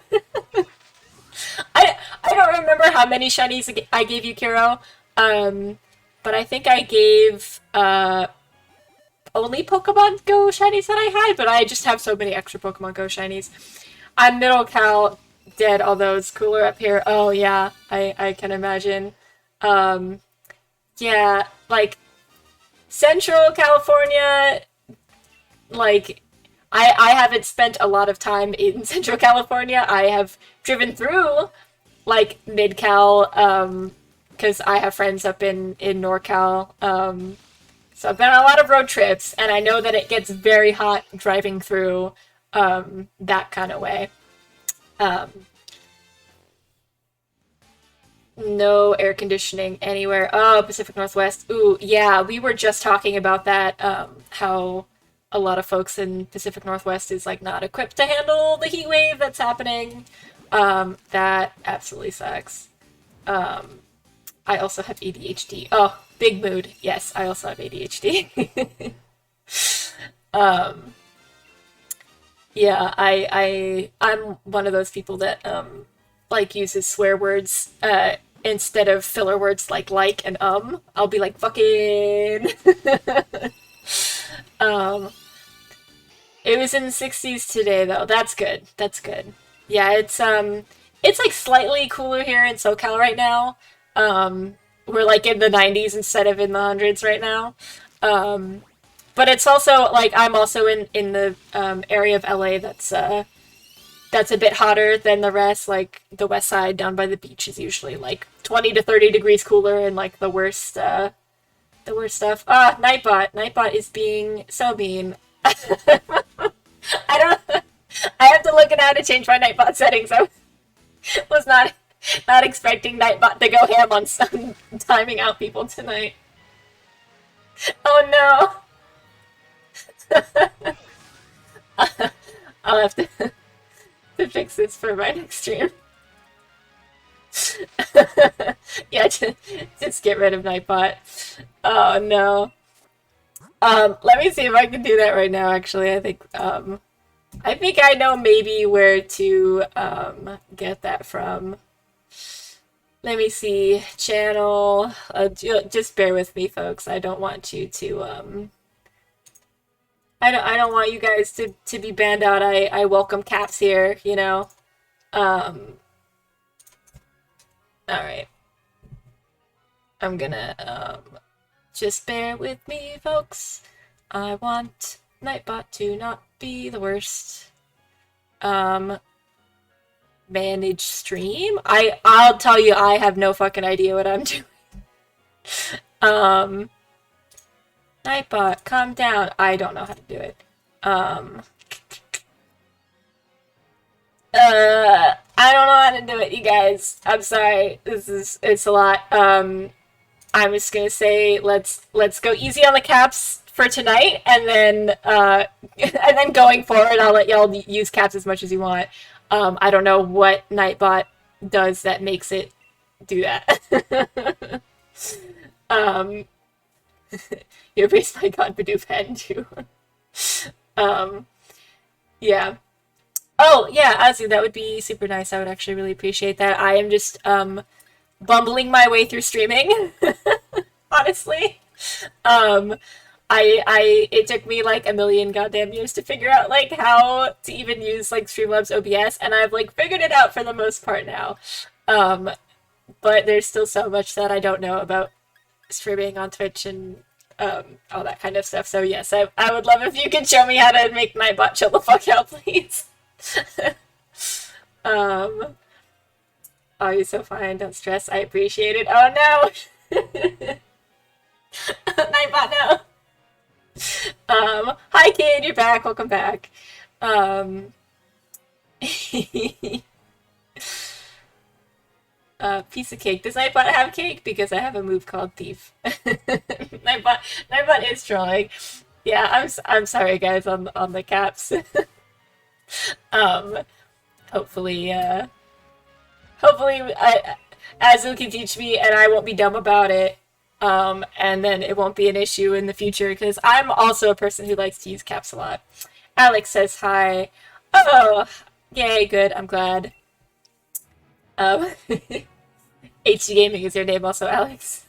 I don't remember how many shinies I gave you, Kiro. But I think I gave only Pokemon Go shinies that I had, but I just have so many extra Pokemon Go shinies. I'm Middle Cal dead, although it's cooler up here. Oh yeah, I can imagine. Yeah, like Central California, like I haven't spent a lot of time in Central California. I have driven through like Mid-Cal, because I have friends up in NorCal. So I've been on a lot of road trips, and I know that it gets very hot driving through that kind of way. No air conditioning anywhere. Oh, Pacific Northwest. Ooh, yeah, we were just talking about that, how a lot of folks in Pacific Northwest is like not equipped to handle the heat wave that's happening. That absolutely sucks. I also have ADHD. Oh, big mood. Yes, I also have ADHD. Yeah, I'm one of those people that like uses swear words instead of filler words like and I'll be like fucking. It was in the 60s today though. That's good. That's good. Yeah, it's like slightly cooler here in SoCal right now. We're like in the 90s instead of in the hundreds right now. But it's also like I'm also in the area of LA that's a bit hotter than the rest. Like the west side down by the beach is usually like 20 to 30 degrees cooler, and like the worst stuff. Nightbot is being so mean. I have to look at how to change my Nightbot settings. I was not Not expecting Nightbot to go ham on some timing out people tonight. Oh no! I'll have to fix this for my next stream. Yeah, just get rid of Nightbot. Oh no. Let me see if I can do that right now, actually. I think I know maybe where to, get that from. Let me see. Channel. Just bear with me, folks. I don't want you to, I don't want you guys to be banned out. I welcome caps here, you know? Alright. I'm gonna, just bear with me, folks. I want Nightbot to not be the worst. Manage stream? I'll tell you, I have no fucking idea what I'm doing. Nightbot, calm down. I don't know how to do it. I don't know how to do it, you guys. I'm sorry. It's a lot. I'm just gonna say let's go easy on the caps for tonight, and then and then going forward, I'll let y'all use caps as much as you want. I don't know what Nightbot does that makes it do that. You're based my God Badoo fan too. Yeah. Oh, yeah, Azu, that would be super nice. I would actually really appreciate that. I am just, bumbling my way through streaming, honestly. It took me, like, a million goddamn years to figure out, like, how to even use, like, Streamlabs OBS, and I've, like, figured it out for the most part now. But there's still so much that I don't know about streaming on Twitch and, all that kind of stuff. So, yes, I would love if you could show me how to make Nightbot chill the fuck out, please. Oh, you're so fine. Don't stress. I appreciate it. Oh no! Nightbot, no! Hi kid, you're back. Welcome back. Piece of cake. Does Nightbot have cake? Because I have a move called Thief. Nightbot is trolling. Yeah, I'm sorry guys on the caps. Hopefully, Azu can teach me and I won't be dumb about it. And then it won't be an issue in the future, because I'm also a person who likes to use caps a lot. Alex says hi. Oh, yay, good, I'm glad. HG Gaming is your name also, Alex.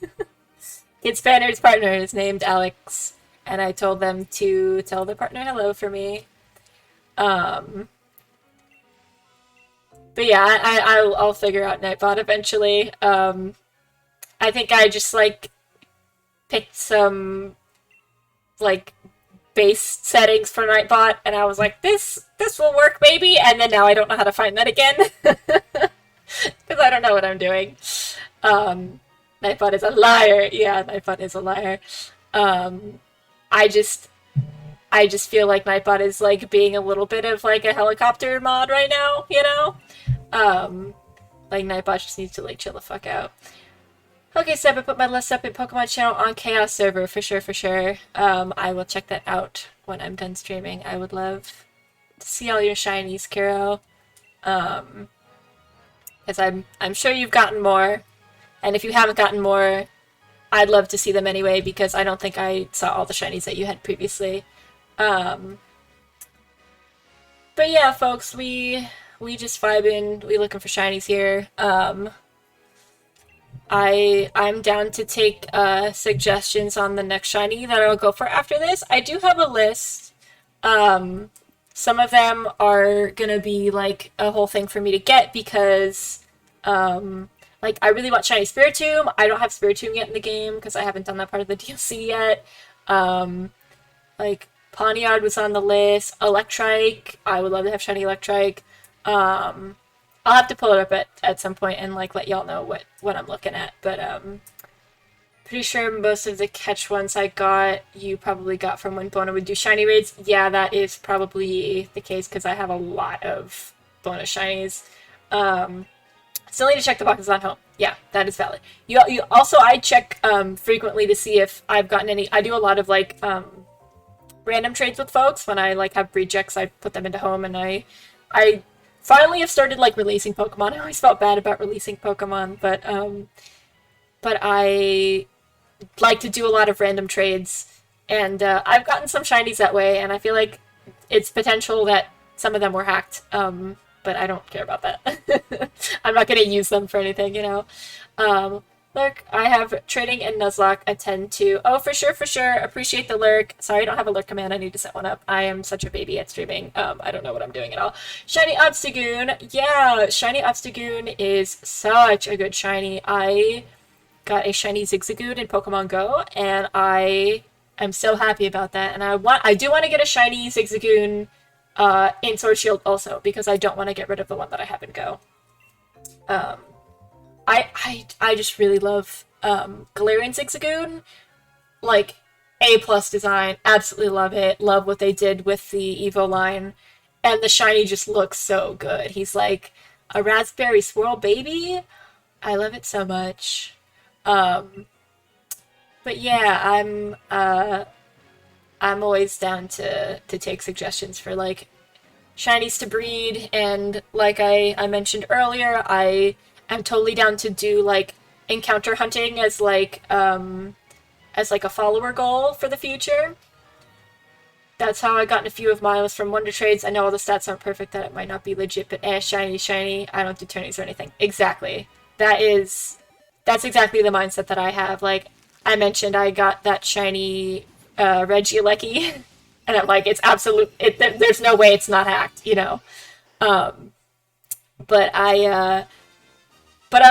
Kid Spanner's partner is named Alex, and I told them to tell the partner hello for me. But yeah, I'll figure out Nightbot eventually. I think I just, like, picked some, like, base settings for Nightbot, and I was like, this will work maybe, and then now I don't know how to find that again. Because I don't know what I'm doing. Nightbot is a liar. Yeah, Nightbot is a liar. I just feel like Nightbot is, like, being a little bit of, like, a helicopter mod right now, you know? Like, Nightbot just needs to, like, chill the fuck out. Okay, Seb, I put my Let's Up in Pokemon channel on Chaos server, for sure, for sure. I will check that out when I'm done streaming. I would love to see all your shinies, Kiro. Because I'm sure you've gotten more, and if you haven't gotten more, I'd love to see them anyway, because I don't think I saw all the shinies that you had previously. But yeah, folks, we just vibing, we looking for shinies here. I'm down to take suggestions on the next shiny that I'll go for after this. I do have a list. Some of them are gonna be like a whole thing for me to get because like I really want shiny Spiritomb. I don't have Spiritomb yet in the game because I haven't done that part of the DLC yet. Like Pawniard was on the list. Electrike, I would love to have shiny Electrike. I'll have to pull it up at some point and like let y'all know what I'm looking at, but pretty sure most of the catch ones I got you probably got from when Bona would do shiny raids. Yeah, that is probably the case because I have a lot of bonus shinies. Still need to check the boxes on home. Yeah, that is valid. You also I check frequently to see if I've gotten any. I do a lot of like random trades with folks when I like have rejects. I put them into home, and I finally have started like releasing Pokemon. I always felt bad about releasing Pokemon, but I like to do a lot of random trades, and I've gotten some shinies that way, and I feel like it's potential that some of them were hacked. But I don't care about that. I'm not going to use them for anything, you know. Look, I have trading and Nuzlocke attend to. Oh, for sure, for sure. Appreciate the lurk. Sorry, I don't have a lurk command. I need to set one up. I am such a baby at streaming. I don't know what I'm doing at all. Shiny Obstagoon. Yeah, Shiny Obstagoon is such a good shiny. I got a shiny Zigzagoon in Pokemon Go, and I am so happy about that. And I do want to get a shiny Zigzagoon in Sword Shield also, because I don't want to get rid of the one that I have in Go. I just really love Galarian Zigzagoon. Like, A+ design, absolutely love it. Love what they did with the Evo line. And the shiny just looks so good. He's like a raspberry swirl baby. I love it so much. But yeah, I'm always down to take suggestions for like shinies to breed, and like I mentioned earlier, I am totally down to do like encounter hunting as like a follower goal for the future. That's how I got in a few of Miles from Wonder Trades. I know all the stats aren't perfect, that it might not be legit, but shiny, shiny. I don't do tourneys or anything. Exactly. That's exactly the mindset that I have. Like I mentioned, I got that shiny Regieleki, and I'm like, it's absolute. There's no way it's not hacked, you know. But I'm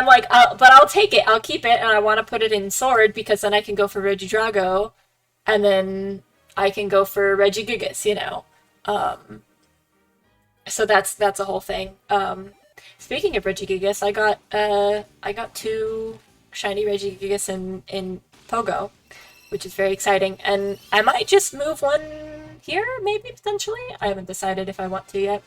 like, I'll take it. I'll keep it, and I want to put it in Sword because then I can go for Regidrago, and then I can go for Regigigas, you know. So that's a whole thing. Speaking of Regigigas, I got two shiny Regigigas in Pogo, which is very exciting. And I might just move one here, maybe, potentially. I haven't decided if I want to yet.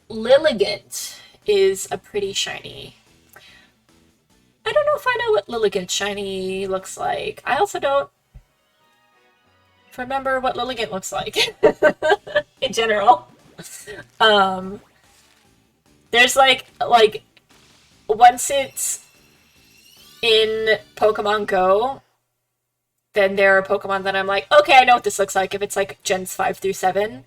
Lilligant is a pretty shiny. I don't know if I know what Lilligant shiny looks like. I also don't remember what Lilligant looks like in general. There's like once it's in Pokemon Go, then there are Pokemon that I'm like, okay, I know what this looks like. If it's like Gens 5 through 7,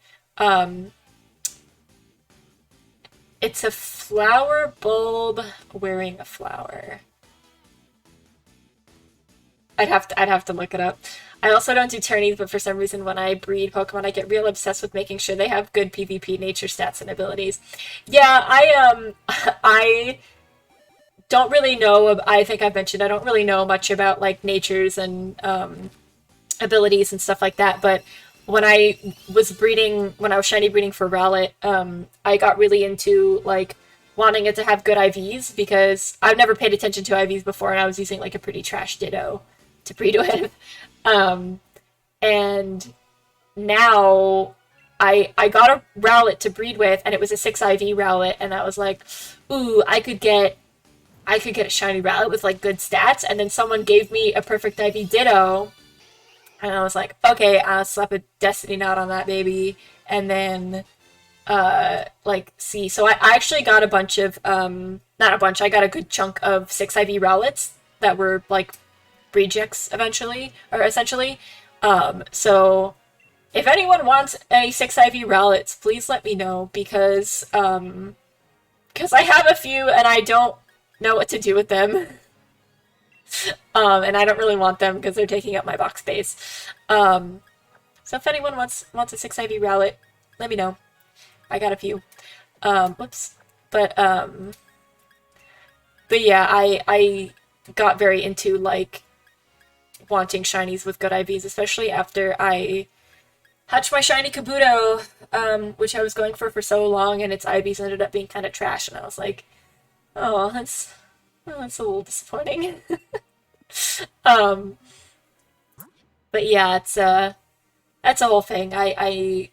it's a flower bulb wearing a flower. I'd have to look it up. I also don't do tourneys, but for some reason when I breed Pokemon, I get real obsessed with making sure they have good PvP nature stats and abilities. Yeah, I don't really know. I think I've mentioned I don't really know much about like natures and abilities and stuff like that. But when I was shiny breeding for Rowlet, I got really into like wanting it to have good IVs because I've never paid attention to IVs before, and I was using like a pretty trash Ditto to breed with. And now I got a Rowlet to breed with, and it was a 6 IV Rowlet, and I was like, ooh, I could get a shiny Rowlet with like good stats, and then someone gave me a perfect IV Ditto, and I was like, okay, I'll slap a Destiny Knot on that baby, and then see. So I actually got a bunch of not a bunch, I got a good chunk of 6 IV Rowlets that were like rejects essentially. So if anyone wants a 6 IV Rowlets, please let me know, because I have a few and I don't know what to do with them. And I don't really want them because they're taking up my box space. So if anyone wants a 6 IV Rowlet, let me know. I got a few. Whoops. But yeah, I got very into like wanting shinies with good IVs, especially after I hatched my shiny Kabuto, which I was going for so long, and its IVs ended up being kind of trash, and I was like, oh, that's a little disappointing. But yeah, that's a whole thing. I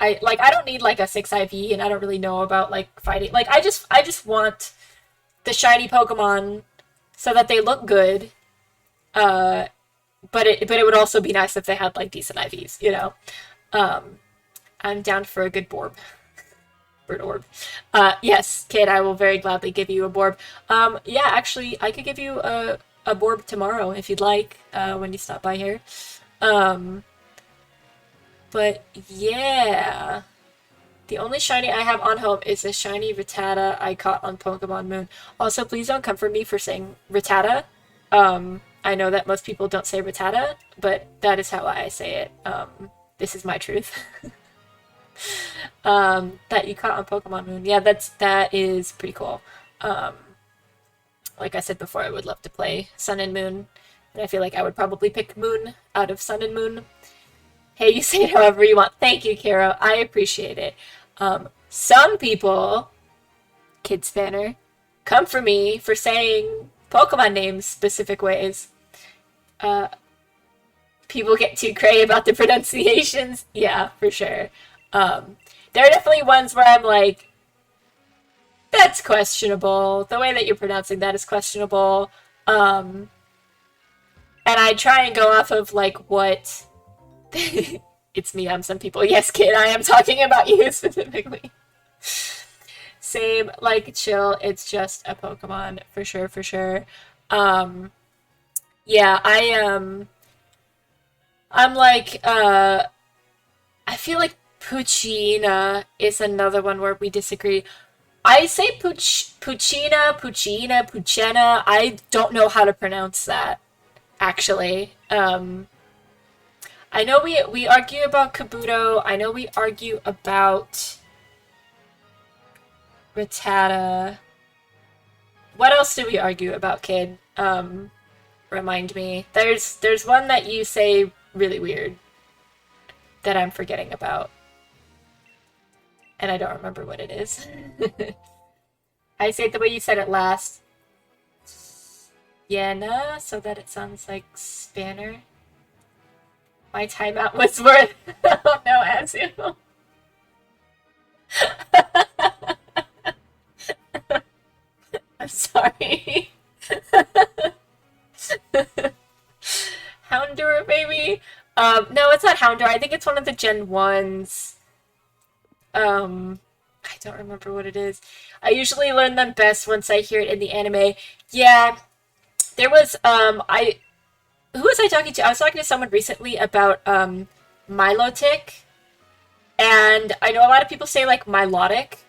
I don't need like a 6 IV, and I don't really know about like fighting. Like I just want the shiny Pokemon so that they look good. Uh, but it would also be nice if they had like decent IVs, you know. Um, I'm down for a good Borb. Bird orb. Yes, kid, I will very gladly give you a Borb. Yeah, actually, I could give you a Borb tomorrow if you'd like, when you stop by here. Um, but yeah. The only shiny I have on home is a shiny Rattata I caught on Pokemon Moon. Also, please don't come for me for saying Rattata. I know that most people don't say Rattata, but that is how I say it. This is my truth. That you caught on Pokemon Moon. Yeah, that is pretty cool. Um, like I said before, I would love to play Sun and Moon, and I feel like I would probably pick Moon out of Sun and Moon. Hey, you say it however you want. Thank you, Karo. I appreciate it. Some people, Kid Spanner, come for me for saying Pokemon names specific ways. Uh, People get too cray about the pronunciations. Yeah, for sure. There are definitely ones where I'm like, that's questionable. The way that you're pronouncing that is questionable. And I try and go off of like what it's me, I'm some people. Yes, kid, I am talking about you specifically. Same, like chill, it's just a Pokemon, for sure, for sure. Um, yeah, I'm like, I feel like Puccina is another one where we disagree. I say Puccina, Puccina, Puccena. I don't know how to pronounce that, actually. I know we argue about Kabuto. I know we argue about Rattata. What else do we argue about, kid? Remind me. There's one that you say really weird that I'm forgetting about. And I don't remember what it is. I say it the way you said it last. Yenna, so that it sounds like Spanner. My timeout was worth. Oh no, Azu. I'm sorry. Houndour, baby. No, it's not Houndour. I think it's one of the Gen 1s. I don't remember what it is. I usually learn them best once I hear it in the anime. Yeah, there was, who was I talking to? I was talking to someone recently about, Milotic, and I know a lot of people say, like, Milotic,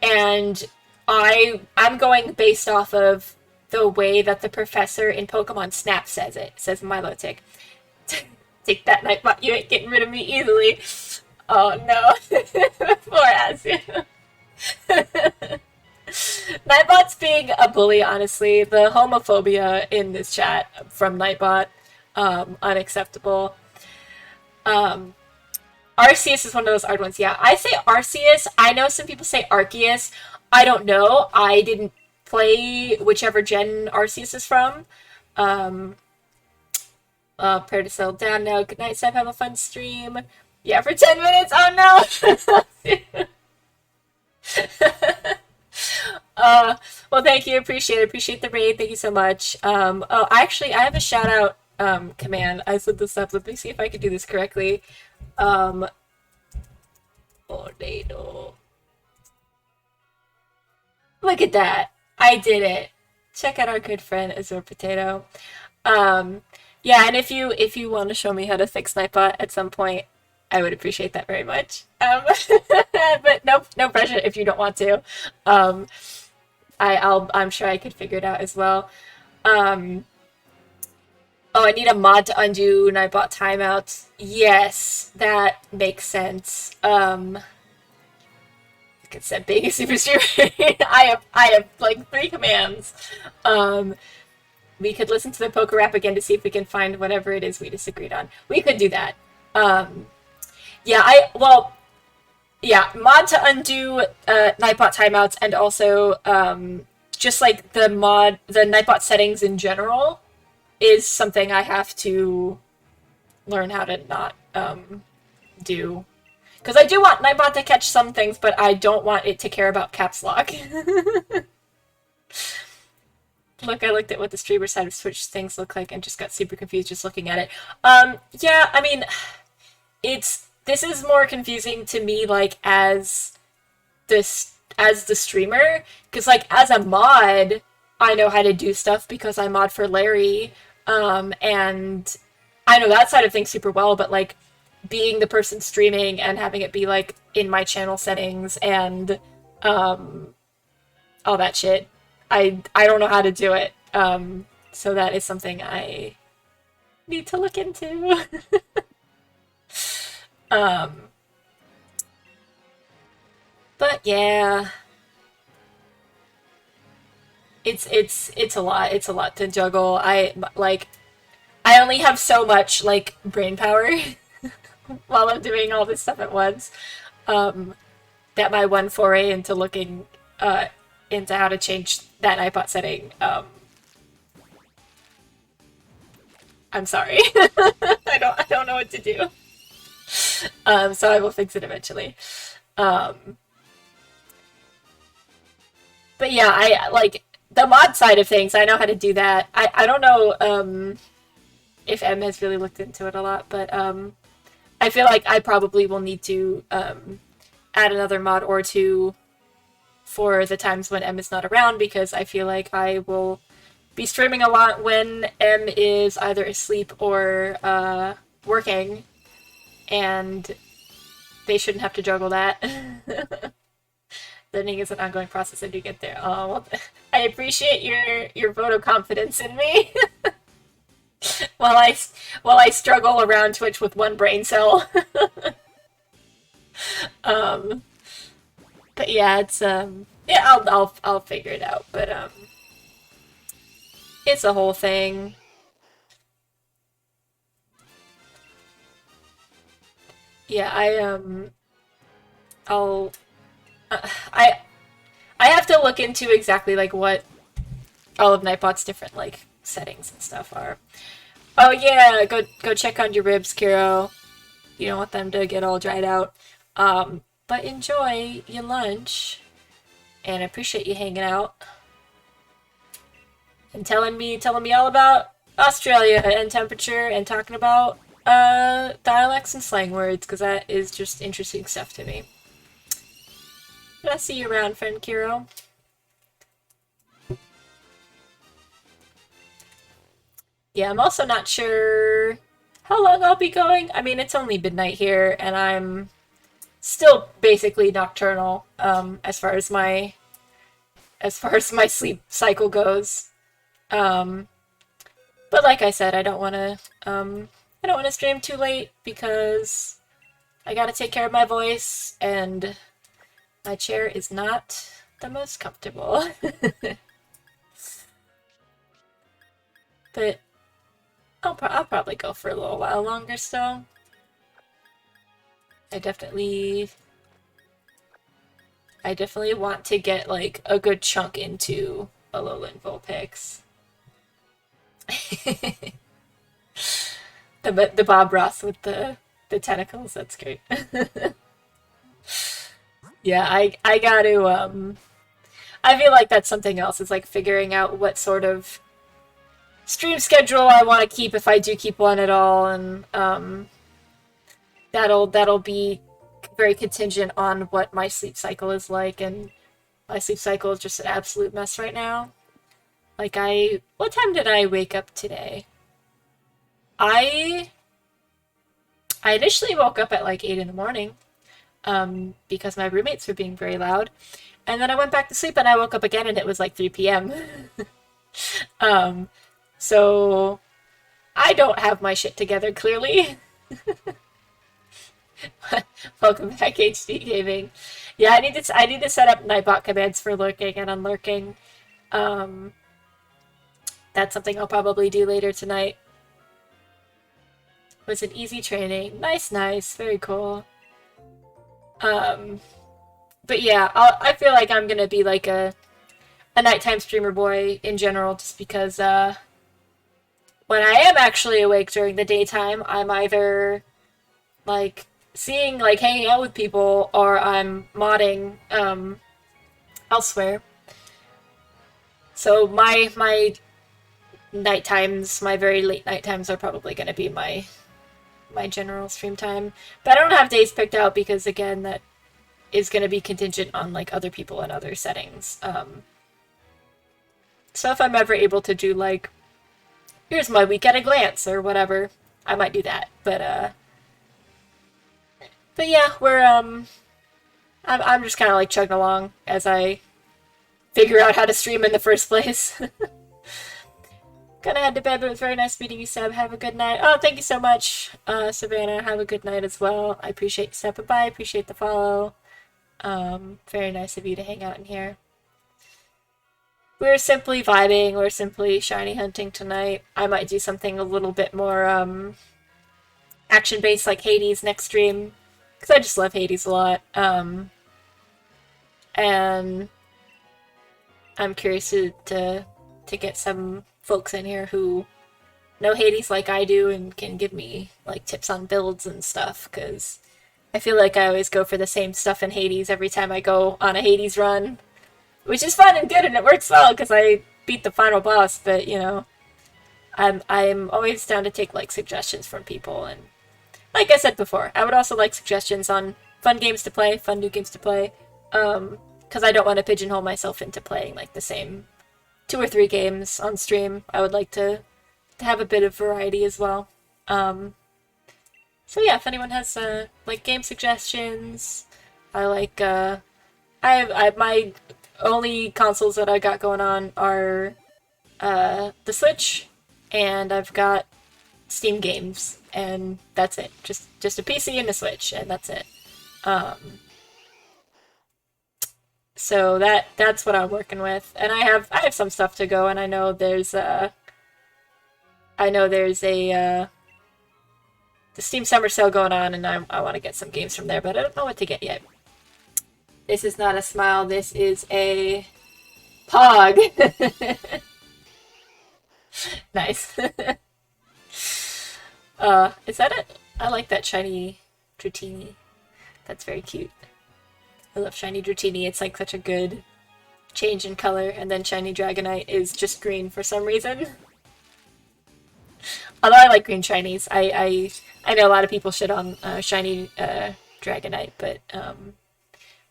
and I'm going based off of the way that the professor in Pokemon Snap says it. It says Milotic. Take that, Nightbot. You ain't getting rid of me easily. Oh no. Poor Azu. Nightbot's being a bully, honestly. The homophobia in this chat from Nightbot, unacceptable. Arceus is one of those hard ones. Yeah, I say Arceus. I know some people say Arceus. I don't know. I didn't play whichever gen Arceus is from. Prepare to settle down now. Good night, Seb. Have a fun stream. Yeah, for 10 minutes. Oh no. Well, thank you. Appreciate it. Appreciate the raid. Thank you so much. Oh, actually, I have a shout out command. I set this up. Let me see if I can do this correctly. Oh, no. Look at that. I did it. Check out our good friend Azure Potato. Yeah, and if you want to show me how to fix Nightbot at some point, I would appreciate that very much. But no pressure if you don't want to. I'm sure I could figure it out as well. Oh, I need a mod to undo Nightbot timeouts. Yes, that makes sense. Like I said, big super streamer. I have like 3 commands. We could listen to the poker rap again to see if we can find whatever it is we disagreed on. We could do that. Yeah, yeah, mod to undo Nightbot timeouts, and also just like the Nightbot settings in general is something I have to learn how to not do. Because I do want Nightbot to catch some things, but I don't want it to care about caps lock. Look, I looked at what the streamer side of Switch things look like and just got super confused just looking at it. Yeah, I mean, this is more confusing to me, like, as the streamer, because, like, as a mod, I know how to do stuff because I mod for Larry, and I know that side of things super well, but, like, being the person streaming and having it be, like, in my channel settings and, all that shit, I don't know how to do it, so that is something I need to look into. But yeah, it's a lot. It's a lot to juggle. I only have so much like brain power while I'm doing all this stuff at once. That my one foray into looking into how to change that iPod setting. I'm sorry. I don't know what to do. So I will fix it eventually. But yeah, I like the mod side of things. I know how to do that. I don't know if M has really looked into it a lot, but I feel like I probably will need to add another mod or two for the times when M is not around, because I feel like I will be streaming a lot when M is either asleep or working, and they shouldn't have to juggle that. Learning is an ongoing process as you get there. Oh, well, I appreciate your vote of confidence in me. while I struggle around Twitch with one brain cell. But yeah, it's yeah, I'll figure it out. But it's a whole thing. Yeah, I'll I have to look into exactly like what all of Nightbot's different like settings and stuff are. Oh yeah, go check on your ribs, Kiro. You don't want them to get all dried out. But enjoy your lunch, and I appreciate you hanging out and telling me all about Australia and temperature and talking about dialects and slang words, because that is just interesting stuff to me. But I'll see you around, friend Kiro. Yeah, I'm also not sure how long I'll be going. I mean, it's only midnight here, and I'm still basically nocturnal as far as my sleep cycle goes. But like I said, I don't want to stream too late because I got to take care of my voice, and my chair is not the most comfortable. But I'll probably go for a little while longer still. I definitely want to get like a good chunk into Alolan Vulpix. the Bob Ross with the tentacles, that's great. Yeah, I got to I feel like that's something else. It's like figuring out what sort of stream schedule I want to keep, if I do keep one at all, and that'll be very contingent on what my sleep cycle is like, and my sleep cycle is just an absolute mess right now. Like what time did I wake up today? I initially woke up at like 8 in the morning, because my roommates were being very loud, and then I went back to sleep and I woke up again and it was like 3 p.m. So I don't have my shit together, clearly. Welcome back, HD Gaming. Yeah, I need to set up Nightbot commands for lurking and unlurking. That's something I'll probably do later tonight. It was an easy training. Nice, very cool. But yeah, I feel like I'm gonna be like a nighttime streamer boy in general, just because when I am actually awake during the daytime, I'm either like seeing like hanging out with people or I'm modding elsewhere. So my night times, my very late night times are probably going to be my general stream time. But I don't have days picked out because again that is going to be contingent on like other people and other settings. So if I'm ever able to do like here's my week at a glance or whatever, I might do that. But yeah, I'm just kind of like chugging along as I figure out how to stream in the first place. Gonna head to bed, but it was very nice meeting you, Seb. Have a good night. Oh, thank you so much, Savannah. Have a good night as well. I appreciate you stopping by. Appreciate the follow. Very nice of you to hang out in here. We're simply vibing. We're simply shiny hunting tonight. I might do something a little bit more action-based like Hades next stream. Because I just love Hades a lot. And I'm curious to get some folks in here who know Hades like I do and can give me like tips on builds and stuff, because I feel like I always go for the same stuff in Hades every time I go on a Hades run. Which is fun and good and it works well because I beat the final boss, but you know, I'm always down to take like suggestions from people, and like I said before, I would also like suggestions on fun games to play, fun new games to play, because I don't want to pigeonhole myself into playing like the same 2 or 3 games on stream. I would like to have a bit of variety as well. So yeah, if anyone has like game suggestions, I like I my only consoles that I got going on are the Switch, and I've got Steam games, and that's it. Just a PC and a Switch, and that's it. So that's what I'm working with, and I have some stuff to go, and I know there's the Steam Summer Sale going on, and I want to get some games from there, but I don't know what to get yet. This is not a smile, this is a pog. Nice. Is that it? I like that shiny Dratini. That's very cute. I love shiny Dratini. It's like such a good change in color, and then shiny Dragonite is just green for some reason. Although I like green shinies. I know a lot of people shit on shiny Dragonite, but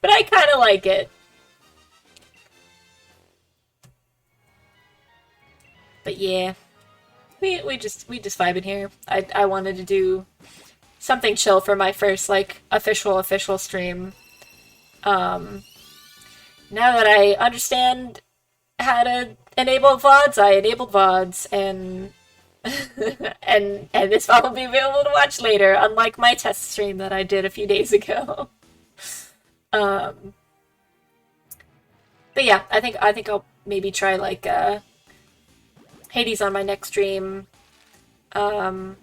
I kind of like it. But yeah, we just vibing here. I wanted to do something chill for my first like official stream. Now that I understand how to enable VODs, I enabled VODs, and and this VOD will be available to watch later, unlike my test stream that I did a few days ago. But yeah, I think I'll maybe try like Hades on my next stream. I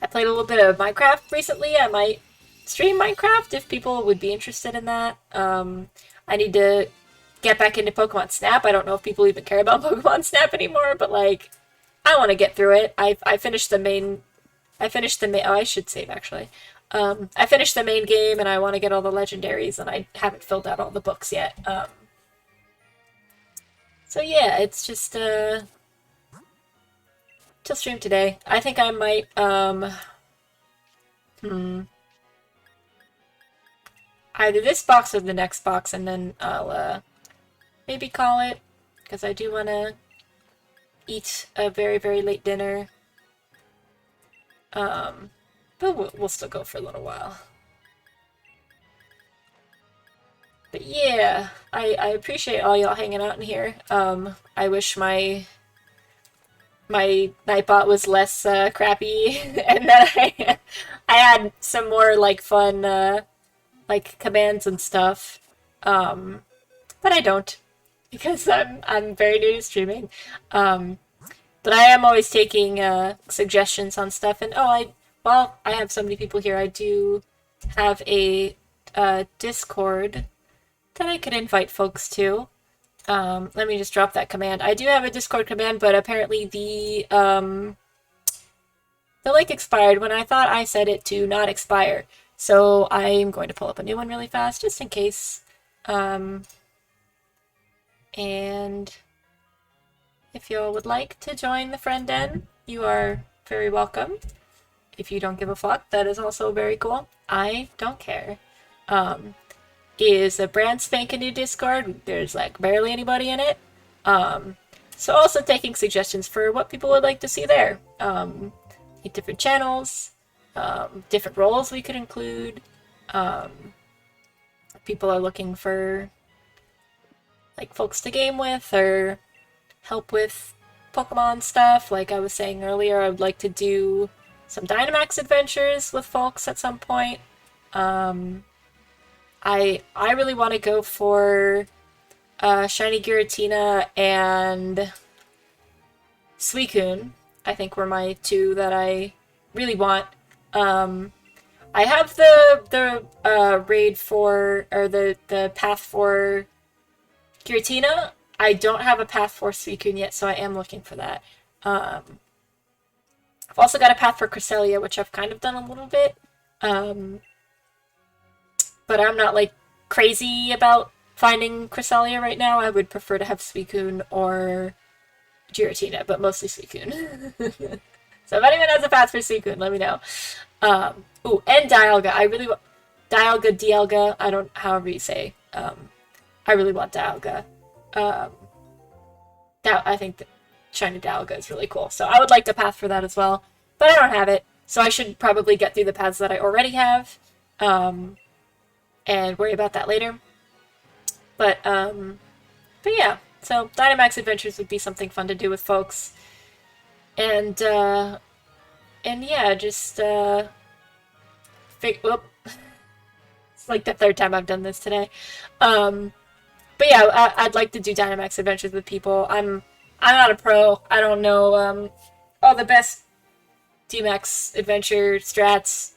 played a little bit of Minecraft recently. I might stream Minecraft if people would be interested in that. I need to get back into Pokemon Snap. I don't know if people even care about Pokemon Snap anymore, but like, I want to get through it. I finished the main. Oh, I should save actually. I finished the main game and I want to get all the legendaries, and I haven't filled out all the books yet. So yeah, it's just till stream today. I think I might either this box or the next box, and then I'll maybe call it, because I do want to eat a very, very late dinner. But we'll still go for a little while. But yeah, I appreciate all y'all hanging out in here. I wish my Nightbot was less crappy, and that I had some more like fun like commands and stuff. But I don't, because I'm very new to streaming. But I am always taking suggestions on stuff, and I have so many people here. I do have a Discord that I could invite folks to. Let me just drop that command. I do have a Discord command, but apparently the link expired when I thought I set it to not expire. So I'm going to pull up a new one really fast, just in case. And if you would like to join the friend den, you are very welcome. If you don't give a fuck, that is also very cool. I don't care. Is a brand spanking new Discord. There's like barely anybody in it. So also taking suggestions for what people would like to see there. Different channels, different roles we could include. People are looking for like folks to game with or help with Pokemon stuff. Like I was saying earlier, I would like to do some Dynamax adventures with folks at some point. I really want to go for Shiny Giratina and Suicune. I think were my two that I really want. I have the raid for, or the path for Giratina. I don't have a path for Suicune yet, so I am looking for that. I've also got a path for Cresselia, which I've kind of done a little bit. But I'm not, like, crazy about finding Cresselia right now. I would prefer to have Suicune or Giratina, but mostly Suicune. So if anyone has a path for Suicune, let me know. Ooh, and Dialga. I really want... Dialga, I don't... however you say. I really want Dialga. I think that Shiny Dialga is really cool. So I would like to path for that as well. But I don't have it. So I should probably get through the paths that I already have. And worry about that later. But yeah. So Dynamax Adventures would be something fun to do with folks. And yeah, just whoop. It's like the third time I've done this today. But yeah, I'd like to do Dynamax Adventures with people. I'm not a pro. I don't know all the best DMAX adventure strats.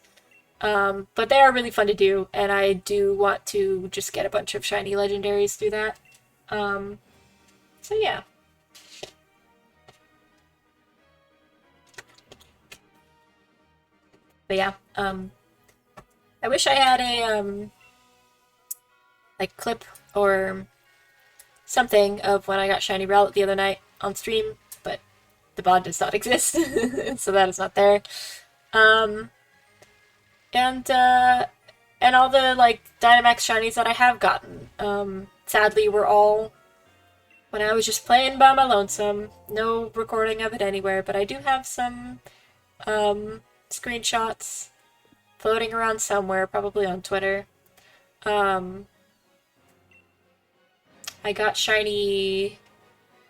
But they are really fun to do, and I do want to just get a bunch of shiny legendaries through that. So yeah. But yeah, I wish I had a, like, clip or something of when I got shiny Rowlet the other night on stream, but the VOD does not exist, so that is not there. And all the, like, Dynamax shinies that I have gotten, sadly were all when I was just playing by my lonesome. No recording of it anywhere, but I do have some, screenshots floating around somewhere, probably on Twitter. I got shiny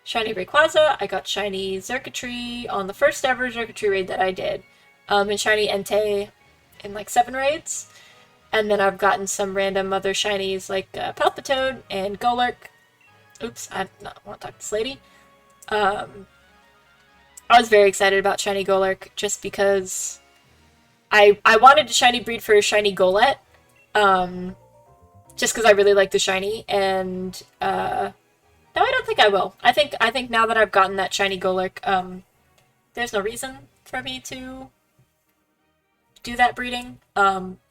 Rayquaza, I got shiny Xurkitree on the first ever Xurkitree raid that I did, and shiny Entei in like 7 raids. And then I've gotten some random other shinies like Palpitoad and Golurk. Oops, I don't want to talk to this lady. I was very excited about shiny Golurk just because I wanted to shiny breed for shiny Golett, just because I really like the shiny, and no, I don't think I will. I think now that I've gotten that shiny Golurk, there's no reason for me to do that breeding,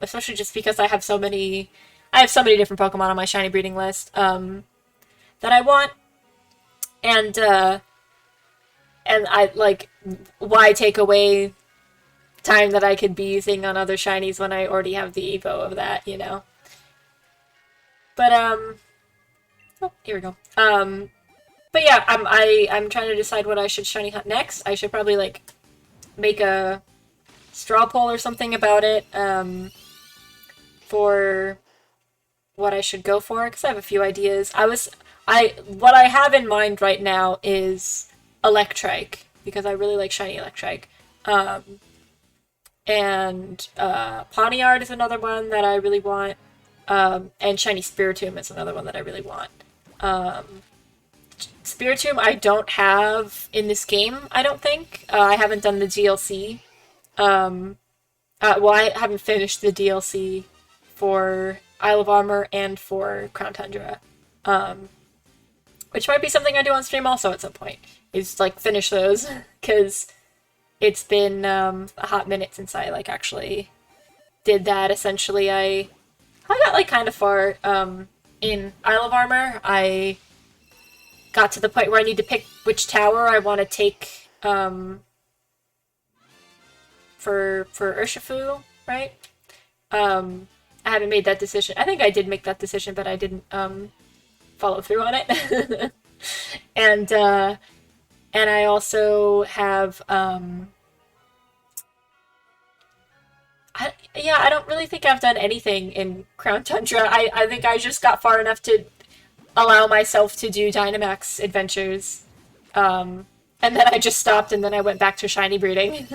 especially just because I have so many different Pokemon on my shiny breeding list that I want, and I like, why take away time that I could be using on other shinies when I already have the Evo of that, you know? But oh, here we go. But yeah, I'm trying to decide what I should shiny hunt next. I should probably like make a straw poll or something about it, for what I should go for, because I have a few ideas. What I have in mind right now is Electrike, because I really like shiny Electrike. And Pawniard is another one that I really want. And shiny Spiritomb is another one that I really want. Spiritomb I don't have in this game, I don't think. I haven't done the DLC. Well, I haven't finished the DLC for Isle of Armor and for Crown Tundra. Which might be something I do on stream also at some point, is like finish those, because it's been a hot minute since I like actually did that. Essentially, I got like kind of far in Isle of Armor. I got to the point where I need to pick which tower I want to take for Urshifu, right? I haven't made that decision. I think I did make that decision, but I didn't follow through on it. and and I also have I don't really think I've done anything in Crown Tundra. I think I just got far enough to allow myself to do Dynamax adventures. And then I just stopped and then I went back to shiny breeding.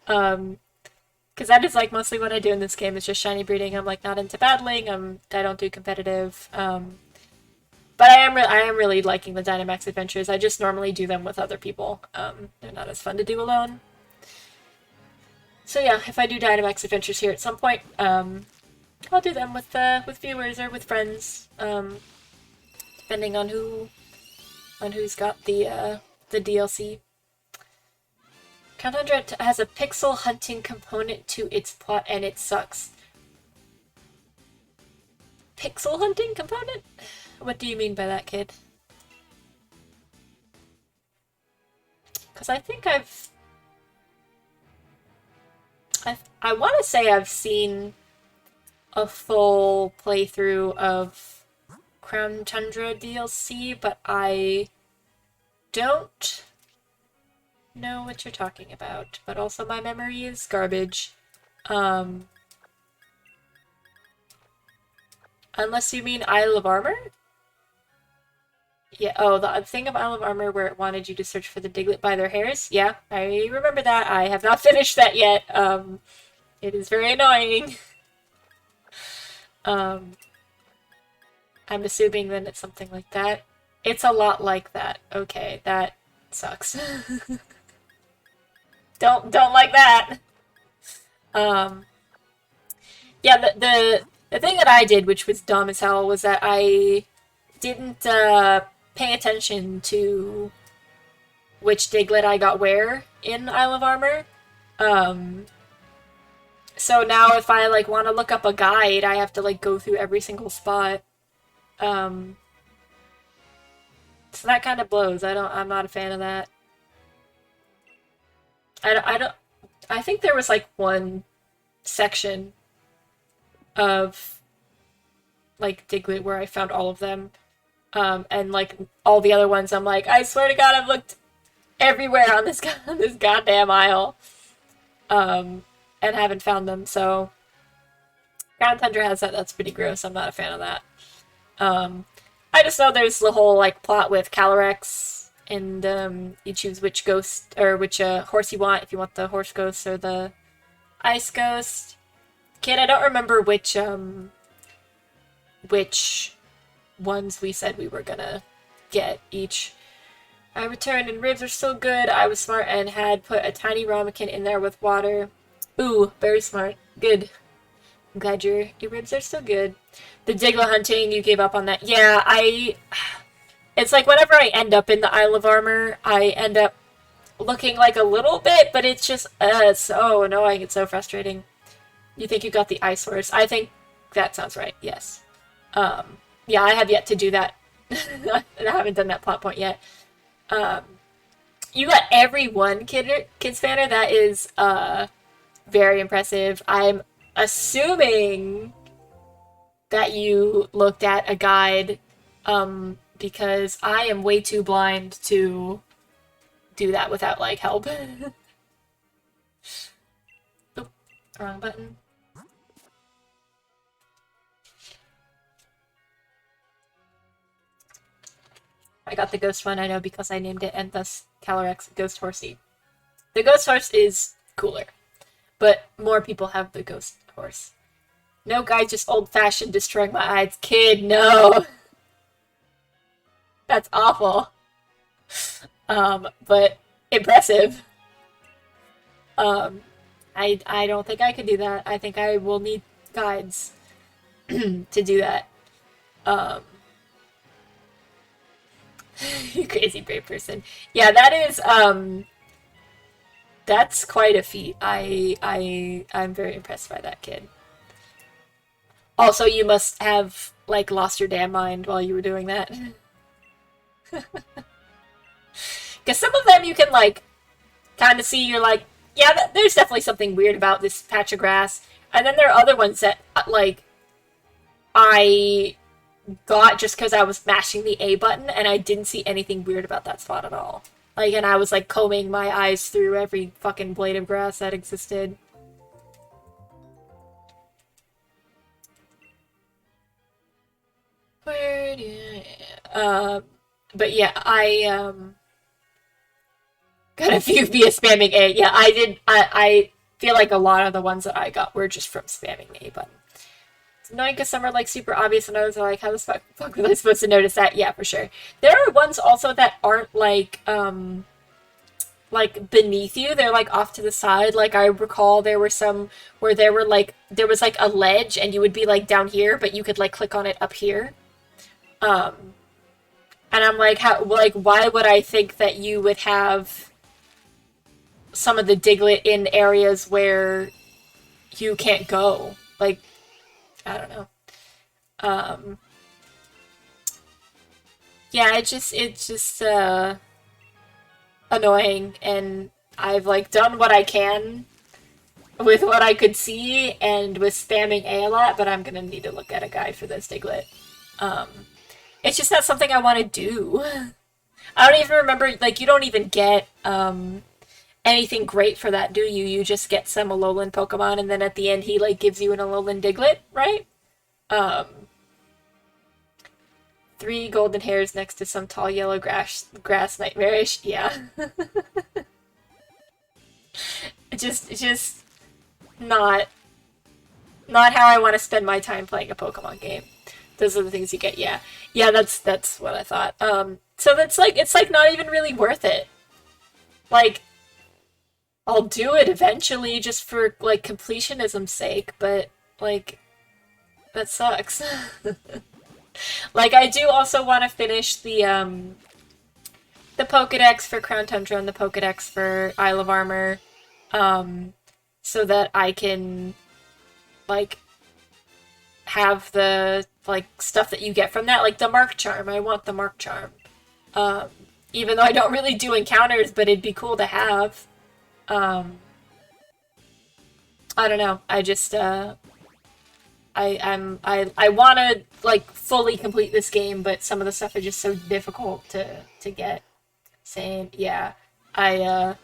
Because that is like mostly what I do in this game is just shiny breeding. I'm like not into battling. I don't do competitive. But I am really liking the Dynamax adventures. I just normally do them with other people. They're not as fun to do alone. So yeah, if I do Dynamax adventures here at some point, I'll do them with viewers or with friends, depending on who's got the DLC. Count 100 has a pixel hunting component to its plot, and it sucks. Pixel hunting component? What do you mean by that, kid? Because I think I want to say I've seen a full playthrough of Crown Tundra DLC, but I don't know what you're talking about. But also my memory is garbage. Unless you mean Isle of Armor? Yeah, oh, the thing of Isle of Armor where it wanted you to search for the Diglett by their hairs? Yeah, I remember that. I have not finished that yet. It is very annoying. I'm assuming then it's something like that. It's a lot like that. Okay, that sucks. Don't like that. Yeah, the thing that I did, which was dumb as hell, was that I didn't pay attention to which Diglett I got where in Isle of Armor. So now if I like want to look up a guide, I have to like go through every single spot. So that kind of blows. I'm not a fan of that. I think there was like one section of like Diglett where I found all of them. And like all the other ones, I'm like, I swear to God, I've looked everywhere on this goddamn isle, and haven't found them. So Crown Tundra has that. That's pretty gross. I'm not a fan of that. I just know there's the whole like plot with Calyrex, and you choose which ghost or which horse you want. If you want the horse ghost or the ice ghost. Kid, I don't remember which ones we said we were gonna get each. I returned and ribs are so good. I was smart and had put a tiny ramekin in there with water. Ooh, very smart. Good. I'm glad your ribs are so good. The Diglett hunting, you gave up on that. Yeah, it's like whenever I end up in the Isle of Armor, I end up looking like a little bit, but it's just so annoying. It's so frustrating. You think you got the ice horse? I think that sounds right. Yes. Yeah, I have yet to do that. I haven't done that plot point yet. You got every one Kids Banner. That is very impressive. I'm assuming that you looked at a guide because I am way too blind to do that without like help. Oop, wrong button. I got the ghost one, I know, because I named it, and thus Calyrex Ghost Horsey. The ghost horse is cooler, but more people have the ghost horse. No guy, just old-fashioned destroying my eyes. Kid, no! That's awful. But impressive. I don't think I could do that. I think I will need guides to do that. You crazy brave person. Yeah, that that's quite a feat. I'm very impressed by that kid. Also, you must have like lost your damn mind while you were doing that. Because some of them you can like kind of see. You're like, yeah, there's definitely something weird about this patch of grass. And then there are other ones that like I got just because I was mashing the A button, and I didn't see anything weird about that spot at all. Like, and I was like combing my eyes through every fucking blade of grass that existed. Where do you... but yeah, I got a few via spamming A. Yeah, I did. I feel like a lot of the ones that I got were just from spamming the A button. It's annoying because some are like super obvious, and others are like, how the fuck was I supposed to notice that? Yeah, for sure. There are ones also that aren't like beneath you. They're like off to the side. Like I recall there were some where there was like a ledge, and you would be like down here, but you could like click on it up here. Um, and I'm like, why would I think that you would have some of the Diglett in areas where you can't go? Like, I don't know. Um, yeah, it's just annoying, and I've like done what I can with what I could see and with spamming A lot, but I'm gonna need to look at a guide for this Diglett. Um, it's just not something I want to do. I don't even remember, like, you don't even get anything great for that, do you? You just get some Alolan Pokemon, and then at the end he like gives you an Alolan Diglett, right? Um, three golden hairs next to some tall yellow grass nightmarish. Yeah. Just not not how I want to spend my time playing a Pokemon game. Those are the things you get. Yeah, yeah, that's what I thought. So that's like it's like not even really worth it. Like I'll do it eventually just for like completionism's sake, but like that sucks. Like I do also want to finish the Pokedex for Crown Tundra and the Pokedex for Isle of Armor, so that I can like have the like stuff that you get from that, like the Mark Charm. I want the Mark Charm. Um, Even though I don't really do encounters, but it'd be cool to have. Um, I don't know. I just I want to like fully complete this game, but some of the stuff is just so difficult to get. Same, yeah. I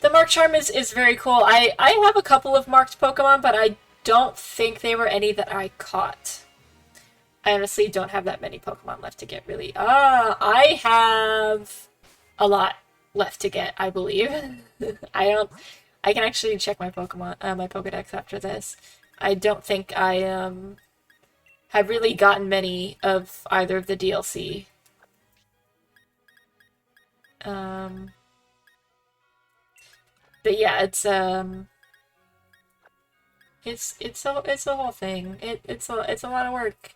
The Mark Charm is very cool. I have a couple of marked Pokemon, but I don't think they were any that I caught. I honestly don't have that many Pokemon left to get, really. I have a lot left to get, I believe. I don't... I can actually check my Pokemon, my Pokedex after this. I don't think I, have really gotten many of either of the DLC. Um, but yeah, it's a whole thing. It's a lot of work.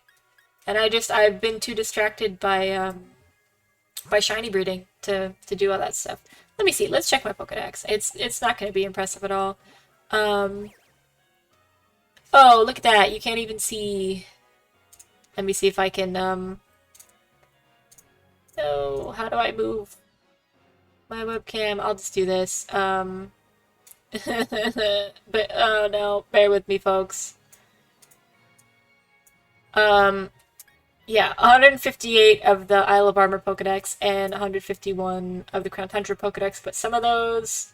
And I've been too distracted by shiny breeding to do all that stuff. Let me see. Let's check my Pokedex. It's not going to be impressive at all. Um, oh, look at that. You can't even see. Let me see if I can oh, how do I move my webcam? I'll just do this. But oh no, bear with me, folks. Um, Yeah, 158 of the Isle of Armor Pokedex and 151 of the Crown Tundra Pokedex, but some of those,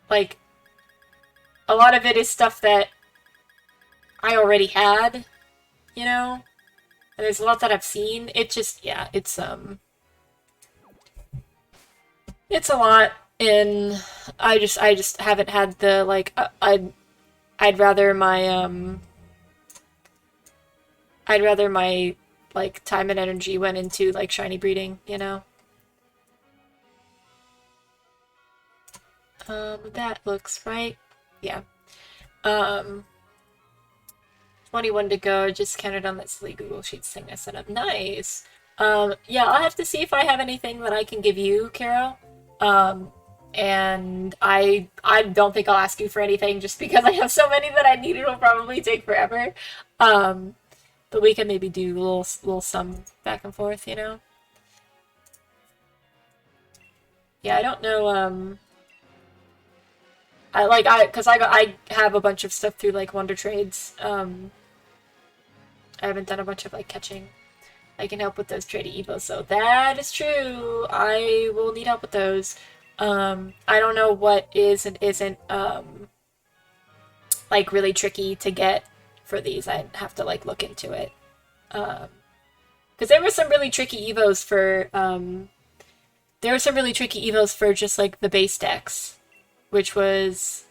like, a lot of it is stuff that I already had, you know? And there's a lot that I've seen. It just, yeah, it's a lot, and I just haven't had the, like, I'd rather I'd rather my, like, time and energy went into, like, shiny breeding, you know? That looks right. Yeah. Um, 21 to go. Just counted on that silly Google Sheets thing I set up. Nice. Yeah, I'll have to see if I have anything that I can give you, Carol. Um, and I don't think I'll ask you for anything just because I have so many that I need. It'll probably take forever. Um, but we can maybe do little some back and forth, you know. Yeah, I don't know. Because I have a bunch of stuff through like Wonder Trades. I haven't done a bunch of like catching. I can help with those trade evos, so that is true. I will need help with those. I don't know what is and isn't like really tricky to get for these. I'd have to like look into it. Because there were some really tricky evos for just like the base decks, which was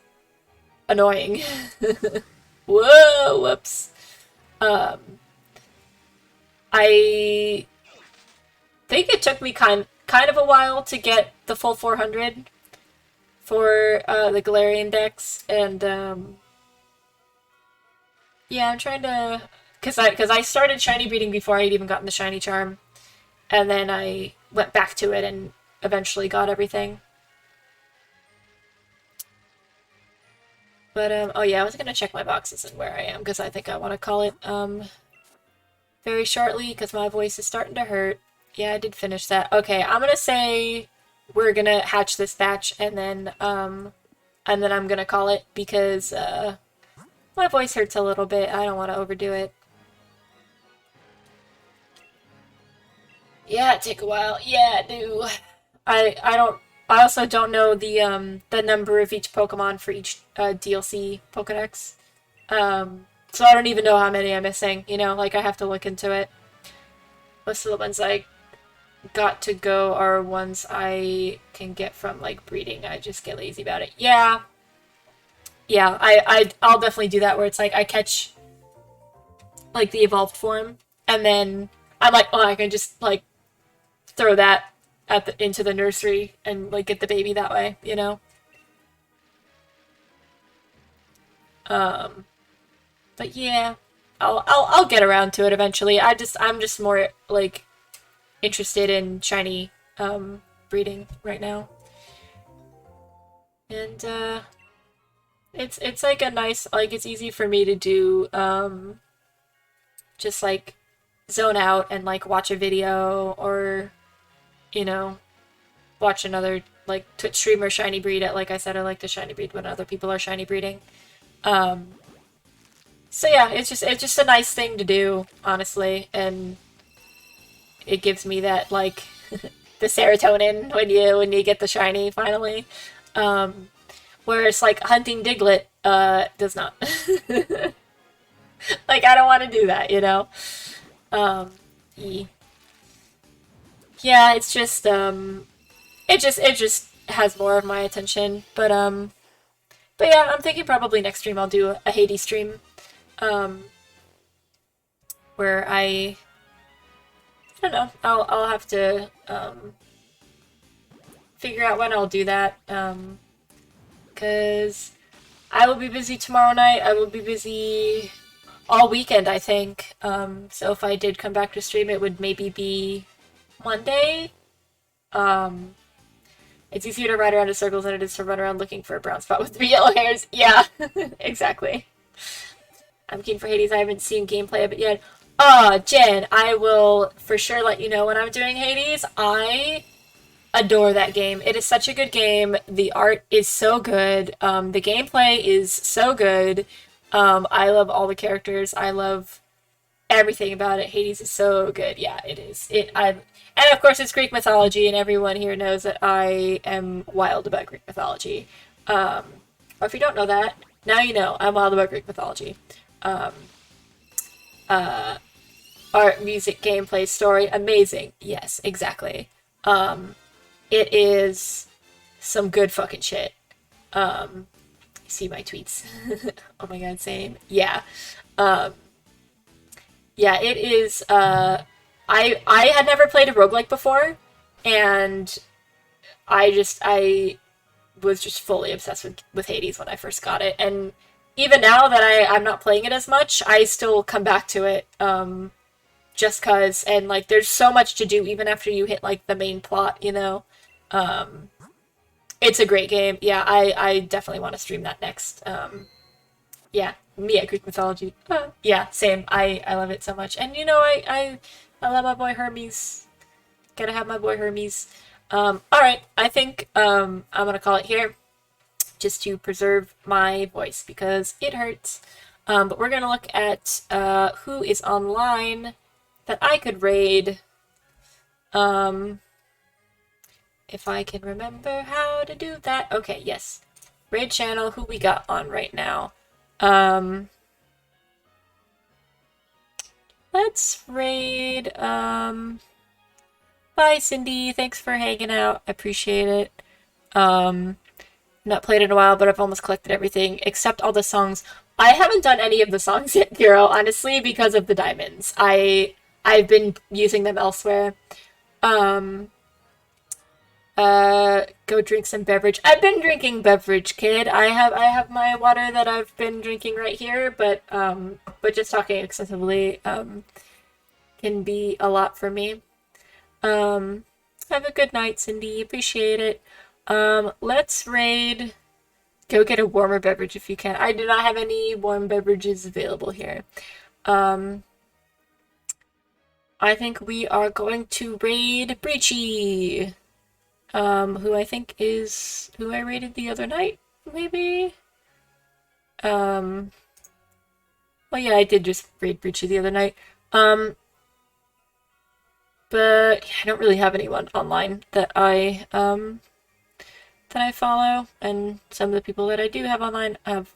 annoying. Whoa, whoops. Um, I think it took me kind of a while to get the full 400 for the Galarian decks, and yeah, I'm trying to because I started shiny breeding before I'd even gotten the shiny charm, and then I went back to it and eventually got everything. But oh yeah, I was gonna check my boxes and where I am because I think I want to call it very shortly because my voice is starting to hurt. Yeah, I did finish that. Okay, I'm gonna say we're gonna hatch this batch and then I'm gonna call it because my voice hurts a little bit. I don't want to overdo it. Yeah, it take a while. Yeah, I do. I don't. I also don't know the number of each Pokemon for each DLC Pokedex. So I don't even know how many I'm missing. You know, like I have to look into it. Most of the ones I got to go are ones I can get from like breeding. I just get lazy about it. Yeah, yeah. I'll definitely do that where it's like I catch like the evolved form, and then I'm like, oh, I can just like throw that into the nursery and like get the baby that way, you know. Um, but yeah, I'll get around to it eventually. I'm just more like interested in shiny breeding right now, and it's like a nice like it's easy for me to do just like zone out and like watch a video or you know watch another like Twitch streamer shiny breed at like I said I like to shiny breed when other people are shiny breeding. Um, so yeah, it's just a nice thing to do, honestly, and it gives me that like the serotonin when you get the shiny finally. Um, whereas like hunting Diglett does not. Like I don't want to do that, you know. Um, yeah, it's just it just has more of my attention, but yeah, I'm thinking probably next stream I'll do a Hades stream, um, where I don't know, I'll have to figure out when I'll do that, because I will be busy tomorrow night. I will be busy all weekend, I think. So if I did come back to stream, it would maybe be Monday. Um, it's easier to ride around in circles than it is to run around looking for a brown spot with 3 yellow hairs. Yeah, exactly. I'm keen for Hades. I haven't seen gameplay of it yet. Jen, I will for sure let you know when I'm doing Hades. I adore that game. It is such a good game. The art is so good. The gameplay is so good. I love all the characters. I love everything about it. Hades is so good. Yeah, it is. And of course it's Greek mythology, and everyone here knows that I am wild about Greek mythology. Or if you don't know that, now you know. I'm wild about Greek mythology. Um, Art, music, gameplay, story, amazing. Yes, exactly. It is some good fucking shit. See my tweets. Oh my god, same. Yeah. Um, yeah, it is, I had never played a roguelike before, and I was just fully obsessed with Hades when I first got it, and even now that I'm not playing it as much, I still come back to it, just cause, and like, there's so much to do even after you hit like the main plot, you know? Um, It's a great game. Yeah, I definitely want to stream that next. Yeah, me at Greek mythology. Yeah, same. I love it so much. And you know, I love my boy Hermes. Gotta have my boy Hermes. All right, I think I'm gonna call it here, just to preserve my voice because it hurts. But we're gonna look at who is online that I could raid. Um, if I can remember how to do that. Okay, yes. Raid channel, who we got on right now. Um, let's raid, bye Cindy, thanks for hanging out, I appreciate it. Not played in a while, but I've almost collected everything, except all the songs. I haven't done any of the songs yet, Hero, honestly, because of the diamonds. I've been using them elsewhere. Um, go drink some beverage. I've been drinking beverage, kid. I have my water that I've been drinking right here, but just talking excessively, can be a lot for me. Um, have a good night, Cindy. Appreciate it. Let's raid. Go get a warmer beverage if you can. I do not have any warm beverages available here. I think we are going to raid Breachy. Who I think is who I raided the other night, maybe? Well, yeah, I did just raid Breachy the other night. But yeah, I don't really have anyone online that I follow, and some of the people that I do have online have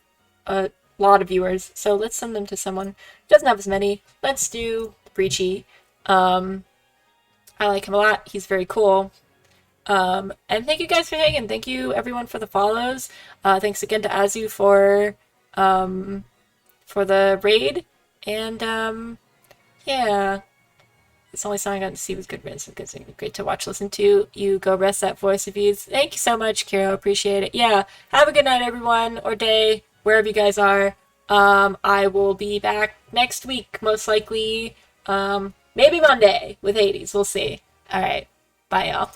a lot of viewers, so let's send them to someone who doesn't have as many. Let's do Breachy. I like him a lot. He's very cool. And thank you guys for hanging. Thank you everyone for the follows. Thanks again to Azu for the raid. And yeah. It's the only song I got to see was Good Riddance. It's great to watch, listen to. You go rest that voice of you. Thank you so much, Kiro. Appreciate it. Yeah. Have a good night, everyone, or day, wherever you guys are. I will be back next week, most likely. Maybe Monday with Hades. We'll see. All right. Bye, y'all.